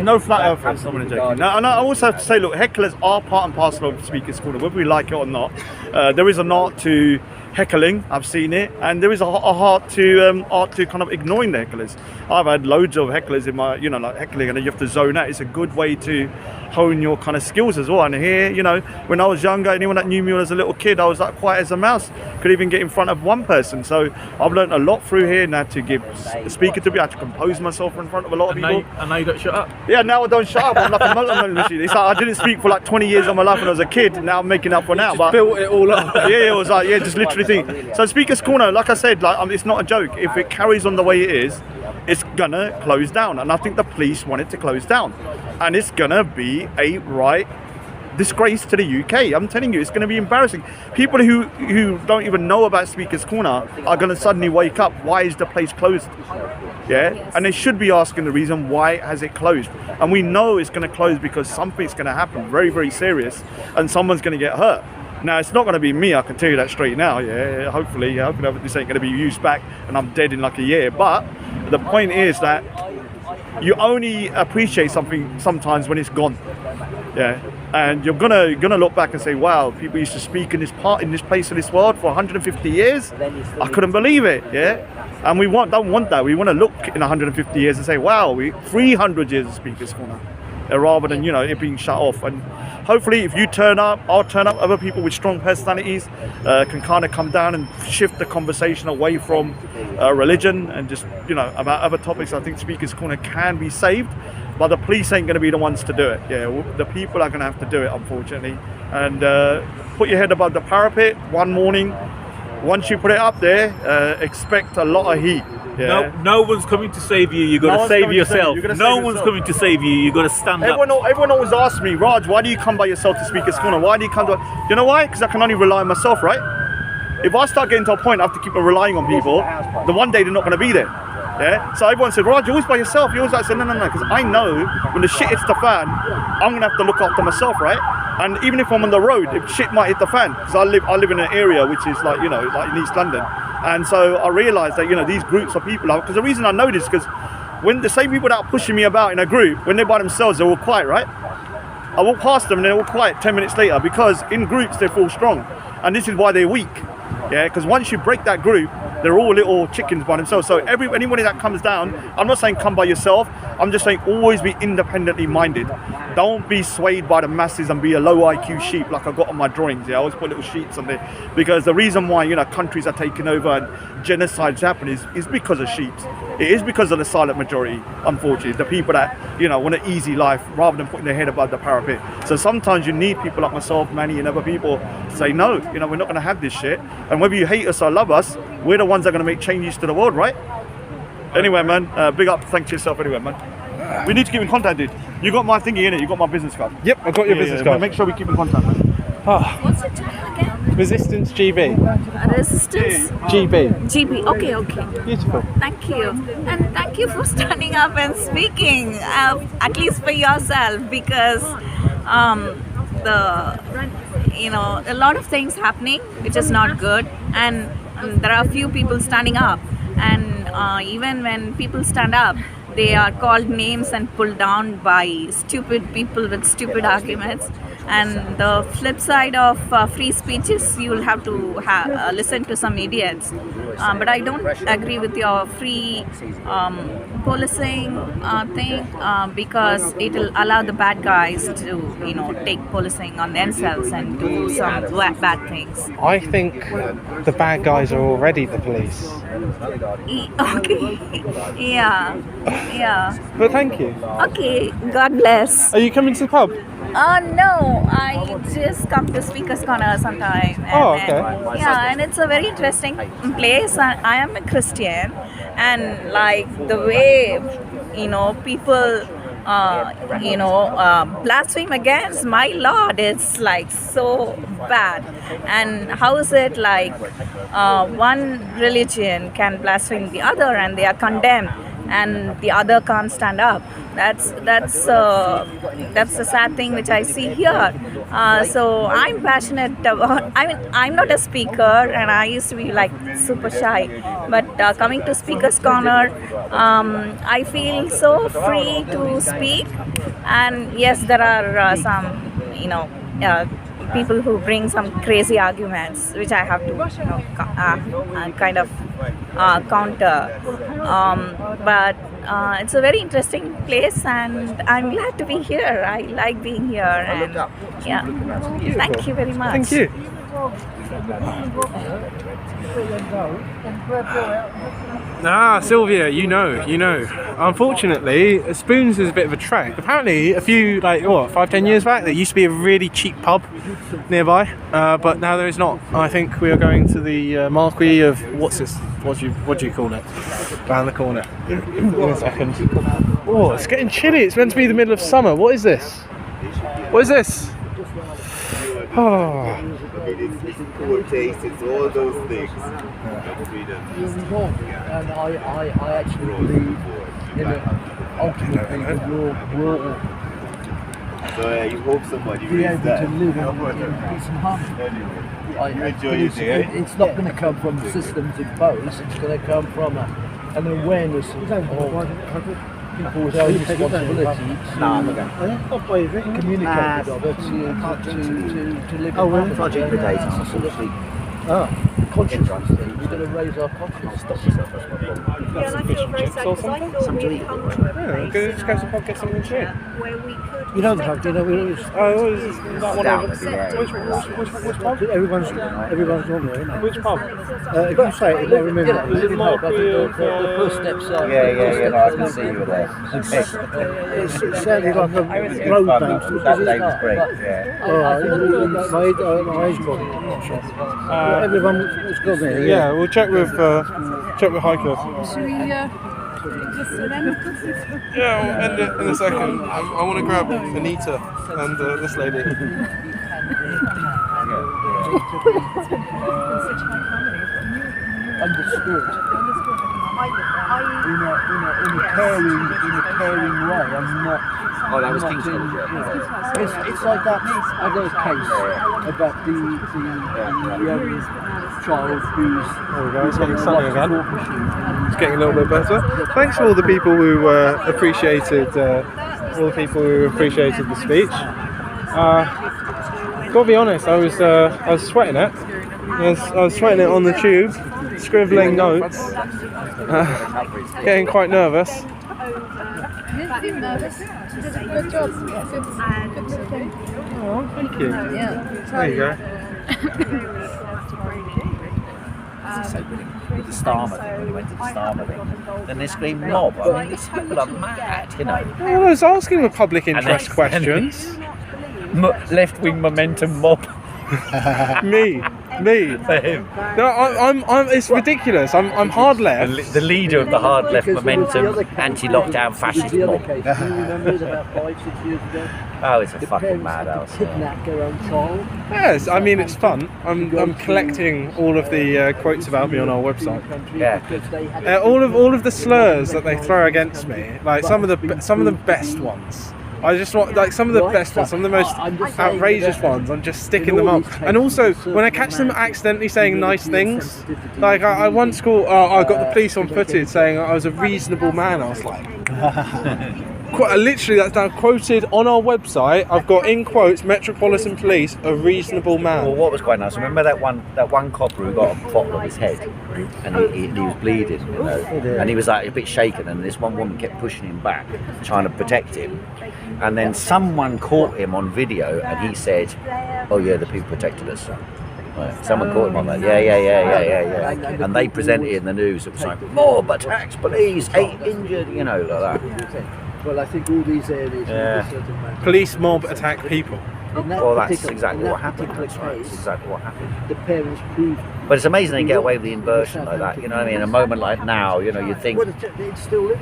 C: No flat earthers, I'm only joking. Now, and I also have to say, look, hecklers are part and parcel of Speakers Corner, whether we like it or not. There is an art to heckling, I've seen it, and there is a art to kind of ignoring the hecklers. I've had loads of hecklers in my, like heckling, and you have to zone out. It's a good way to hone your kind of skills as well. And here, you know, when I was younger, anyone that knew me as a little kid, I was like quiet as a mouse, could even get in front of one person. So I've learned a lot through here, and I had to give a speaker to me, I had to compose myself in front of a lot of people.
D: And now you don't shut up.
C: Yeah, now I don't shut up. I'm like a motor machine. It's like I didn't speak for like 20 years of my life when I was a kid. Now I'm making up for now. But
D: built it all up.
C: yeah, it was like, yeah, just literally think. So Speaker's Corner, like I said, like it's not a joke. If it carries on the way it is, it's gonna close down. And I think the police want it to close down. And it's gonna be a right disgrace to the UK. I'm telling you, it's going to be embarrassing. People who don't even know about Speaker's Corner are going to suddenly wake up. Why is the place closed? Yeah, and they should be asking the reason why has it closed. And we know it's going to close because something's going to happen very, very serious, and someone's going to get hurt. Now, it's not going to be me, I can tell you that straight now. Yeah, hopefully this ain't going to be used back and I'm dead in like a year. But the point is that you only appreciate something sometimes when it's gone. Yeah, and you're gonna look back and say, wow, people used to speak in this place in this world for 150 years. I couldn't believe it. Yeah, and we don't want that. We want to look in 150 years and say, wow, 300 years of Speaker's Corner, rather than, you know, it being shut off. And hopefully, if you turn up, I'll turn up. Other people with strong personalities can kind of come down and shift the conversation away from religion and just, you know, about other topics. I think Speaker's Corner can be saved. But the police ain't going to be the ones to do it. Yeah, the people are going to have to do it, unfortunately. And put your head above the parapet one morning. Once you put it up there, expect a lot of heat. Yeah.
D: No one's coming to save you. You got to save yourself. No one's coming to save you. You got to stand up.
C: Everyone always asks me, Raj, why do you come by yourself to Speaker's Corner? Why do you come to? You know why? Because I can only rely on myself, right? If I start getting to a point I have to keep relying on people, then one day they're not going to be there. Yeah, so everyone said, Raj, you're always by yourself. You always like to say, no, because I know when the shit hits the fan, I'm gonna have to look after myself, right? And even if I'm on the road, if shit might hit the fan, because I live in an area which is like, you know, like in East London, and so I realised that, you know, these groups of people, because the reason I know this, because when the same people that are pushing me about in a group, when they're by themselves, they're all quiet, right? I walk past them and they're all quiet 10 minutes later, because in groups they feel strong, and this is why they're weak. Yeah, because once you break that group, they're all little chickens by themselves. So anybody that comes down, I'm not saying come by yourself, I'm just saying always be independently minded. Don't be swayed by the masses and be a low IQ sheep like I got on my drawings. Yeah, I always put little sheets on there, because the reason why, you know, countries are taking over and genocides happen is because of sheep. It is because of the silent majority, unfortunately, the people that, you know, want an easy life rather than putting their head above the parapet. So sometimes you need people like myself, Manny, and other people to say, no, you know, we're not going to have this shit. And whether you hate us or love us, we're the ones that are going to make changes to the world, right? Anyway, man, big up, thank yourself anyway, man. We need to keep in contact, dude. You got my thingy in it, you got my business card.
G: Yep, I've got your business card.
C: Make sure we keep in contact, man.
U: What's the channel again?
G: Resistance GB.
U: Resistance?
G: GB.
U: Okay.
G: Beautiful.
U: Thank you. And thank you for standing up and speaking, at least for yourself, because a lot of things happening which is not good, and there are a few people standing up, and even when people stand up, they are called names and pulled down by stupid people with stupid arguments. And the flip side of free speech is you'll have to listen to some idiots. But I don't agree with your free policing thing, because it will allow the bad guys to, you know, take policing on themselves and do some bad things.
G: I think the bad guys are already the police.
U: Okay. Yeah.
G: But thank you.
U: Okay. God bless.
G: Are you coming to the pub?
U: No, I just come to Speaker's Corner sometime. And it's a very interesting place. I am a Christian, and like the way, you know, people blaspheme against my Lord, it's like so bad. And how is it like one religion can blaspheme the other and they are condemned, and the other can't stand up? That's a sad thing which I see here. So I'm passionate about, I'm not a speaker, and I used to be like super shy, but coming to Speaker's Corner, I feel so free to speak. And yes, there are some, people who bring some crazy arguments, which I have to kind of counter. But it's a very interesting place, and I'm glad to be here. I like being here, and yeah, thank you very much.
A: Thank you. Sylvia, you know. Unfortunately, Spoons is a bit of a trek. Apparently, a few, 5-10 years back, there used to be a really cheap pub nearby, but now there is not. I think we are going to the Marquis of, what do you call it? Around the corner. In a second. Oh, it's getting chilly. It's meant to be the middle of summer. What is this? What is this? Oh.
H: It's poor taste, it's all those things.
T: And I actually believe in it. Ultimately, the world will
H: so you hope somebody
T: be able
H: that.
T: to live in peace and harmony. It's not going to come from systems imposed, it's going to come from an awareness of people with own responsibility to communicate with others, to live in harmony.
B: Project the data.
T: Absolutely. Consciously, we're going to raise our consciousness.
A: Some to eat. Yeah, just go to the pub, get something to eat.
T: You don't have dinner.
A: Is that one over? Which pub?
T: Everyone's not there, isn't it?
A: Which pub?
T: If you say it, I remember.
A: Is it Marquis of...
T: The first steps are...
B: Yeah, no, I can see you were there.
T: It sounded like a road name.
B: That day was great, yeah.
T: My age group, I'm not sure. Everyone was gone there.
G: Yeah, we'll check with Hyde.
J: Should we
G: Yeah, we'll end it in a second. I want to grab Anita and this lady.
T: Understood. In a caring way. I'm not.
B: Oh, that was Kingston.
T: It's like that other case about the young child who's.
G: It's getting sunny again. It's getting a little bit better. Thanks for all the people who appreciated the speech. Gotta be honest, I was sweating it. I was sweating it on the tube, scribbling notes, getting quite nervous.
J: nervous. You did a good job. Good thing.
G: Oh, thank you.
J: Yeah.
G: There you go.
B: So with the Starmer thing, when he went to the Starmer thing, then they screamed mob. I mean, these people are mad, you know.
G: Well, I was asking the public interest questions.
K: Left-wing momentum mob.
G: Me.
K: For him.
G: No, I'm. It's ridiculous. I'm hard left.
K: The leader of the hard left momentum, anti-lockdown fascist mob. Oh, it's a fucking madhouse.
G: Yes, I mean it's fun. I'm collecting all of the quotes about me on our website.
K: Yeah.
G: All of the slurs that they throw against me, like some of the best ones. I just want, like, some of the best ones, some of the most outrageous ones, I'm just sticking them up. And also, when I catch them accidentally saying nice things, like I once called, I got the police on footage saying I was a reasonable man. I was like, literally that's now quoted on our website. I've got in quotes, Metropolitan Police, a reasonable man.
B: Well, what was quite nice, remember that one copper who got a bottle on his head and he was bleeding, you know, and he was like a bit shaken, and this one woman kept pushing him back, trying to protect him, and then someone caught him on video and he said, oh yeah, the people protected us. Right. Someone caught him on that. Yeah. And they presented it in the news. It was like, mob attacks police, 8 injured, you know, like that.
T: Well, I think all these areas.
G: Police mob attack people.
B: Well, that's exactly what happened. That's right. That's exactly what happened.
T: The parents proved.
B: But it's amazing they get away with the inversion like that. You know what I mean? In a moment like now, you know, you think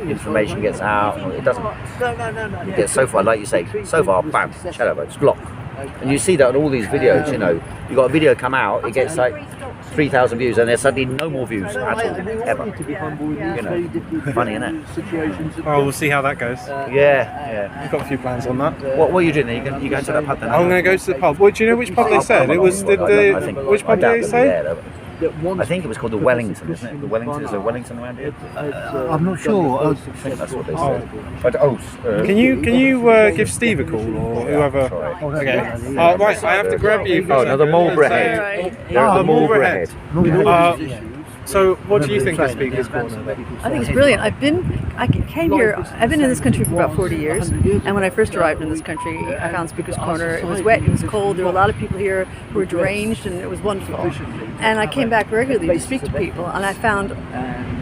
B: information gets out. It doesn't.
T: No.
B: It gets so far, like you say, so far, bam, shadow votes, block. And you see that in all these videos, you know, you got a video come out, it gets like 3,000 views, and there's suddenly no more views at all, ever. You know, funny, innit?
G: Oh, we'll see how that goes.
B: Yeah.
G: We've got a few plans on that.
B: What are you doing? You going to that pub then?
G: I'm going to go to the pub. Well, do you know which pub they said? It was which pub did they say?
B: I think it was called the Wellington, isn't it? The Wellington, is there Wellington around here?
L: I'm not sure.
B: I think that's what they said. But,
G: Can you give Steve a call or whoever? Okay. Right, I have to grab you.
B: The Marlborough Head.
G: The Marlborough Head. So, what do you think of Speaker's Corner?
J: I think it's brilliant. I came here, I've been in this country for about 40 years, and when I first arrived in this country, I found Speaker's Corner. It was wet, it was cold, there were a lot of people here who were deranged, and it was wonderful. And I came back regularly to speak to people, and I found,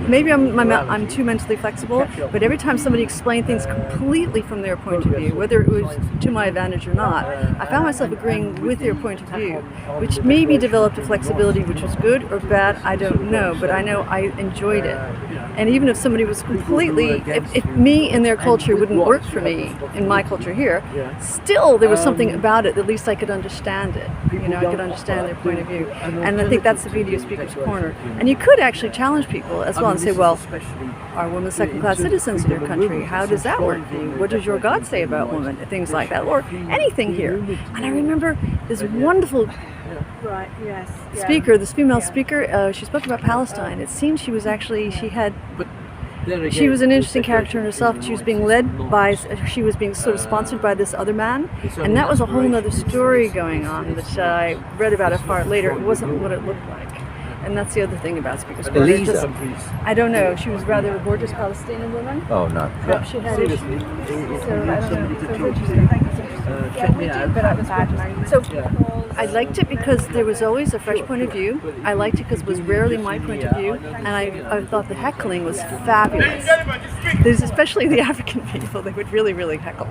J: maybe I'm too mentally flexible, but every time somebody explained things completely from their point of view, whether it was to my advantage or not, I found myself agreeing with their point of view, which maybe developed a flexibility which was good or bad, I don't know, but I know I enjoyed it. And even if somebody was completely, if me and their culture wouldn't work for me in my culture here, still there was something about it, at least I could understand it. You know, I could understand their point of view. And I think that's the beauty of Speaker's Corner. And you could actually challenge people as well and say, well, are women second-class citizens in your country? How does that work for you? What does your God say about women? Things like that, or anything here. And I remember this wonderful speaker, this female speaker, she spoke about Palestine. It seemed she was an interesting character in herself. She was being she was being sort of sponsored by this other man, and that was a whole other story going on that I read about it far later. It wasn't what it looked like. And that's the other thing about Speaker's Corner.
B: Elisa.
J: I don't know. She was rather a gorgeous Palestinian woman.
B: Oh, no.
J: Yep, she had issues. So, I don't know. So it's interesting. So I liked it because there was always a fresh point of view. I liked it because it was rarely my point of view. And I thought the heckling was fabulous. There's especially the African people. They would really, really heckle.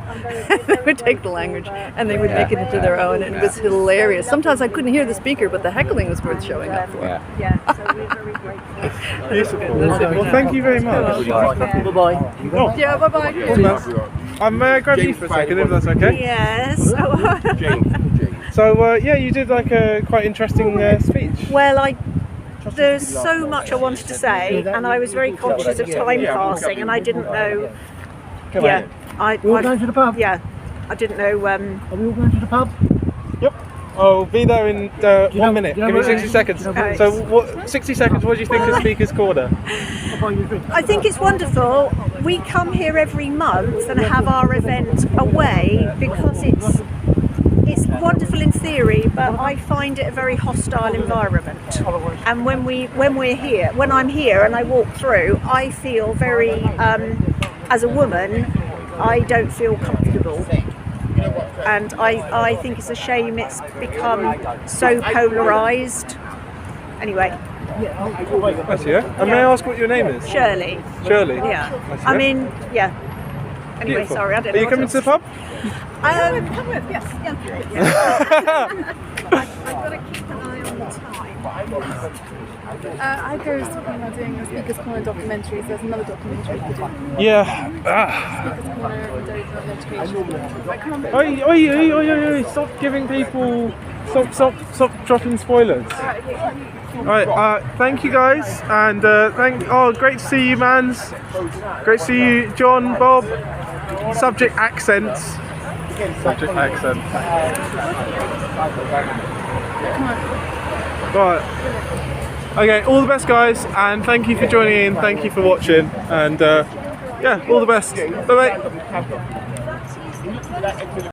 J: They would take the language and they would make it into their own. And it was hilarious. Sometimes I couldn't hear the speaker, but the heckling was worth showing up for.
G: Yeah, so we're very grateful. Well, thank you very much.
J: Bye-bye. Yeah, bye-bye.
G: May I grab you for a second, if that's okay?
E: Yes.
G: So, yeah, you did like a quite interesting speech.
E: Well, there's so much I wanted to say, and I was very conscious of time passing, and I didn't know.
L: We're all going to the pub?
E: Yeah, I didn't know.
L: Are we all going to the pub?
G: Yep. I'll be there in 1 minute. Give me 60 seconds. So, 60 seconds, what do you think of Speaker's Corner?
E: I think it's wonderful. We come here every month and have our event away because it's wonderful in theory, but I find it a very hostile environment. And when I'm here and I walk through, I feel very, as a woman, I don't feel comfortable. And I think it's a shame it's become so polarised. Anyway.
G: That's you. And may I ask what your name is?
E: Shirley.
G: Shirley?
E: Yeah.
G: That's
E: I mean, yeah. Anyway,
G: beautiful.
E: sorry, I don't
G: know.
E: know.
G: Are you coming to the pub?
E: Come with, yes. Yeah. I've got to keep an eye on the time.
O: I go to doing a Speaker's Corner documentaries. There's another documentary to do.
G: Yeah.
O: Speaker's Corner and education.
G: Oi, stop giving people, stop dropping spoilers. Alright, thank you guys, and great to see you, Mans. Great to see you, John, Bob. Subject accents. Right. Okay, all the best, guys, and thank you for joining in. Thank you for watching, and yeah, all the best. Bye bye.